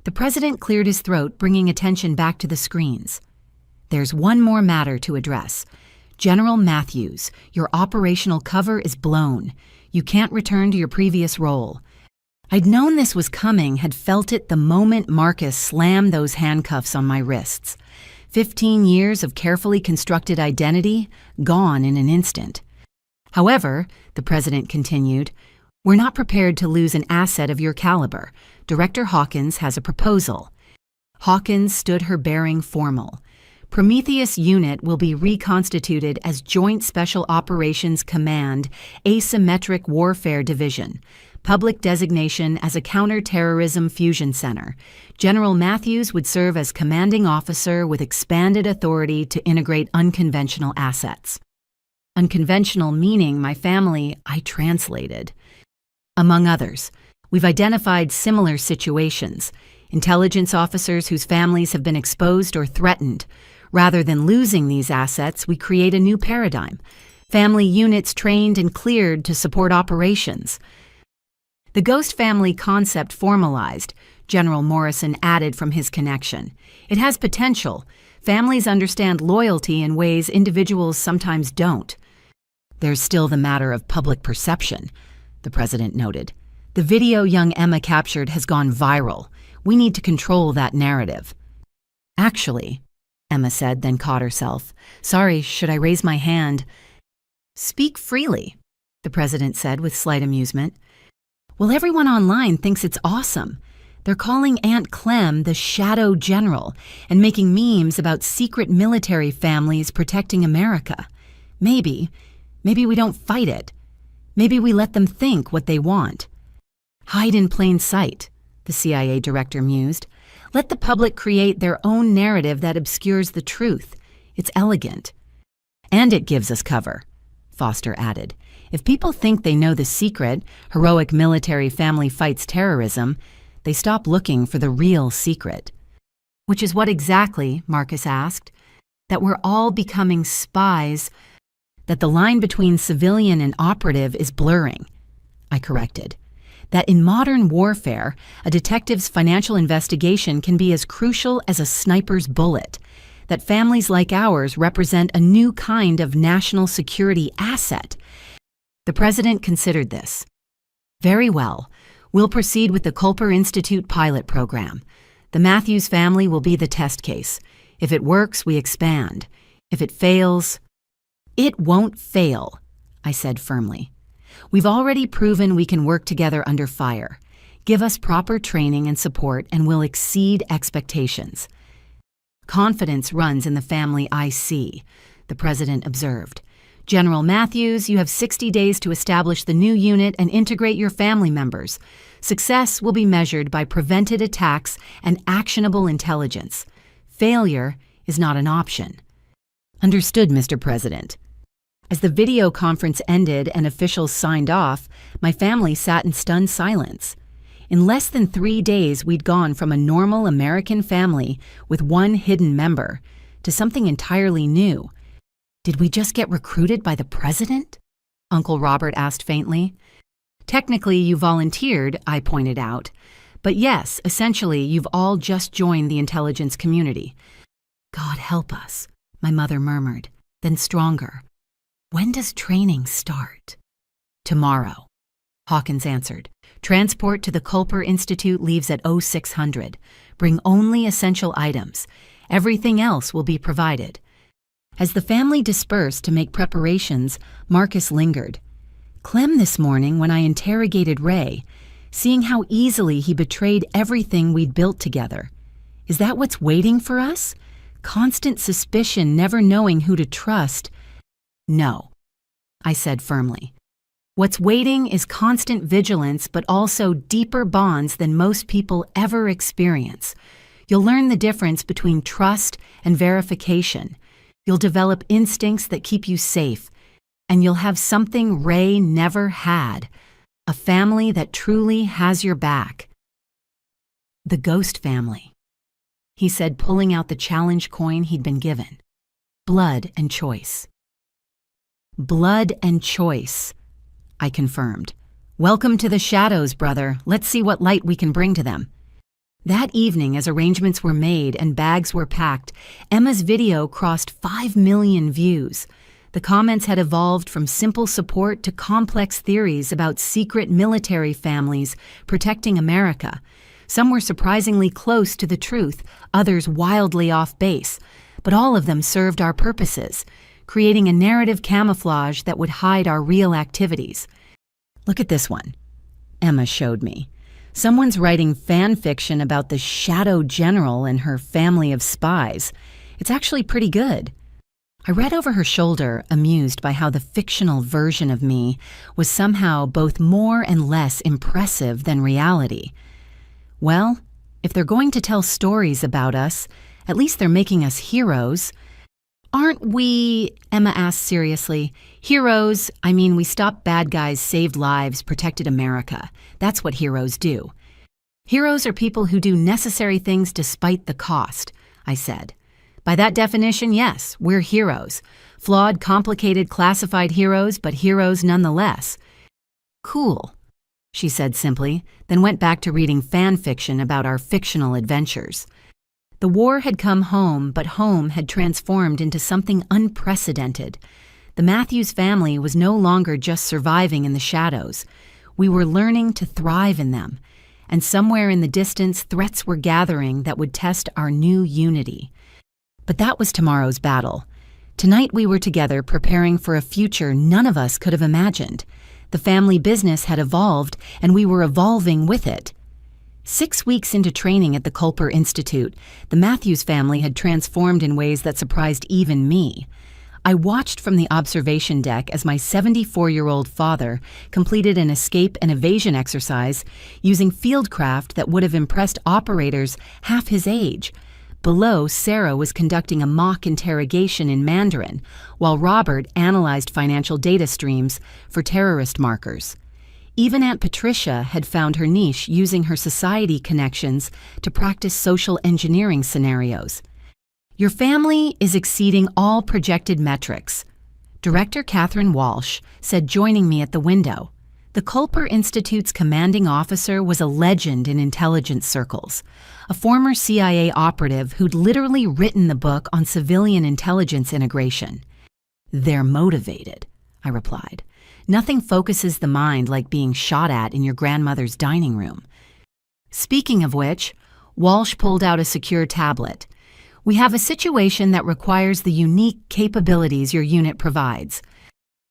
The president cleared his throat, bringing attention back to the screens. There's one more matter to address. General Matthews, your operational cover is blown. You can't return to your previous role. I'd known this was coming, had felt it the moment Marcus slammed those handcuffs on my wrists. 15 years of carefully constructed identity, gone in an instant. However, the president continued, we're not prepared to lose an asset of your caliber. Director Hawkins has a proposal. Hawkins stood her bearing formal. Prometheus Unit will be reconstituted as Joint Special Operations Command, Asymmetric Warfare Division. Public designation as a counter-terrorism fusion center. General Matthews would serve as commanding officer with expanded authority to integrate unconventional assets. Unconventional meaning my family, I translated. Among others, we've identified similar situations. Intelligence officers whose families have been exposed or threatened. Rather than losing these assets, we create a new paradigm. Family units trained and cleared to support operations. The ghost family concept formalized, General Morrison added from his connection. It has potential. Families understand loyalty in ways individuals sometimes don't. There's still the matter of public perception, the president noted. The video young Emma captured has gone viral. We need to control that narrative. Actually, Emma said, then caught herself. Sorry, should I raise my hand? Speak freely, the president said with slight amusement. Well, everyone online thinks it's awesome. They're calling Aunt Clem the Shadow General and making memes about secret military families protecting America. Maybe we don't fight it. Maybe we let them think what they want. Hide in plain sight, the CIA director mused. Let the public create their own narrative that obscures the truth. It's elegant. And it gives us cover, Foster added. If people think they know the secret, heroic military family fights terrorism, they stop looking for the real secret. Which is what exactly, Marcus asked, that we're all becoming spies, that the line between civilian and operative is blurring, I corrected. That in modern warfare, a detective's financial investigation can be as crucial as a sniper's bullet, that families like ours represent a new kind of national security asset. The president considered this. Very well. We'll proceed with the Culper Institute pilot program. The Matthews family will be the test case. If it works, we expand. If it fails, it won't fail, I said firmly. We've already proven we can work together under fire. Give us proper training and support and we'll exceed expectations. Confidence runs in the family I see, the president observed. General Matthews, you have 60 days to establish the new unit and integrate your family members. Success will be measured by prevented attacks and actionable intelligence. Failure is not an option. Understood, Mr. President. As the video conference ended and officials signed off, my family sat in stunned silence. In less than 3 days, we'd gone from a normal American family with one hidden member to something entirely new. Did we just get recruited by the president? Uncle Robert asked faintly. Technically, you volunteered, I pointed out. But yes, essentially, you've all just joined the intelligence community. God help us, my mother murmured, then stronger. When does training start? Tomorrow, Hawkins answered. Transport to the Culper Institute leaves at 0600. Bring only essential items. Everything else will be provided. As the family dispersed to make preparations, Marcus lingered. Clem this morning, when I interrogated Ray, seeing how easily he betrayed everything we'd built together. Is that what's waiting for us? Constant suspicion, never knowing who to trust. No, I said firmly. What's waiting is constant vigilance, but also deeper bonds than most people ever experience. You'll learn the difference between trust and verification. You'll develop instincts that keep you safe, and you'll have something Ray never had, a family that truly has your back. The ghost family, he said, pulling out the challenge coin he'd been given. Blood and choice. Blood and choice, I confirmed. Welcome to the shadows, brother. Let's see what light we can bring to them. That evening, as arrangements were made and bags were packed, Emma's video crossed 5 million views. The comments had evolved from simple support to complex theories about secret military families protecting America. Some were surprisingly close to the truth, others wildly off base. But all of them served our purposes. creating a narrative camouflage that would hide our real activities. Look at this one, Emma showed me. Someone's writing fan fiction about the Shadow General and her family of spies. It's actually pretty good. I read over her shoulder, amused by how the fictional version of me was somehow both more and less impressive than reality. Well, if they're going to tell stories about us, at least they're making us heroes. Aren't we, Emma asked seriously, heroes? I mean, we stopped bad guys, saved lives, protected America. That's what heroes do. Heroes are people who do necessary things despite the cost, I said. By that definition, yes, we're heroes. Flawed, complicated, classified heroes, but heroes nonetheless. Cool, she said simply, then went back to reading fan fiction about our fictional adventures. The war had come home, but home had transformed into something unprecedented. The Matthews family was no longer just surviving in the shadows. We were learning to thrive in them, and somewhere in the distance, threats were gathering that would test our new unity. But that was tomorrow's battle. Tonight we were together preparing for a future none of us could have imagined. The family business had evolved, and we were evolving with it. 6 weeks into training at the Culper Institute, the Matthews family had transformed in ways that surprised even me. I watched from the observation deck as my 74-year-old father completed an escape and evasion exercise using fieldcraft that would have impressed operators half his age. Below, Sarah was conducting a mock interrogation in Mandarin, while Robert analyzed financial data streams for terrorist markers. Even Aunt Patricia had found her niche using her society connections to practice social engineering scenarios. Your family is exceeding all projected metrics, Director Catherine Walsh said, joining me at the window. The Culper Institute's commanding officer was a legend in intelligence circles, a former CIA operative who'd literally written the book on civilian intelligence integration. They're motivated, I replied. Nothing focuses the mind like being shot at in your grandmother's dining room. Speaking of which, Walsh pulled out a secure tablet. We have a situation that requires the unique capabilities your unit provides.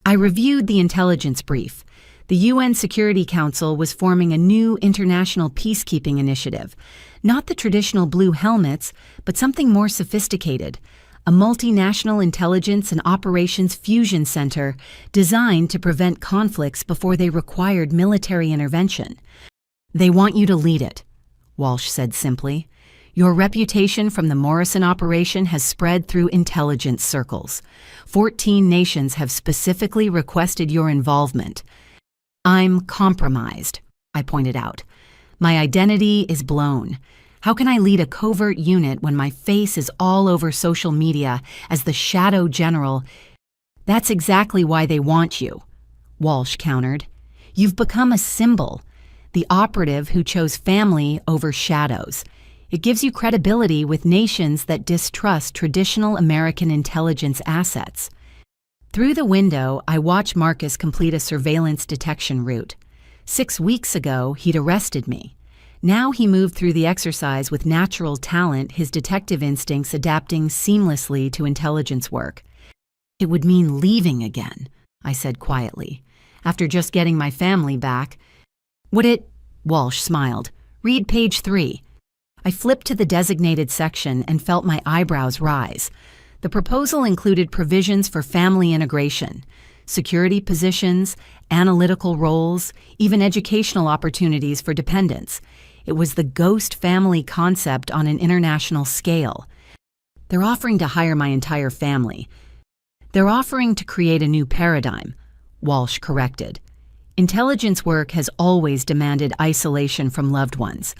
I reviewed the intelligence brief. The UN Security Council was forming a new international peacekeeping initiative. Not the traditional blue helmets, but something more sophisticated. A multinational intelligence and operations fusion center designed to prevent conflicts before they required military intervention. They want you to lead it, Walsh said simply. Your reputation from the Morrison operation has spread through intelligence circles. 14 nations have specifically requested your involvement. I'm compromised, I pointed out. My identity is blown. How can I lead a covert unit when my face is all over social media as the Shadow General? That's exactly why they want you, Walsh countered. You've become a symbol, the operative who chose family over shadows. It gives you credibility with nations that distrust traditional American intelligence assets. Through the window, I watched Marcus complete a surveillance detection route. 6 weeks ago, he'd arrested me. Now he moved through the exercise with natural talent, his detective instincts adapting seamlessly to intelligence work. It would mean leaving again, I said quietly. After just getting my family back. Would it? Walsh smiled. Read page 3. I flipped to the designated section and felt my eyebrows rise. The proposal included provisions for family integration, security positions, analytical roles, even educational opportunities for dependents. It was the ghost family concept on an international scale. They're offering to hire my entire family. They're offering to create a new paradigm, Walsh corrected. Intelligence work has always demanded isolation from loved ones.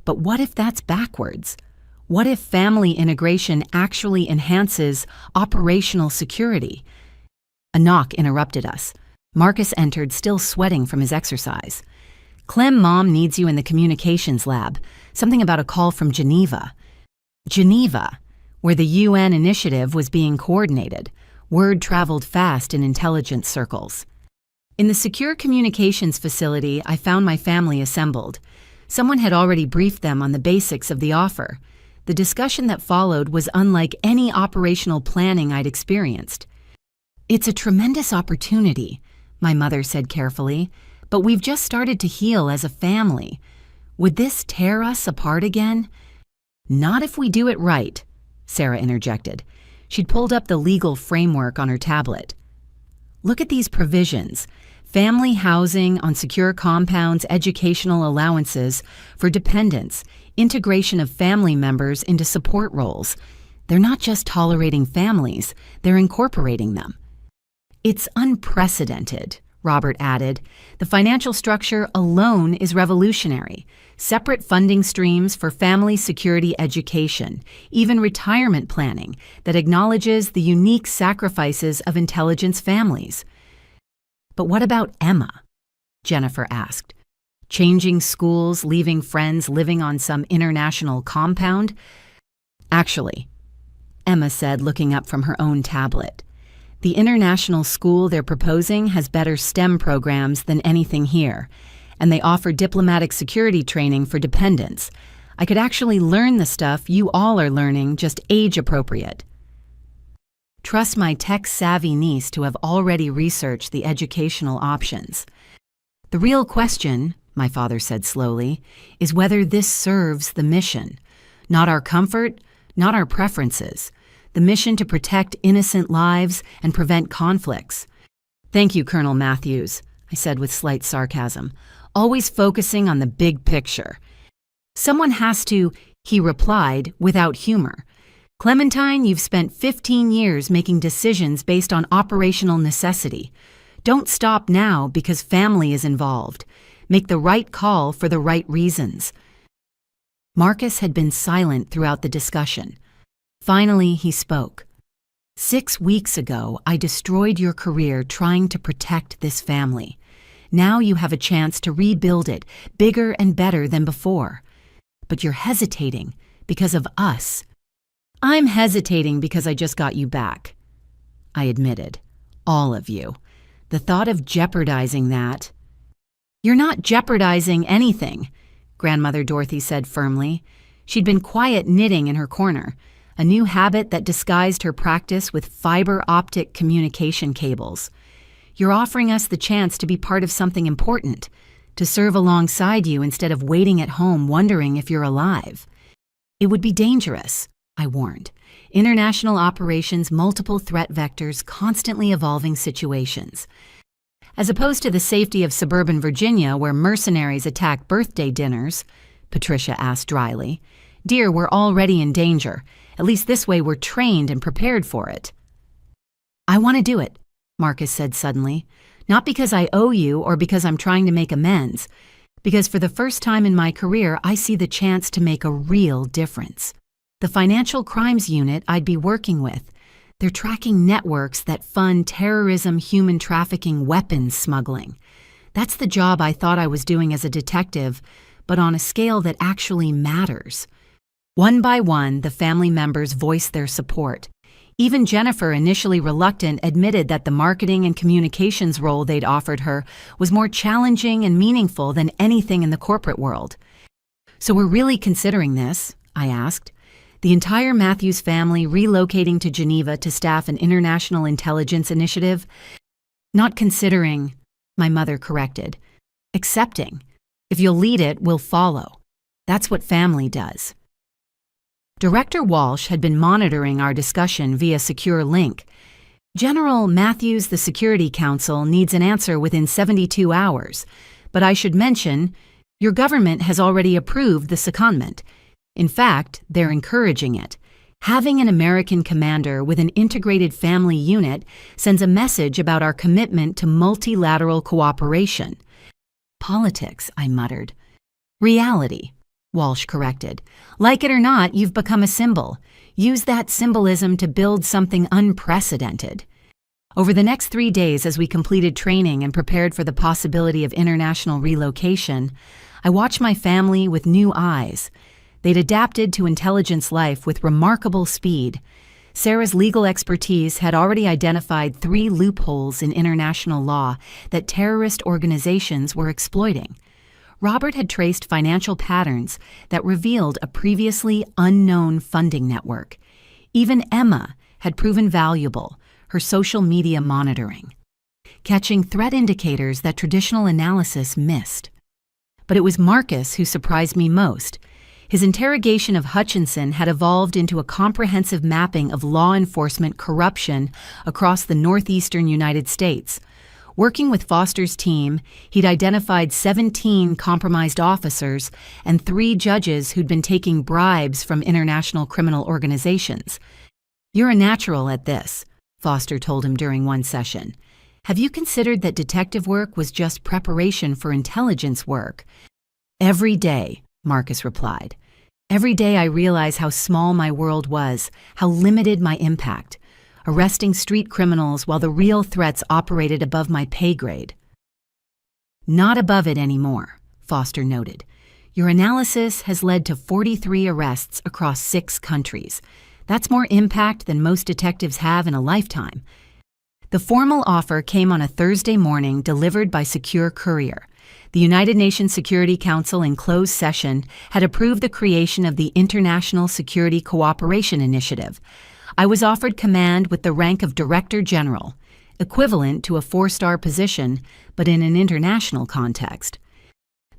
But what if that's backwards? What if family integration actually enhances operational security? A knock interrupted us. Marcus entered, still sweating from his exercise. Clem, Mom needs you in the communications lab. Something about a call from Geneva. Geneva, where the UN initiative was being coordinated. Word traveled fast in intelligence circles. In the secure communications facility, I found my family assembled. Someone had already briefed them on the basics of the offer. The discussion that followed was unlike any operational planning I'd experienced. It's a tremendous opportunity, my mother said carefully, but we've just started to heal as a family. Would this tear us apart again? Not if we do it right, Sarah interjected. She'd pulled up the legal framework on her tablet. Look at these provisions. Family housing on secure compounds, educational allowances for dependents, integration of family members into support roles. They're not just tolerating families, they're incorporating them. It's unprecedented, Robert added. The financial structure alone is revolutionary. Separate funding streams for family security education, even retirement planning that acknowledges the unique sacrifices of intelligence families. But what about Emma? Jennifer asked. Changing schools, leaving friends, living on some international compound? Actually, Emma said, looking up from her own tablet. The international school they're proposing has better STEM programs than anything here, and they offer diplomatic security training for dependents. I could actually learn the stuff you all are learning, just age-appropriate. Trust my tech-savvy niece to have already researched the educational options. The real question, my father said slowly, is whether this serves the mission. Not our comfort, not our preferences. The mission to protect innocent lives and prevent conflicts. Thank you, Colonel Matthews, I said with slight sarcasm, always focusing on the big picture. Someone has to, he replied, without humor. Clementine, you've spent 15 years making decisions based on operational necessity. Don't stop now because family is involved. Make the right call for the right reasons. Marcus had been silent throughout the discussion. Finally, he spoke. 6 weeks ago, I destroyed your career trying to protect this family. Now you have a chance to rebuild it, bigger and better than before. But you're hesitating because of us. I'm hesitating because I just got you back. I admitted. All of you. The thought of jeopardizing that. You're not jeopardizing anything, Grandmother Dorothy said firmly. She'd been quiet knitting in her corner, a new habit that disguised her practice with fiber optic communication cables. You're offering us the chance to be part of something important, to serve alongside you instead of waiting at home wondering if you're alive. It would be dangerous, I warned. International operations, multiple threat vectors, constantly evolving situations. As opposed to the safety of suburban Virginia where mercenaries attack birthday dinners, Patricia asked dryly. Dear, we're already in danger. At least this way we're trained and prepared for it. I want to do it, Marcus said suddenly. Not because I owe you or because I'm trying to make amends. Because for the first time in my career, I see the chance to make a real difference. The Financial Crimes Unit I'd be working with, they're tracking networks that fund terrorism, human trafficking, weapons smuggling. That's the job I thought I was doing as a detective, but on a scale that actually matters. One by one, the family members voiced their support. Even Jennifer, initially reluctant, admitted that the marketing and communications role they'd offered her was more challenging and meaningful than anything in the corporate world. So we're really considering this? I asked. The entire Matthews family relocating to Geneva to staff an international intelligence initiative? Not considering, my mother corrected. Accepting. If you'll lead it, we'll follow. That's what family does. Director Walsh had been monitoring our discussion via secure link. General Matthews, the Security Council, needs an answer within 72 hours. But I should mention, your government has already approved the secondment. In fact, they're encouraging it. Having an American commander with an integrated family unit sends a message about our commitment to multilateral cooperation. Politics, I muttered. Reality, Walsh corrected. Like it or not, you've become a symbol. Use that symbolism to build something unprecedented. Over the next 3 days, as we completed training and prepared for the possibility of international relocation, I watched my family with new eyes. They'd adapted to intelligence life with remarkable speed. Sarah's legal expertise had already identified 3 loopholes in international law that terrorist organizations were exploiting. Robert had traced financial patterns that revealed a previously unknown funding network. Even Emma had proven valuable, her social media monitoring, catching threat indicators that traditional analysis missed. But it was Marcus who surprised me most. His interrogation of Hutchinson had evolved into a comprehensive mapping of law enforcement corruption across the northeastern United States. Working with Foster's team, he'd identified 17 compromised officers and 3 judges who'd been taking bribes from international criminal organizations. "You're a natural at this," Foster told him during one session. "Have you considered that detective work was just preparation for intelligence work?" "Every day," Marcus replied. "Every day I realize how small my world was, how limited my impact. Arresting street criminals while the real threats operated above my pay grade." "Not above it anymore," Foster noted. "Your analysis has led to 43 arrests across 6 countries. That's more impact than most detectives have in a lifetime." The formal offer came on a Thursday morning, delivered by secure courier. The United Nations Security Council in closed session had approved the creation of the International Security Cooperation Initiative. I was offered command with the rank of Director General, equivalent to a 4-star position, but in an international context.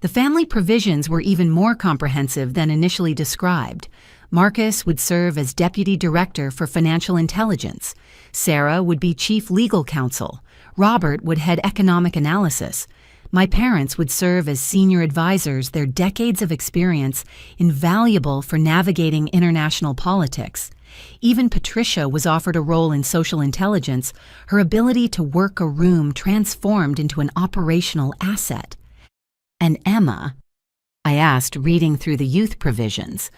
The family provisions were even more comprehensive than initially described. Marcus would serve as Deputy Director for Financial Intelligence. Sarah would be Chief Legal Counsel. Robert would head Economic Analysis. My parents would serve as senior advisors, their decades of experience invaluable for navigating international politics. Even Patricia was offered a role in social intelligence, her ability to work a room transformed into an operational asset. "And Emma?" I asked, reading through the youth provisions.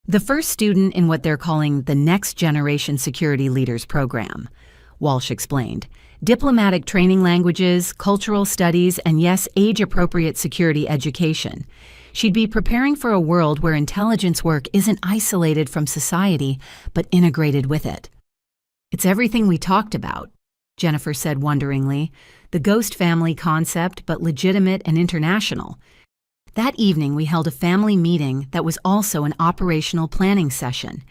"The first student in what they're calling the Next Generation Security Leaders Program," Walsh explained. "Diplomatic training languages, cultural studies, and yes, age-appropriate security education. She'd be preparing for a world where intelligence work isn't isolated from society, but integrated with it." "It's everything we talked about," Jennifer said wonderingly. "The ghost family concept, but legitimate and international." That evening, we held a family meeting that was also an operational planning session.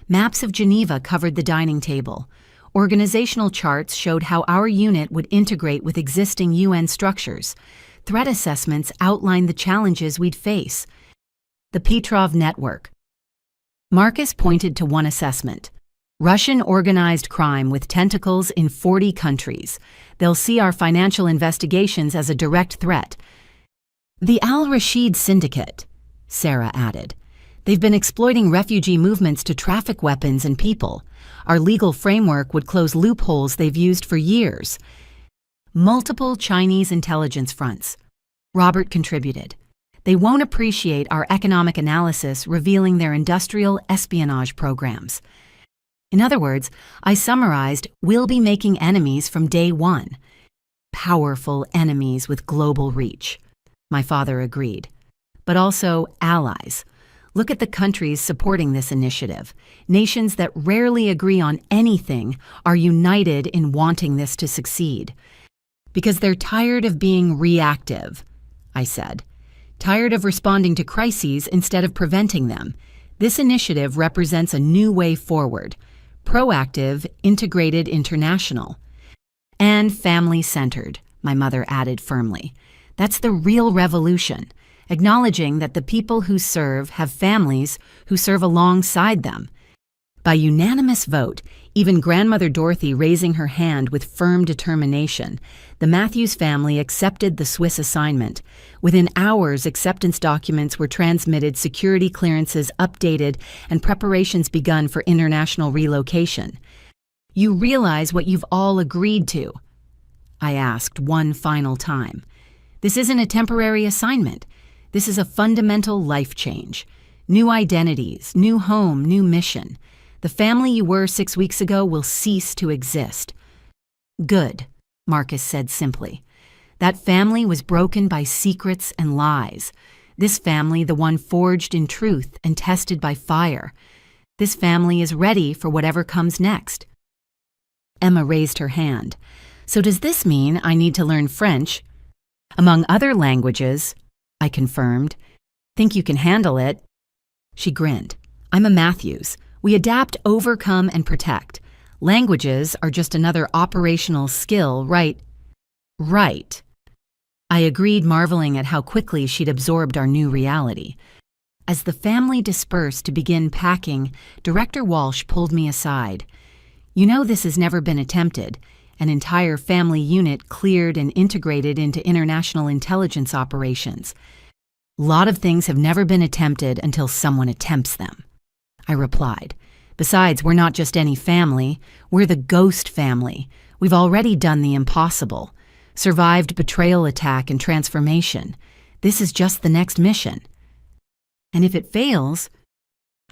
Maps of Geneva covered the dining table. Organizational charts showed how our unit would integrate with existing UN structures. Threat assessments outlined the challenges we'd face. The Petrov Network. Marcus pointed to one assessment. "Russian organized crime with tentacles in 40 countries. They'll see our financial investigations as a direct threat." "The Al-Rashid Syndicate," Sarah added. "They've been exploiting refugee movements to traffic weapons and people. Our legal framework would close loopholes they've used for years." "Multiple Chinese intelligence fronts," Robert contributed. "They won't appreciate our economic analysis revealing their industrial espionage programs." In other words, I summarized, we'll be making enemies from day one. Powerful enemies with global reach. My father agreed. But also allies. Look at the countries supporting this initiative. Nations that rarely agree on anything are united in wanting this to succeed. "Because they're tired of being reactive," I said. "Tired of responding to crises instead of preventing them. This initiative represents a new way forward. Proactive, integrated, international. And family-centered," my mother added firmly. "That's the real revolution, acknowledging that the people who serve have families who serve alongside them." By unanimous vote, even Grandmother Dorothy raising her hand with firm determination, the Matthews family accepted the Swiss assignment. Within hours, acceptance documents were transmitted, security clearances updated, and preparations begun for international relocation. "You realize what you've all agreed to?" I asked one final time. "This isn't a temporary assignment. This is a fundamental life change. New identities, new home, new mission. The family you were 6 weeks ago will cease to exist." "Good," Marcus said simply. "That family was broken by secrets and lies. This family, the one forged in truth and tested by fire. This family is ready for whatever comes next." Emma raised her hand. "So does this mean I need to learn French?" "Among other languages," I confirmed. "Think you can handle it?" She grinned. "I'm a Matthews. We adapt, overcome, and protect. Languages are just another operational skill, right? Right. I agreed, marveling at how quickly she'd absorbed our new reality. As the family dispersed to begin packing, Director Walsh pulled me aside. "You know this has never been attempted. An entire family unit cleared and integrated into international intelligence operations. A lot of things have never been attempted until someone attempts them," I replied. "Besides, we're not just any family. We're the ghost family. We've already done the impossible. Survived betrayal attack and transformation. This is just the next mission. And if it fails..."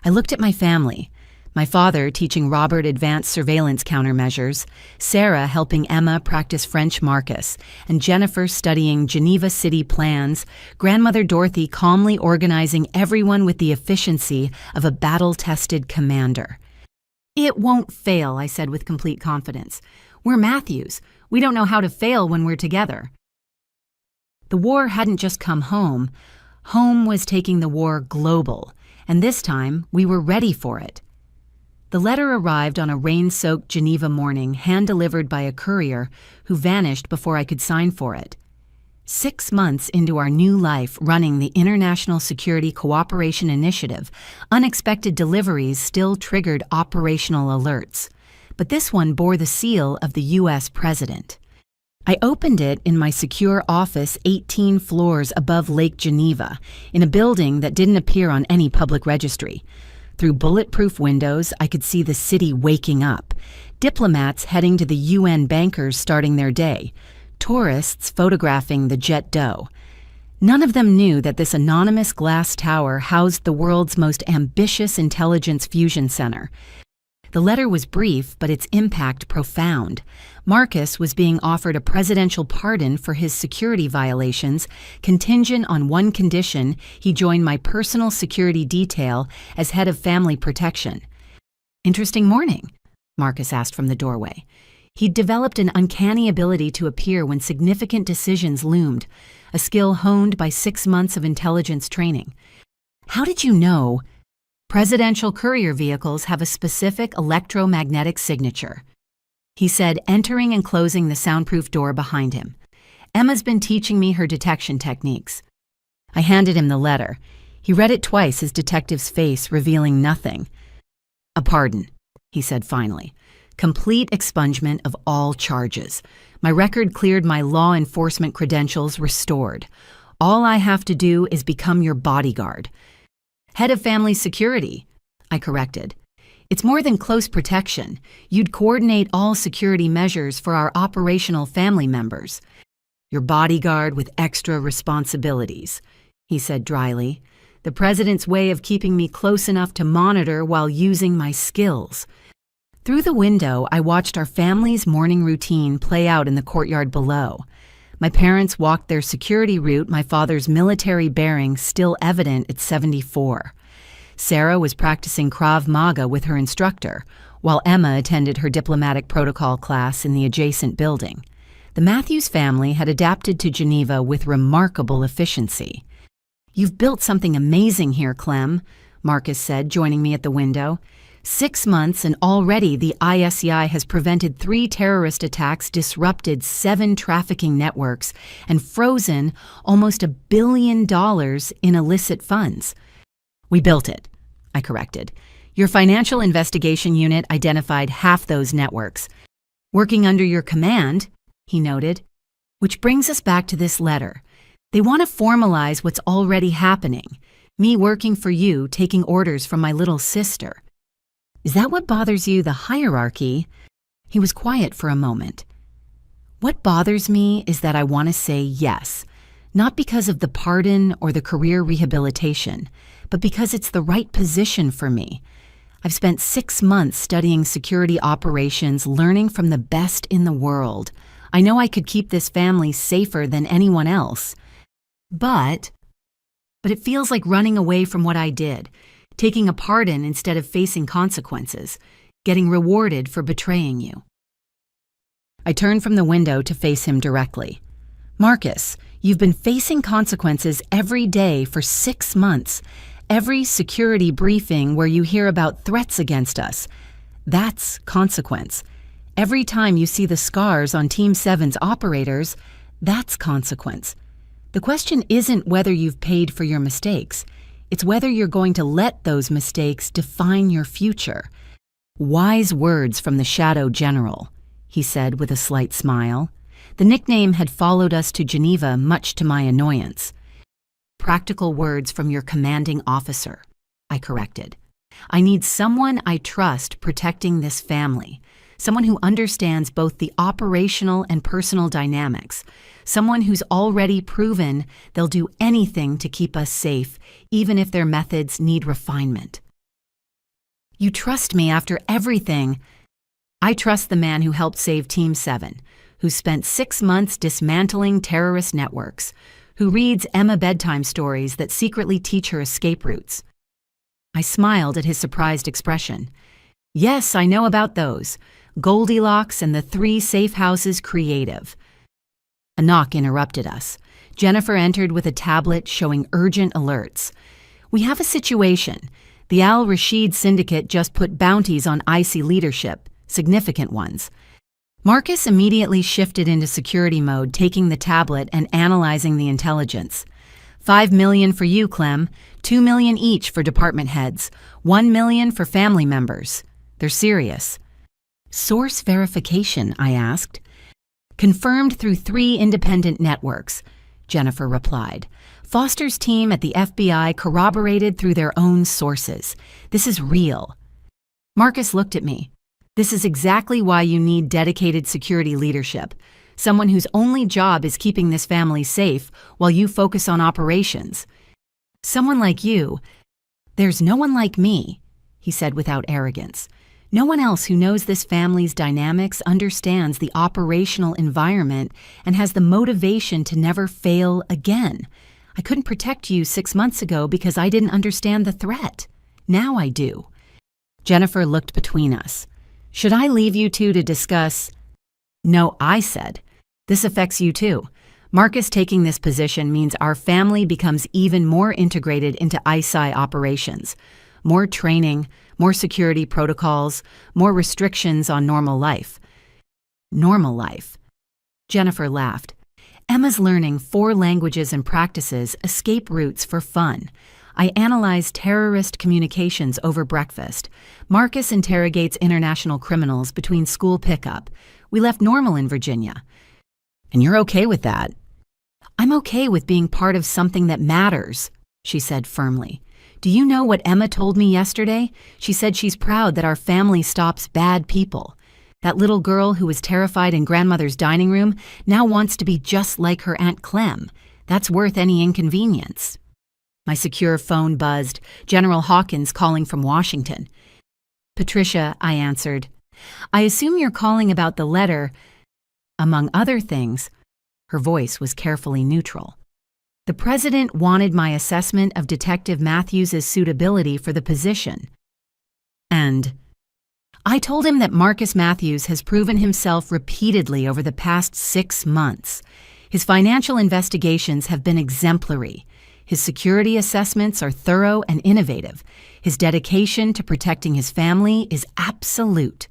I looked at my family. My father teaching Robert advanced surveillance countermeasures, Sarah helping Emma practice French Marcus, and Jennifer studying Geneva City plans, Grandmother Dorothy calmly organizing everyone with the efficiency of a battle-tested commander. "It won't fail," I said with complete confidence. "We're Matthews. We don't know how to fail when we're together." The war hadn't just come home. Home was taking the war global, and this time we were ready for it. The letter arrived on a rain-soaked Geneva morning, hand-delivered by a courier who vanished before I could sign for it. 6 months into our new life running the International Security Cooperation Initiative, unexpected deliveries still triggered operational alerts. But this one bore the seal of the U.S. President. I opened it in my secure office 18 floors above Lake Geneva, in a building that didn't appear on any public registry. Through bulletproof windows, I could see the city waking up. Diplomats heading to the UN bankers starting their day. Tourists photographing the jet d'eau. None of them knew that this anonymous glass tower housed the world's most ambitious intelligence fusion center. The letter was brief, but its impact profound. Marcus was being offered a presidential pardon for his security violations, contingent on one condition: he join my personal security detail as head of family protection. "Interesting morning?" Marcus asked from the doorway. He'd developed an uncanny ability to appear when significant decisions loomed, a skill honed by 6 months of intelligence training. "How did you know?" "Presidential courier vehicles have a specific electromagnetic signature," he said, entering and closing the soundproof door behind him. "Emma's been teaching me her detection techniques." I handed him the letter. He read it twice, his detective's face revealing nothing. "A pardon," he said finally. "Complete expungement of all charges. My record cleared, my law enforcement credentials restored. All I have to do is become your bodyguard." "Head of family security," I corrected. "It's more than close protection. You'd coordinate all security measures for our operational family members." "Your bodyguard with extra responsibilities," he said dryly. "The president's way of keeping me close enough to monitor while using my skills." Through the window, I watched our family's morning routine play out in the courtyard below. My parents walked their security route, my father's military bearing still evident at 74. Sarah was practicing Krav Maga with her instructor, while Emma attended her diplomatic protocol class in the adjacent building. The Matthews family had adapted to Geneva with remarkable efficiency. "You've built something amazing here, Clem," Marcus said, joining me at the window. 6 months and already the ISEI has prevented 3 terrorist attacks, disrupted 7 trafficking networks, and frozen almost $1 billion in illicit funds. "We built it," I corrected. "Your financial investigation unit identified half those networks. Working under your command," he noted. "Which brings us back to this letter. They want to formalize what's already happening. Me working for you, taking orders from my little sister. Is that what bothers you, the hierarchy?" He was quiet for a moment. "What bothers me is that I want to say yes, not because of the pardon or the career rehabilitation, but because it's the right position for me. I've spent 6 months studying security operations, learning from the best in the world. I know I could keep this family safer than anyone else. But it feels like running away from what I did. Taking a pardon instead of facing consequences, getting rewarded for betraying you." I turned from the window to face him directly. "Marcus, you've been facing consequences every day for 6 months. Every security briefing where you hear about threats against us. That's consequence. Every time you see the scars on Team 7's operators, that's consequence. The question isn't whether you've paid for your mistakes. It's whether you're going to let those mistakes define your future. Wise words from the Shadow General, he said with a slight smile. The nickname had followed us to Geneva, much to my annoyance. Practical words from your commanding officer, I corrected. I need someone I trust protecting this family, someone who understands both the operational and personal dynamics, someone who's already proven they'll do anything to keep us safe, even if their methods need refinement. You trust me after everything. I trust the man who helped save Team 7, who spent 6 months dismantling terrorist networks, who reads Emma bedtime stories that secretly teach her escape routes. I smiled at his surprised expression. Yes, I know about those. Goldilocks and the 3 safe houses creative. A knock interrupted us. Jennifer entered with a tablet showing urgent alerts. We have a situation. The Al-Rashid Syndicate just put bounties on IC leadership, significant ones. Marcus immediately shifted into security mode, taking the tablet and analyzing the intelligence. 5 million for you, Clem. 2 million each for department heads. 1 million for family members. They're serious. Source verification, I asked. Confirmed through 3 independent networks, Jennifer replied. Foster's team at the FBI corroborated through their own sources. This is real. Marcus looked at me. This is exactly why you need dedicated security leadership. Someone whose only job is keeping this family safe while you focus on operations. Someone like you. There's no one like me, he said without arrogance. No one else who knows this family's dynamics understands the operational environment and has the motivation to never fail again. I couldn't protect you 6 months ago because I didn't understand the threat. Now I do. Jennifer looked between us. Should I leave you two to discuss? No, I said. This affects you too. Marcus taking this position means our family becomes even more integrated into ISI operations. More training, more security protocols, more restrictions on normal life. Normal life. Jennifer laughed. Emma's learning 4 languages and practices escape routes for fun. I analyze terrorist communications over breakfast. Marcus interrogates international criminals between school pickup. We left normal in Virginia. And you're okay with that? I'm okay with being part of something that matters, she said firmly. Do you know what Emma told me yesterday? She said she's proud that our family stops bad people. That little girl who was terrified in grandmother's dining room now wants to be just like her Aunt Clem. That's worth any inconvenience. My secure phone buzzed, General Hawkins calling from Washington. Patricia, I answered. I assume you're calling about the letter. Among other things, her voice was carefully neutral. The president wanted my assessment of Detective Matthews' suitability for the position. And I told him that Marcus Matthews has proven himself repeatedly over the past 6 months. His financial investigations have been exemplary. His security assessments are thorough and innovative. His dedication to protecting his family is absolute.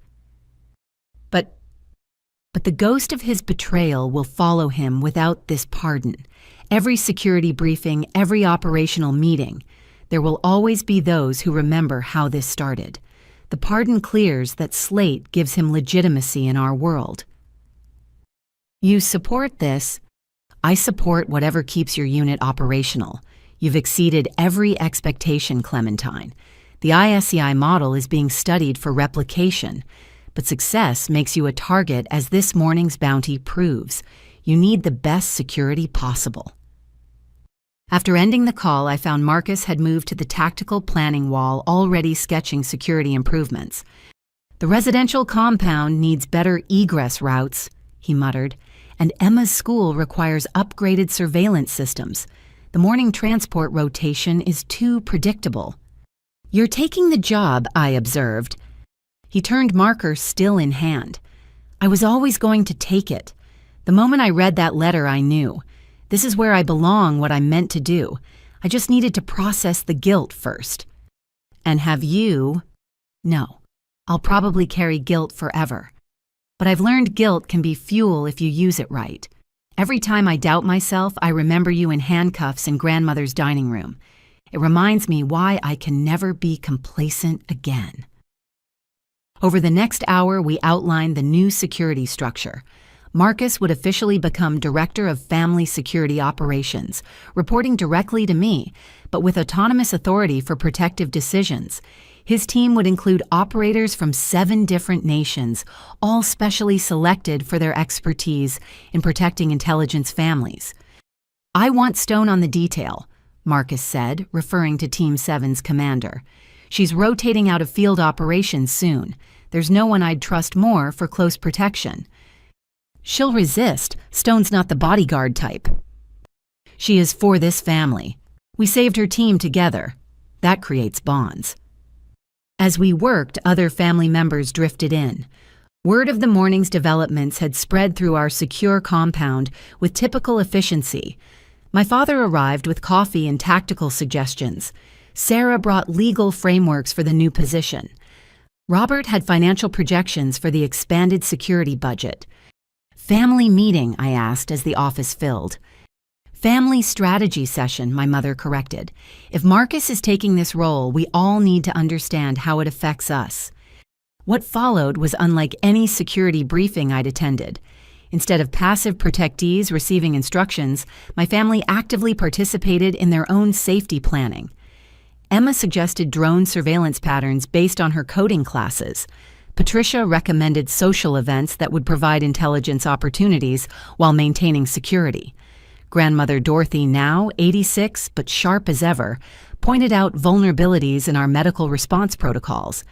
But the ghost of his betrayal will follow him without this pardon. Every security briefing, every operational meeting, there will always be those who remember how this started. The pardon clears that Slate gives him legitimacy in our world. You support this? I support whatever keeps your unit operational. You've exceeded every expectation, Clementine. The ISCI model is being studied for replication, but success makes you a target, as this morning's bounty proves. You need the best security possible. After ending the call, I found Marcus had moved to the tactical planning wall, already sketching security improvements. The residential compound needs better egress routes, he muttered, and Emma's school requires upgraded surveillance systems. The morning transport rotation is too predictable. You're taking the job, I observed. He turned marker still in hand. I was always going to take it. The moment I read that letter, I knew. This is where I belong, what I'm meant to do. I just needed to process the guilt first. And have you? No. I'll probably carry guilt forever. But I've learned guilt can be fuel if you use it right. Every time I doubt myself, I remember you in handcuffs in grandmother's dining room. It reminds me why I can never be complacent again. Over the next hour, we outlined the new security structure. Marcus would officially become Director of Family Security Operations, reporting directly to me, but with autonomous authority for protective decisions. His team would include operators from 7 different nations, all specially selected for their expertise in protecting intelligence families. "I want stone on the detail," Marcus said, referring to Team 7's commander. "She's rotating out of field operations soon. There's no one I'd trust more for close protection." "She'll resist. Stone's not the bodyguard type." "She is for this family. We saved her team together. That creates bonds." As we worked, other family members drifted in. Word of the morning's developments had spread through our secure compound with typical efficiency. My father arrived with coffee and tactical suggestions. Sarah brought legal frameworks for the new position. Robert had financial projections for the expanded security budget. "Family meeting," I asked as the office filled. "Family strategy session," my mother corrected. "If Marcus is taking this role, we all need to understand how it affects us." What followed was unlike any security briefing I'd attended. Instead of passive protectees receiving instructions, my family actively participated in their own safety planning. Emma suggested drone surveillance patterns based on her coding classes. Patricia recommended social events that would provide intelligence opportunities while maintaining security. Grandmother Dorothy, now 86 but sharp as ever, pointed out vulnerabilities in our medical response protocols.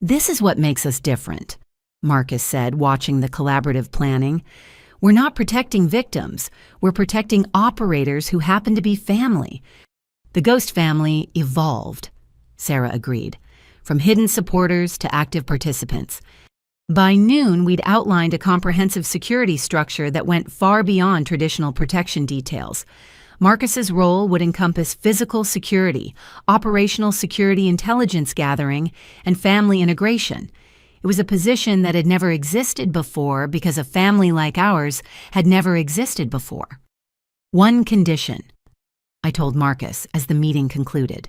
"This is what makes us different," Marcus said, watching the collaborative planning. "We're not protecting victims. We're protecting operators who happen to be family." "The Ghost family evolved," Sarah agreed, "from hidden supporters to active participants." By noon, we'd outlined a comprehensive security structure that went far beyond traditional protection details. Marcus's role would encompass physical security, operational security intelligence gathering, and family integration. It was a position that had never existed before because a family like ours had never existed before. "One condition," I told Marcus as the meeting concluded.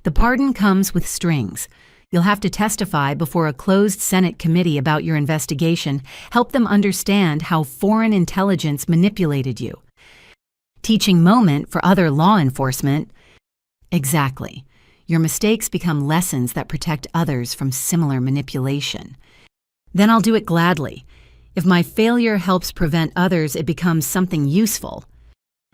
"The pardon comes with strings. You'll have to testify before a closed Senate committee about your investigation, help them understand how foreign intelligence manipulated you." Teaching moment for other law enforcement. Exactly. Your mistakes become lessons that protect others from similar manipulation. Then I'll do it gladly. If my failure helps prevent others, it becomes something useful.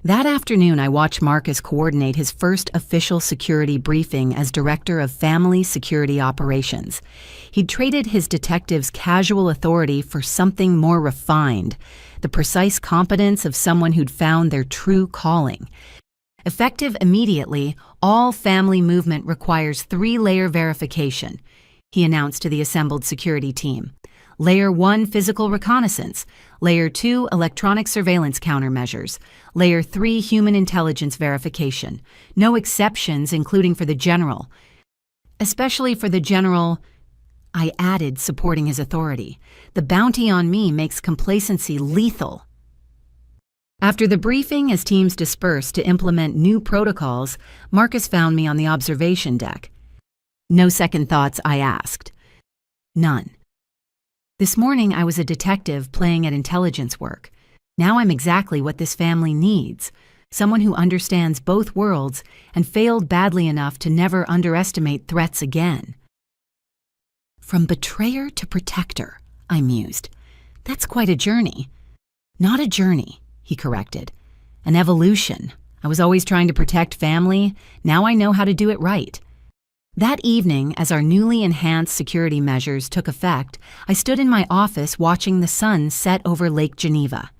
That afternoon, I watched Marcus coordinate his first official security briefing as Director of Family Security Operations. He'd traded his detective's casual authority for something more refined, the precise competence of someone who'd found their true calling. Effective immediately, all family movement requires 3-layer verification, he announced to the assembled security team. Layer 1, physical reconnaissance. Layer 2, electronic surveillance countermeasures. Layer 3, human intelligence verification. No exceptions, including for the general. Especially for the general, I added, supporting his authority. The bounty on me makes complacency lethal. After the briefing, as teams dispersed to implement new protocols, Marcus found me on the observation deck. "No second thoughts?" I asked. "None. This morning I was a detective playing at intelligence work. Now I'm exactly what this family needs, someone who understands both worlds and failed badly enough to never underestimate threats again." "From betrayer to protector," I mused. "That's quite a journey." "Not a journey," he corrected. "An evolution. I was always trying to protect family. Now I know how to do it right." That evening, as our newly enhanced security measures took effect, I stood in my office watching the sun set over Lake Geneva.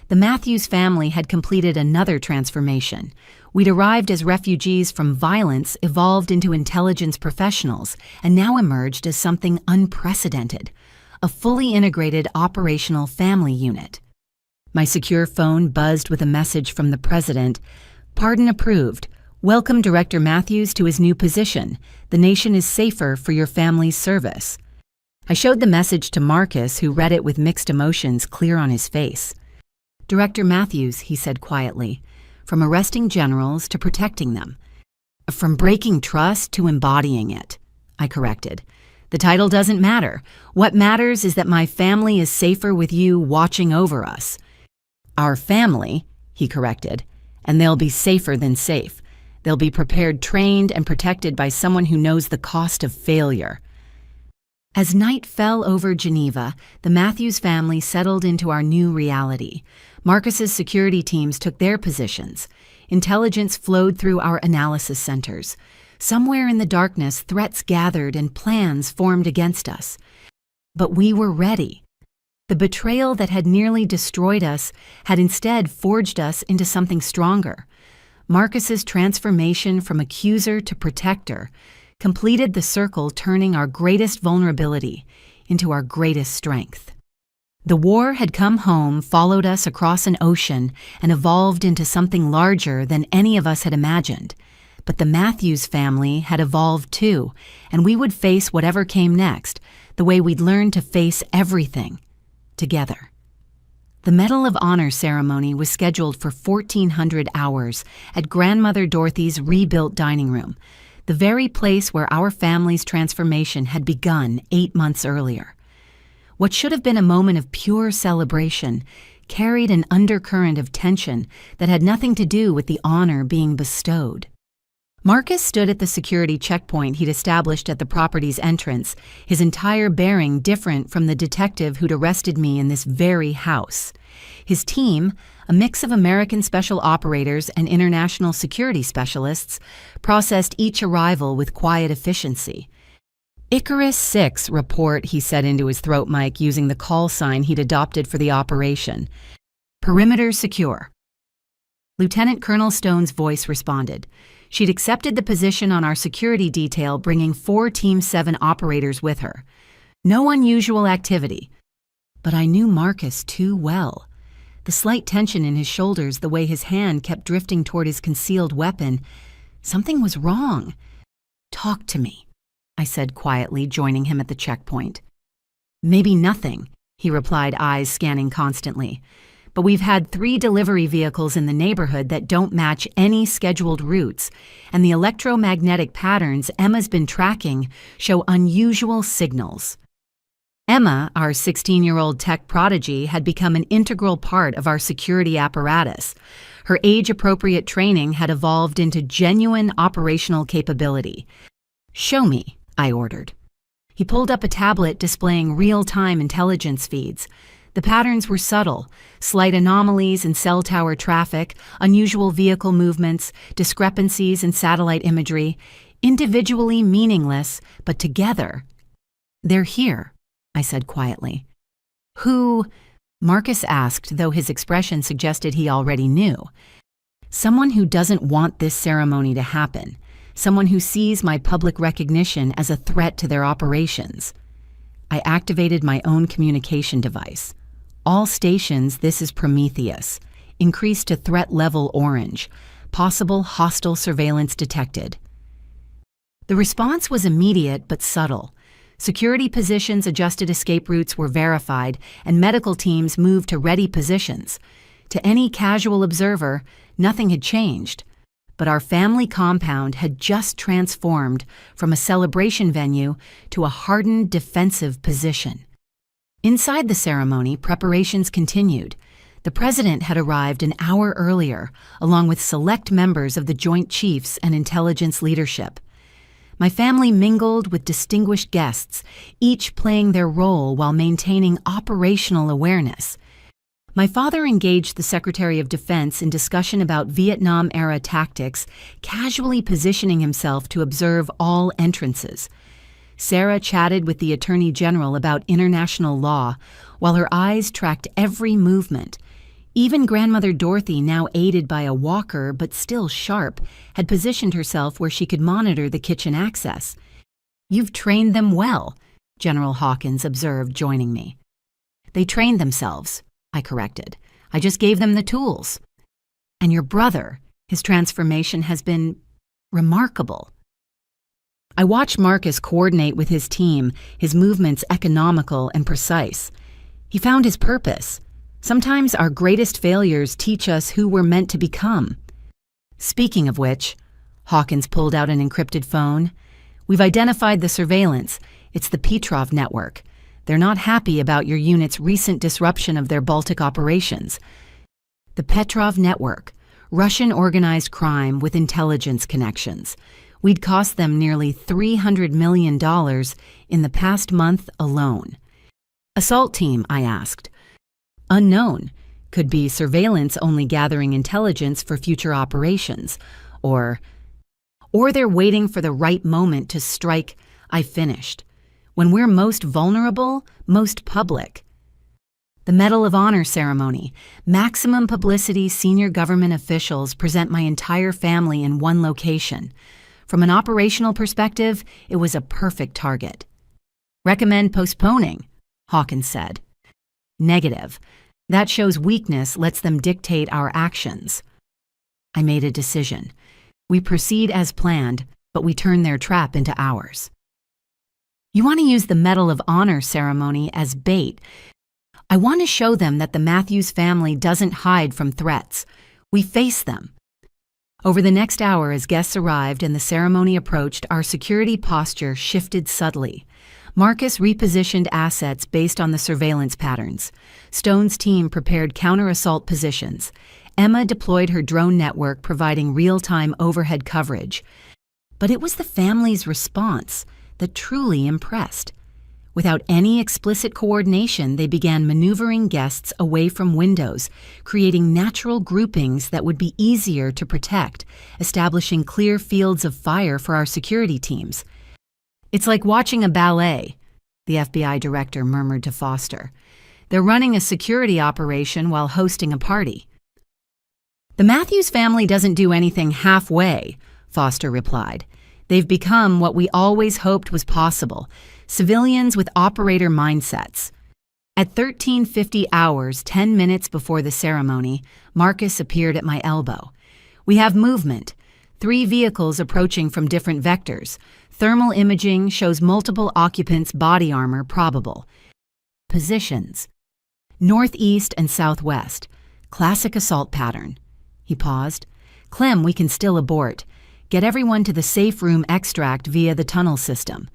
The Matthews family had completed another transformation. We'd arrived as refugees from violence, evolved into intelligence professionals, and now emerged as something unprecedented, a fully integrated operational family unit. My secure phone buzzed with a message from the president. "Pardon approved. Welcome Director Matthews to his new position. The nation is safer for your family's service." I showed the message to Marcus, who read it with mixed emotions clear on his face. "Director Matthews," he said quietly, "from arresting generals to protecting them. From breaking trust to embodying it," I corrected. "The title doesn't matter. What matters is that my family is safer with you watching over us." "Our family," he corrected, "and they'll be safer than safe. They'll be prepared, trained, and protected by someone who knows the cost of failure." As night fell over Geneva, the Matthews family settled into our new reality. Marcus's security teams took their positions. Intelligence flowed through our analysis centers. Somewhere in the darkness, threats gathered and plans formed against us. But we were ready. The betrayal that had nearly destroyed us had instead forged us into something stronger. Marcus's transformation from accuser to protector completed the circle, turning our greatest vulnerability into our greatest strength. The war had come home, followed us across an ocean, and evolved into something larger than any of us had imagined. But the Matthews family had evolved too, and we would face whatever came next, the way we'd learned to face everything, together. The Medal of Honor ceremony was scheduled for 1400 hours at Grandmother Dorothy's rebuilt dining room, the very place where our family's transformation had begun 8 months earlier. What should have been a moment of pure celebration carried an undercurrent of tension that had nothing to do with the honor being bestowed. Marcus stood at the security checkpoint he'd established at the property's entrance, his entire bearing different from the detective who'd arrested me in this very house. His team, a mix of American special operators and international security specialists, processed each arrival with quiet efficiency. "Icarus 6 report," he said into his throat mic using the call sign he'd adopted for the operation. "Perimeter secure." Lieutenant Colonel Stone's voice responded. She'd accepted the position on our security detail, bringing 4 Team 7 operators with her. No unusual activity. But I knew Marcus too well. The slight tension in his shoulders, the way his hand kept drifting toward his concealed weapon. Something was wrong. "Talk to me," I said quietly, joining him at the checkpoint. "Maybe nothing," he replied, eyes scanning constantly. "But we've had 3 delivery vehicles in the neighborhood that don't match any scheduled routes, and the electromagnetic patterns Emma's been tracking show unusual signals." Emma, our 16-year-old tech prodigy, had become an integral part of our security apparatus. Her age-appropriate training had evolved into genuine operational capability. "Show me," I ordered. He pulled up a tablet displaying real-time intelligence feeds. The patterns were subtle: slight anomalies in cell tower traffic, unusual vehicle movements, discrepancies in satellite imagery, individually meaningless, but together. "They're here," I said quietly. "Who?" Marcus asked, though his expression suggested he already knew. "Someone who doesn't want this ceremony to happen. Someone who sees my public recognition as a threat to their operations." I activated my own communication device. "All stations, this is Prometheus. Increased to threat level orange. Possible hostile surveillance detected." The response was immediate but subtle. Security positions, adjusted escape routes were verified, and medical teams moved to ready positions. To any casual observer, nothing had changed. But our family compound had just transformed from a celebration venue to a hardened defensive position. Inside the ceremony, preparations continued. The president had arrived an hour earlier, along with select members of the Joint Chiefs and intelligence leadership. My family mingled with distinguished guests, each playing their role while maintaining operational awareness. My father engaged the Secretary of Defense in discussion about Vietnam-era tactics, casually positioning himself to observe all entrances. Sarah chatted with the Attorney General about international law, while her eyes tracked every movement. Even Grandmother Dorothy, now aided by a walker but still sharp, had positioned herself where she could monitor the kitchen access. "You've trained them well," General Hawkins observed, joining me. "They trained themselves," I corrected. "I just gave them the tools." "And your brother, his transformation has been remarkable." I watched Marcus coordinate with his team, his movements economical and precise. He found his purpose. Sometimes our greatest failures teach us who we're meant to become. Speaking of which, Hawkins pulled out an encrypted phone. We've identified the surveillance. It's the Petrov network. They're not happy about your unit's recent disruption of their Baltic operations. The Petrov network, Russian organized crime with intelligence connections. We'd cost them nearly $300 million in the past month alone. Assault team, I asked. Unknown. Could be surveillance only gathering intelligence for future operations. Or they're waiting for the right moment to strike. I finished. When we're most vulnerable, most public. The Medal of Honor ceremony. Maximum publicity. Senior government officials present my entire family in one location. From an operational perspective, it was a perfect target. Recommend postponing, Hawkins said. Negative. That shows weakness, lets them dictate our actions. I made a decision. We proceed as planned, but we turn their trap into ours. You want to use the Medal of Honor ceremony as bait. I want to show them that the Matthews family doesn't hide from threats. We face them. Over the next hour, as guests arrived and the ceremony approached, our security posture shifted subtly. Marcus repositioned assets based on the surveillance patterns. Stone's team prepared counter-assault positions. Emma deployed her drone network, providing real-time overhead coverage. But it was the family's response that truly impressed. Without any explicit coordination, they began maneuvering guests away from windows, creating natural groupings that would be easier to protect, establishing clear fields of fire for our security teams. It's like watching a ballet, the FBI director murmured to Foster. They're running a security operation while hosting a party. The Matthews family doesn't do anything halfway, Foster replied. They've become what we always hoped was possible, civilians with operator mindsets. At 13:50 hours, 10 minutes before the ceremony, Marcus appeared at my elbow. We have movement. 3 vehicles approaching from different vectors. Thermal imaging shows multiple occupants' body armor probable. Positions. Northeast and southwest. Classic assault pattern. He paused. Clem, we can still abort. Get everyone to the safe room extract via the tunnel system.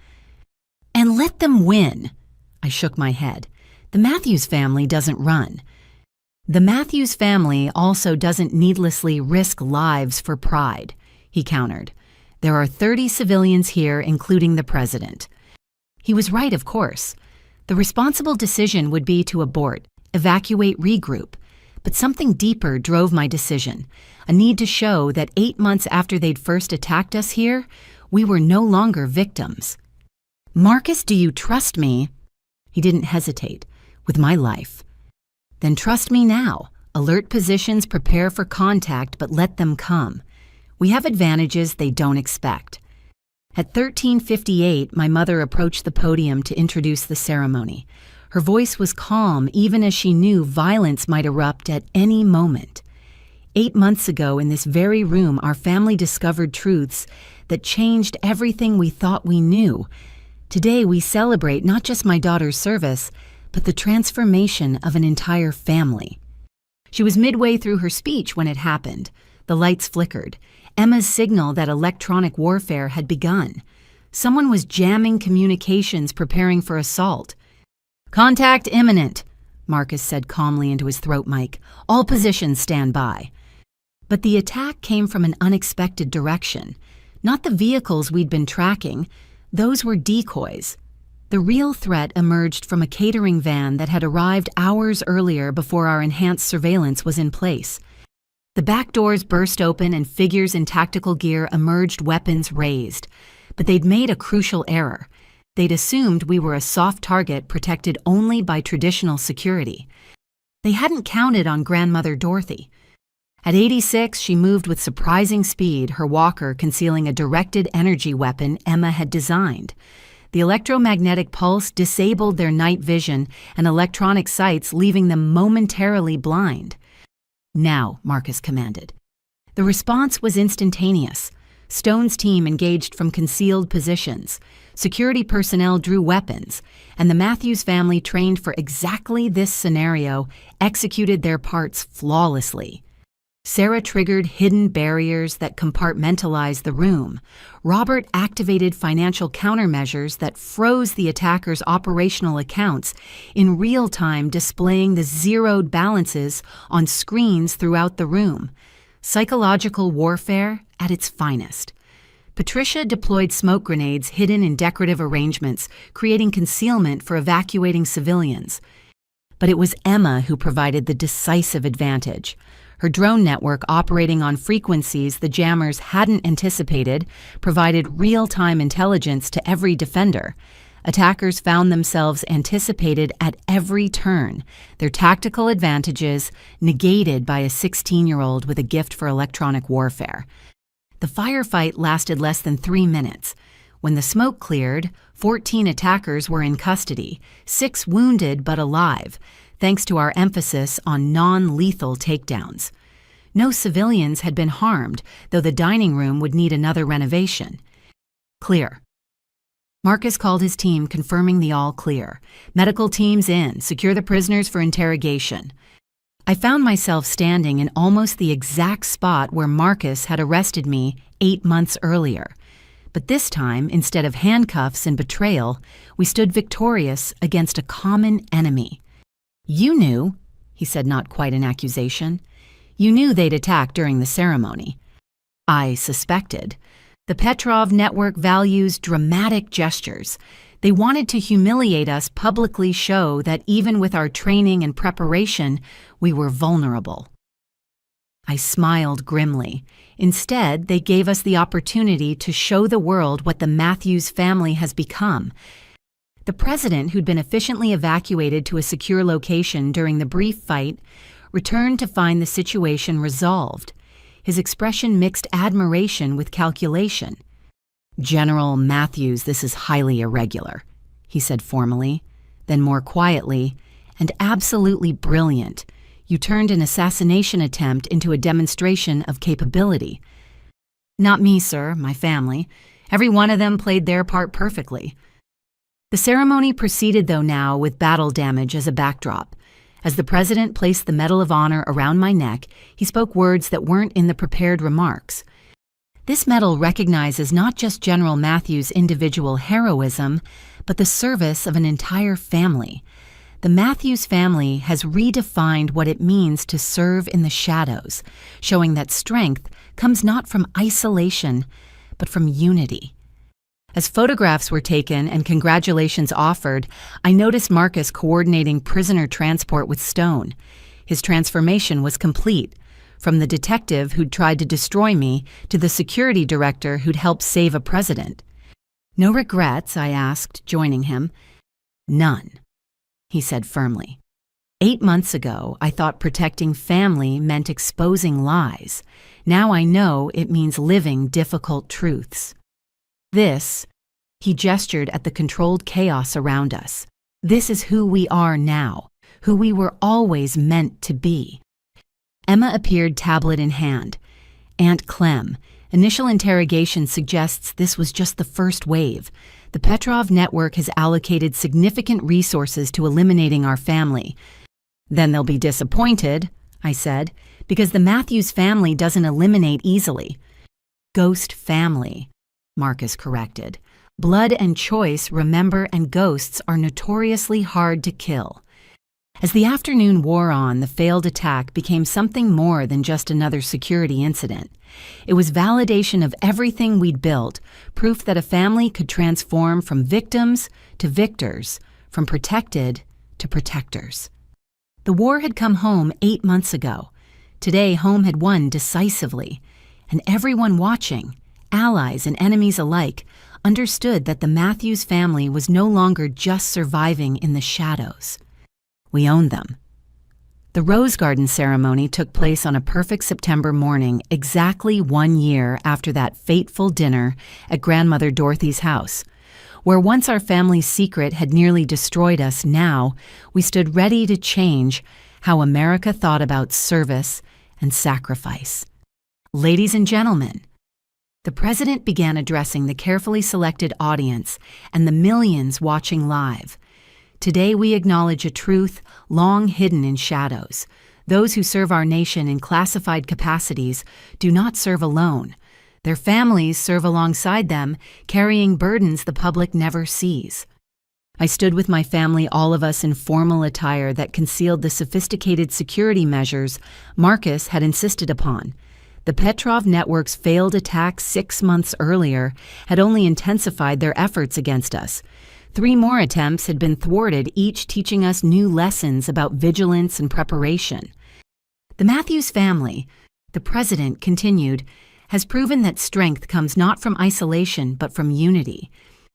And let them win. I shook my head. The Matthews family doesn't run. The Matthews family also doesn't needlessly risk lives for pride, he countered. There are 30 civilians here, including the president. He was right, of course. The responsible decision would be to abort, evacuate, regroup. But something deeper drove my decision, a need to show that 8 months after they'd first attacked us here, we were no longer victims. Marcus, do you trust me? He didn't hesitate. With my life. Then trust me now. Alert positions, prepare for contact, but let them come. We have advantages they don't expect. At 13:58, my mother approached the podium to introduce the ceremony. Her voice was calm, even as she knew violence might erupt at any moment. 8 months ago, in this very room, our family discovered truths that changed everything we thought we knew. Today, we celebrate not just my daughter's service, but the transformation of an entire family. She was midway through her speech when it happened. The lights flickered. Emma's signal that electronic warfare had begun. Someone was jamming communications, preparing for assault. Contact imminent, Marcus said calmly into his throat mic. All positions stand by. But the attack came from an unexpected direction. Not the vehicles we'd been tracking. Those were decoys. The real threat emerged from a catering van that had arrived hours earlier before our enhanced surveillance was in place. The back doors burst open and figures in tactical gear emerged, weapons raised. But they'd made a crucial error. They'd assumed we were a soft target protected only by traditional security. They hadn't counted on grandmother Dorothy. At 86, she moved with surprising speed, her walker concealing a directed energy weapon Emma had designed. The electromagnetic pulse disabled their night vision and electronic sights, leaving them momentarily blind. Now, Marcus commanded. The response was instantaneous. Stone's team engaged from concealed positions. Security personnel drew weapons, and the Matthews family, trained for exactly this scenario, executed their parts flawlessly. Sarah triggered hidden barriers that compartmentalized the room. Robert activated financial countermeasures that froze the attackers' operational accounts, in real time displaying the zeroed balances on screens throughout the room. Psychological warfare at its finest. Patricia deployed smoke grenades hidden in decorative arrangements, creating concealment for evacuating civilians. But it was Emma who provided the decisive advantage. Her drone network, operating on frequencies the jammers hadn't anticipated, provided real-time intelligence to every defender. Attackers found themselves anticipated at every turn, their tactical advantages negated by a 16-year-old with a gift for electronic warfare. The firefight lasted less than 3 minutes. When the smoke cleared, 14 attackers were in custody, 6 wounded but alive, thanks to our emphasis on non-lethal takedowns. No civilians had been harmed, though the dining room would need another renovation. Clear. Marcus called his team, confirming the all clear. Medical teams in, secure the prisoners for interrogation. I found myself standing in almost the exact spot where Marcus had arrested me 8 months earlier. But this time, instead of handcuffs and betrayal, we stood victorious against a common enemy. "You knew," he said, not quite an accusation. "You knew they'd attack during the ceremony." I suspected. The Petrov network values dramatic gestures. They wanted to humiliate us, publicly show that even with our training and preparation, we were vulnerable. I smiled grimly. Instead, they gave us the opportunity to show the world what the Matthews family has become. The president, who'd been efficiently evacuated to a secure location during the brief fight, returned to find the situation resolved. His expression mixed admiration with calculation. "General Matthews, this is highly irregular," he said formally. Then more quietly, "and absolutely brilliant. You turned an assassination attempt into a demonstration of capability." "Not me, sir, my family. Every one of them played their part perfectly." The ceremony proceeded, though, now with battle damage as a backdrop. As the president placed the Medal of Honor around my neck, he spoke words that weren't in the prepared remarks. "This medal recognizes not just General Matthews' individual heroism, but the service of an entire family. The Matthews family has redefined what it means to serve in the shadows, showing that strength comes not from isolation, but from unity." As photographs were taken and congratulations offered, I noticed Marcus coordinating prisoner transport with Stone. His transformation was complete, from the detective who'd tried to destroy me to the security director who'd helped save a president. "No regrets?" I asked, joining him. "None," he said firmly. 8 months ago, I thought protecting family meant exposing lies. Now I know it means living difficult truths. This, he gestured at the controlled chaos around us. This is who we are now, who we were always meant to be. Emma appeared, tablet in hand. "Aunt Clem, initial interrogation suggests this was just the first wave. The Petrov network has allocated significant resources to eliminating our family." "Then they'll be disappointed," I said, "because the Matthews family doesn't eliminate easily." "Ghost family," Marcus corrected. "Blood and choice, remember, and ghosts are notoriously hard to kill." As the afternoon wore on, the failed attack became something more than just another security incident. It was validation of everything we'd built, proof that a family could transform from victims to victors, from protected to protectors. The war had come home 8 months ago. Today, home had won decisively, and everyone watching, allies and enemies alike, understood that the Matthews family was no longer just surviving in the shadows. We owned them. The Rose Garden ceremony took place on a perfect September morning, exactly 1 year after that fateful dinner at Grandmother Dorothy's house. Where once our family's secret had nearly destroyed us, now we stood ready to change how America thought about service and sacrifice. Ladies and gentlemen, The president began addressing the carefully selected audience and the millions watching live. Today we acknowledge a truth long hidden in shadows. Those who serve our nation in classified capacities do not serve alone. Their families serve alongside them, carrying burdens the public never sees. I stood with my family, all of us in formal attire that concealed the sophisticated security measures Marcus had insisted upon. The Petrov network's failed attack 6 months earlier had only intensified their efforts against us. 3 more attempts had been thwarted, each teaching us new lessons about vigilance and preparation. The Matthews family, the president continued, has proven that strength comes not from isolation but from unity.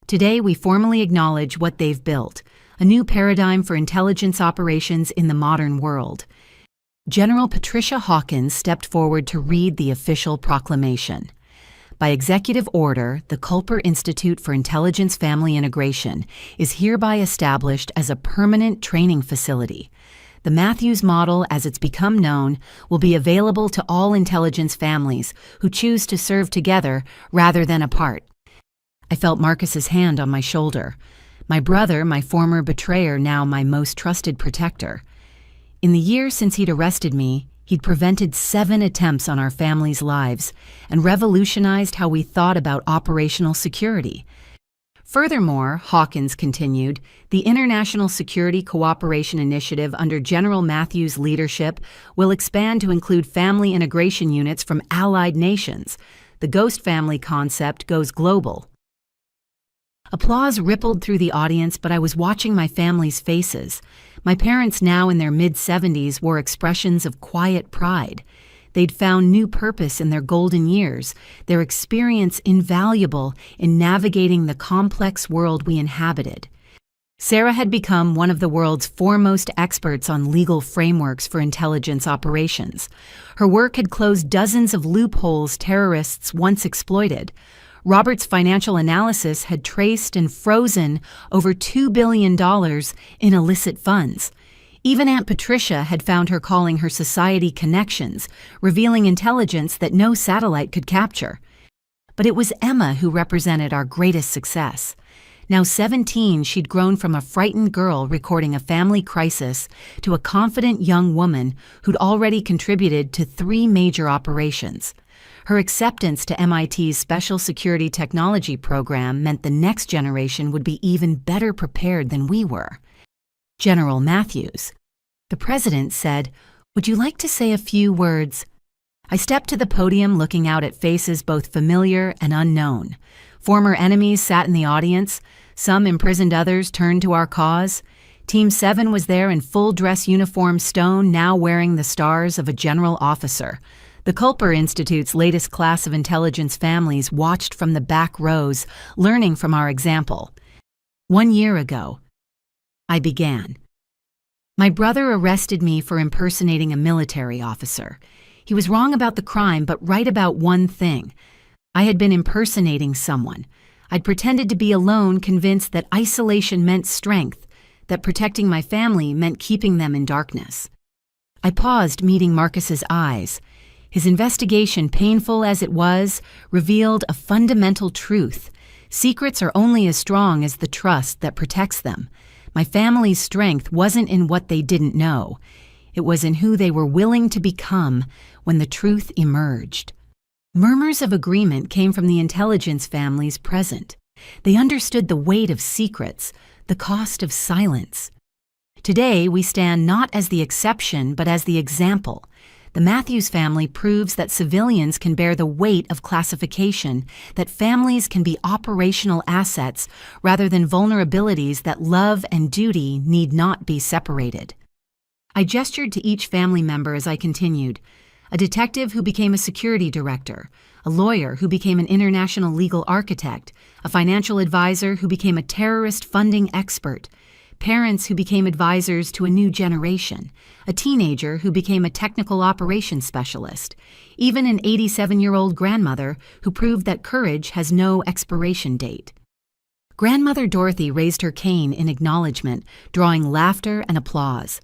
Today we formally acknowledge what they've built, a new paradigm for intelligence operations in the modern world. General Patricia Hawkins stepped forward to read the official proclamation. By executive order, the Culper Institute for Intelligence Family Integration is hereby established as a permanent training facility. The Matthews model, as it's become known, will be available to all intelligence families who choose to serve together rather than apart. I felt Marcus's hand on my shoulder. My brother, my former betrayer, now my most trusted protector. In the year since he'd arrested me, he'd prevented 7 attempts on our family's lives and revolutionized how we thought about operational security. Furthermore, Hawkins continued, the International Security Cooperation Initiative under General Matthews' leadership will expand to include family integration units from allied nations. The ghost family concept goes global. Applause rippled through the audience, but I was watching my family's faces. My parents, now in their mid-70s, wore expressions of quiet pride. They'd found new purpose in their golden years, their experience invaluable in navigating the complex world we inhabited. Sarah had become one of the world's foremost experts on legal frameworks for intelligence operations. Her work had closed dozens of loopholes terrorists once exploited. Robert's financial analysis had traced and frozen over $2 billion in illicit funds. Even Aunt Patricia had found her calling her society connections, revealing intelligence that no satellite could capture. But it was Emma who represented our greatest success. Now 17, she'd grown from a frightened girl recording a family crisis to a confident young woman who'd already contributed to 3 major operations. Her acceptance to MIT's Special Security Technology program meant the next generation would be even better prepared than we were. General Matthews. The president said, "Would you like to say a few words?" I stepped to the podium, looking out at faces both familiar and unknown. Former enemies sat in the audience. Some imprisoned others turned to our cause. Team 7 was there in full dress uniform stone, now wearing the stars of a general officer. The Culper Institute's latest class of intelligence families watched from the back rows, learning from our example. 1 year ago, I began. My brother arrested me for impersonating a military officer. He was wrong about the crime, but right about one thing. I had been impersonating someone. I'd pretended to be alone, convinced that isolation meant strength, that protecting my family meant keeping them in darkness. I paused, meeting Marcus's eyes. His investigation, painful as it was, revealed a fundamental truth. Secrets are only as strong as the trust that protects them. My family's strength wasn't in what they didn't know. It was in who they were willing to become when the truth emerged. Murmurs of agreement came from the intelligence families present. They understood the weight of secrets, the cost of silence. Today, we stand not as the exception, but as the example. The Matthews family proves that civilians can bear the weight of classification, that families can be operational assets rather than vulnerabilities, that love and duty need not be separated. I gestured to each family member as I continued. A detective who became a security director, a lawyer who became an international legal architect, a financial advisor who became a terrorist funding expert, parents who became advisors to a new generation, a teenager who became a technical operations specialist, even an 87-year-old grandmother who proved that courage has no expiration date. Grandmother Dorothy raised her cane in acknowledgement, drawing laughter and applause.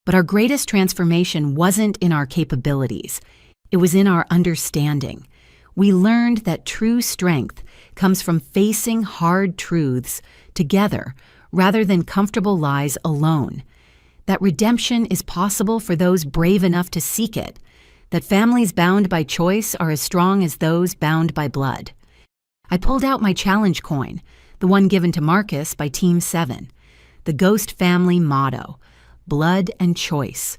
But our greatest transformation wasn't in our capabilities. It was in our understanding. We learned that true strength comes from facing hard truths together rather than comfortable lies alone. That redemption is possible for those brave enough to seek it. That families bound by choice are as strong as those bound by blood. I pulled out my challenge coin, the one given to Marcus by Team 7. The Ghost Family motto, blood and choice.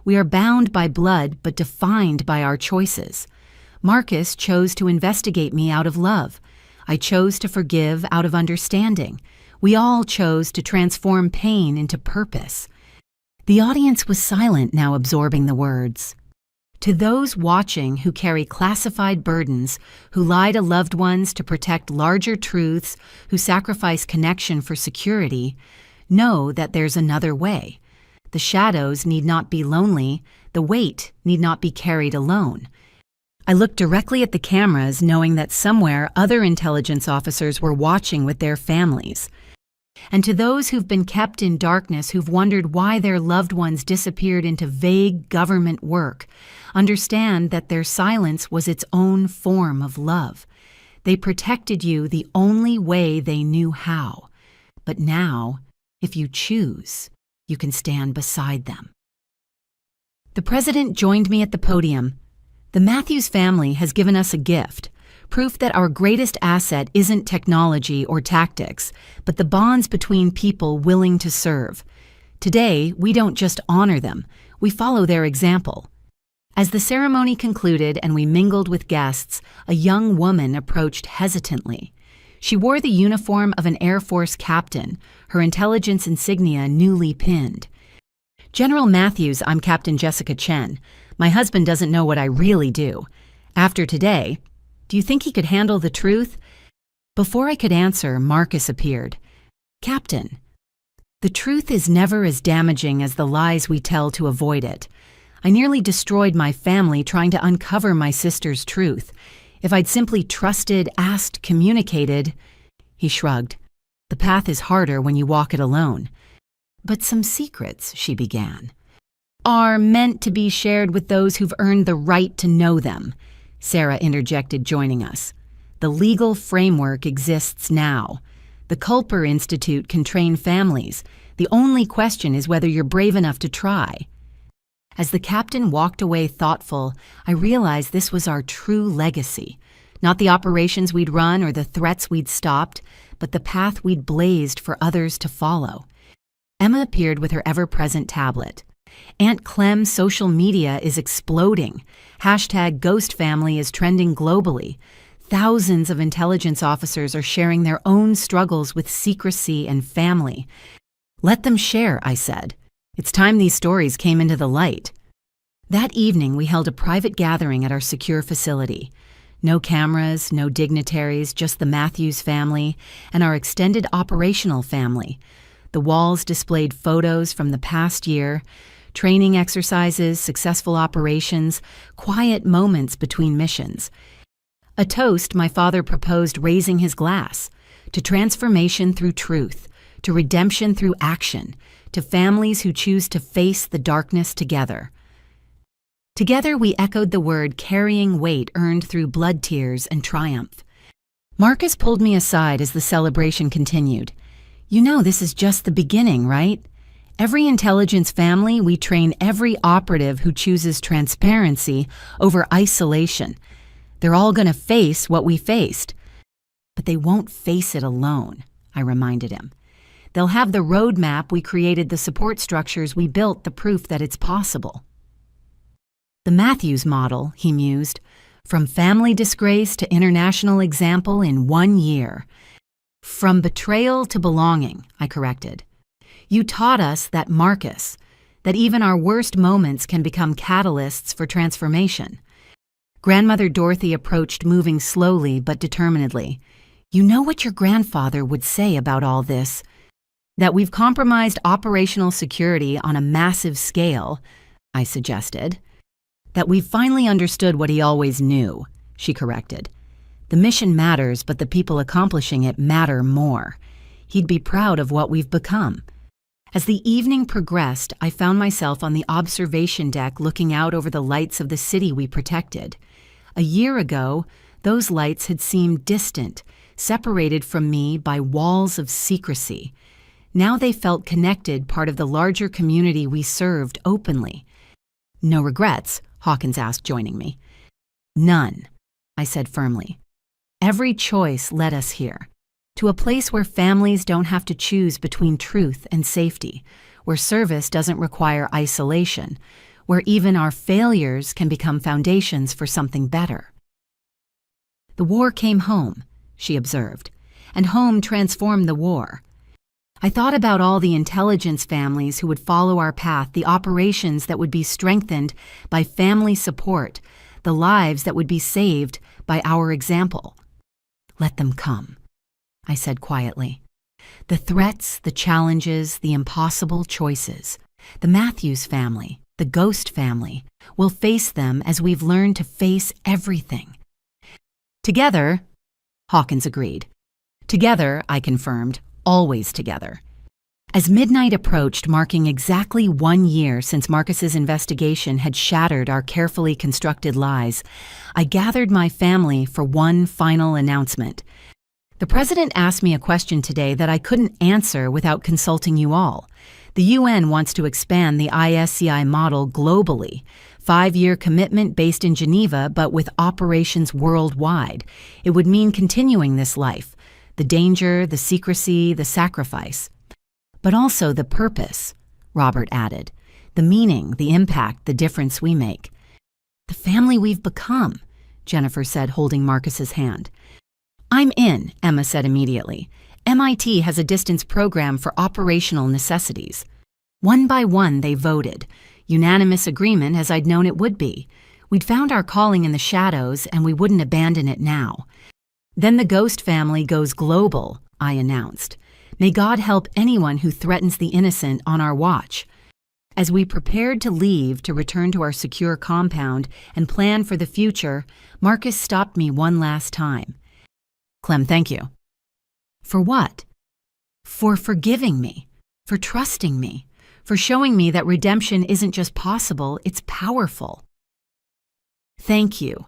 We are bound by blood but defined by our choices. Marcus chose to investigate me out of love. I chose to forgive out of understanding. We all chose to transform pain into purpose. The audience was silent, now absorbing the words. To those watching who carry classified burdens, who lie to loved ones to protect larger truths, who sacrifice connection for security, know that there's another way. The shadows need not be lonely. The weight need not be carried alone. I looked directly at the cameras, knowing that somewhere other intelligence officers were watching with their families. And to those who've been kept in darkness, who've wondered why their loved ones disappeared into vague government work, understand that their silence was its own form of love. They protected you the only way they knew how. But now, if you choose, you can stand beside them. The president joined me at the podium. The Matthews family has given us a gift, proof that our greatest asset isn't technology or tactics, but the bonds between people willing to serve. Today, we don't just honor them, we follow their example. As the ceremony concluded and we mingled with guests, a young woman approached hesitantly. She wore the uniform of an Air Force captain, her intelligence insignia newly pinned. General Matthews, I'm Captain Jessica Chen. My husband doesn't know what I really do. After today, do you think he could handle the truth? Before I could answer, Marcus appeared. Captain, the truth is never as damaging as the lies we tell to avoid it. I nearly destroyed my family trying to uncover my sister's truth. If I'd simply trusted, asked, communicated... He shrugged. The path is harder when you walk it alone. But some secrets, she began, are meant to be shared with those who've earned the right to know them. Sarah interjected, joining us. The legal framework exists now. The Culper Institute can train families. The only question is whether you're brave enough to try. As the captain walked away thoughtful, I realized this was our true legacy. Not the operations we'd run or the threats we'd stopped, but the path we'd blazed for others to follow. Emma appeared with her ever-present tablet. Aunt Clem's social media is exploding. #GhostFamily is trending globally. Thousands of intelligence officers are sharing their own struggles with secrecy and family. Let them share, I said. It's time these stories came into the light. That evening, we held a private gathering at our secure facility. No cameras, no dignitaries, just the Matthews family and our extended operational family. The walls displayed photos from the past year, training exercises, successful operations, quiet moments between missions. A toast my father proposed, raising his glass, to transformation through truth, to redemption through action, to families who choose to face the darkness together. Together we echoed the word, carrying weight earned through blood tears and triumph. Marcus pulled me aside as the celebration continued. You know this is just the beginning, right? Every intelligence family, we train every operative who chooses transparency over isolation. They're all going to face what we faced. But they won't face it alone, I reminded him. They'll have the roadmap we created, the support structures we built, the proof that it's possible. The Matthews model, he mused, from family disgrace to international example in 1 year. From betrayal to belonging, I corrected. You taught us that, Marcus, that even our worst moments can become catalysts for transformation. Grandmother Dorothy approached, moving slowly but determinedly. You know what your grandfather would say about all this? That we've compromised operational security on a massive scale, I suggested. That we've finally understood what he always knew, she corrected. The mission matters, but the people accomplishing it matter more. He'd be proud of what we've become. As the evening progressed, I found myself on the observation deck looking out over the lights of the city we protected. A year ago, Those lights had seemed distant, separated from me by walls of secrecy. Now they felt connected, part of the larger community we served openly. "No regrets?" Hawkins asked, joining me. "None," I said firmly. "Every choice led us here, to a place where families don't have to choose between truth and safety, where service doesn't require isolation, where even our failures can become foundations for something better." "The war came home," she observed, "and home transformed the war." I thought about all the intelligence families who would follow our path, the operations that would be strengthened by family support, the lives that would be saved by our example. "Let them come," I said quietly. "The threats, the challenges, the impossible choices. The Matthews family, the Ghost family, will face them as we've learned to face everything." "Together," Hawkins agreed. "Together," I confirmed, "always together." As midnight approached, marking exactly 1 year since Marcus's investigation had shattered our carefully constructed lies, I gathered my family for one final announcement. "The President asked me a question today that I couldn't answer without consulting you all. The UN wants to expand the ISCI model globally. 5-year commitment based in Geneva, but with operations worldwide. It would mean continuing this life. The danger, the secrecy, the sacrifice. But also the purpose," Robert added. "The meaning, the impact, the difference we make." "The family we've become," Jennifer said, holding Marcus's hand. "I'm in," Emma said immediately. "MIT has a distance program for operational necessities." One by one they voted. Unanimous agreement, as I'd known it would be. We'd found our calling in the shadows, and we wouldn't abandon it now. "Then the Ghost family goes global," I announced. "May God help anyone who threatens the innocent on our watch." As we prepared to leave to return to our secure compound and plan for the future, Marcus stopped me one last time. "Clem, thank you." "For what?" "For forgiving me, for trusting me, for showing me that redemption isn't just possible, it's powerful." "Thank you,"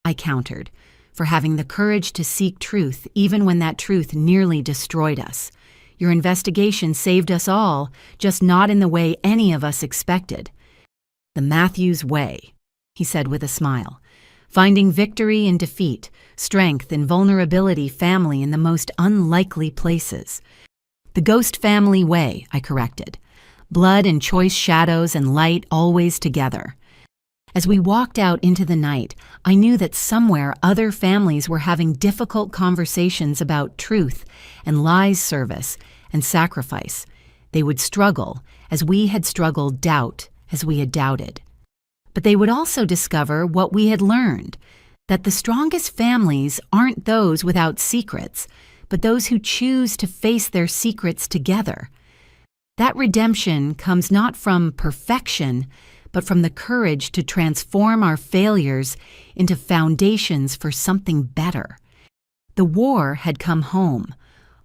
I countered, "for having the courage to seek truth even when that truth nearly destroyed us. Your investigation saved us all, just not in the way any of us expected." "The Matthews way," he said with a smile. "Finding victory in defeat, strength in vulnerability, family in the most unlikely places." "The Ghost family way," I corrected. "Blood and choice, shadows and light always together." As we walked out into the night, I knew that somewhere other families were having difficult conversations about truth and lies service and sacrifice. They would struggle, as we had struggled, doubt, as we had doubted. But they would also discover what we had learned, that the strongest families aren't those without secrets, but those who choose to face their secrets together. That redemption comes not from perfection, but from the courage to transform our failures into foundations for something better. The war had come home.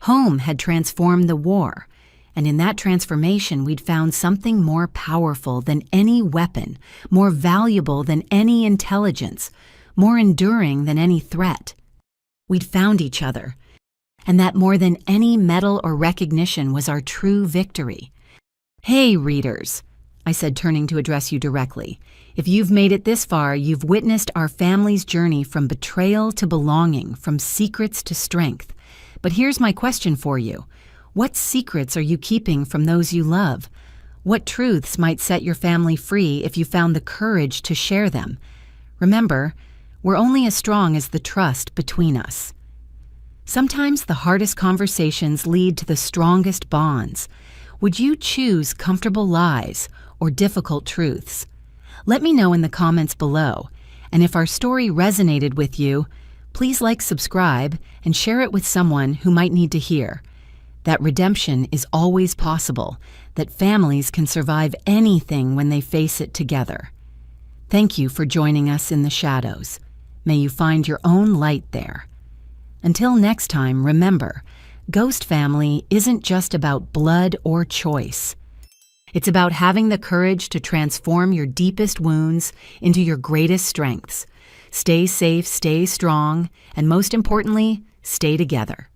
Home had transformed the war. And in that transformation, we'd found something more powerful than any weapon, more valuable than any intelligence, more enduring than any threat. We'd found each other. And that more than any medal or recognition was our true victory. "Hey, readers," I said, turning to address you directly. "If you've made it this far, you've witnessed our family's journey from betrayal to belonging, from secrets to strength. But here's my question for you. What secrets are you keeping from those you love? What truths might set your family free if you found the courage to share them? Remember, we're only as strong as the trust between us." Sometimes the hardest conversations lead to the strongest bonds. Would you choose comfortable lies or difficult truths? Let me know in the comments below. And if our story resonated with you, please subscribe, and share it with someone who might need to hear that redemption is always possible, that families can survive anything when they face it together. Thank you for joining us in the shadows. May you find your own light there. Until next time, remember, Ghost Family isn't just about blood or choice. It's about having the courage to transform your deepest wounds into your greatest strengths, Stay safe, stay strong, and most importantly, stay together.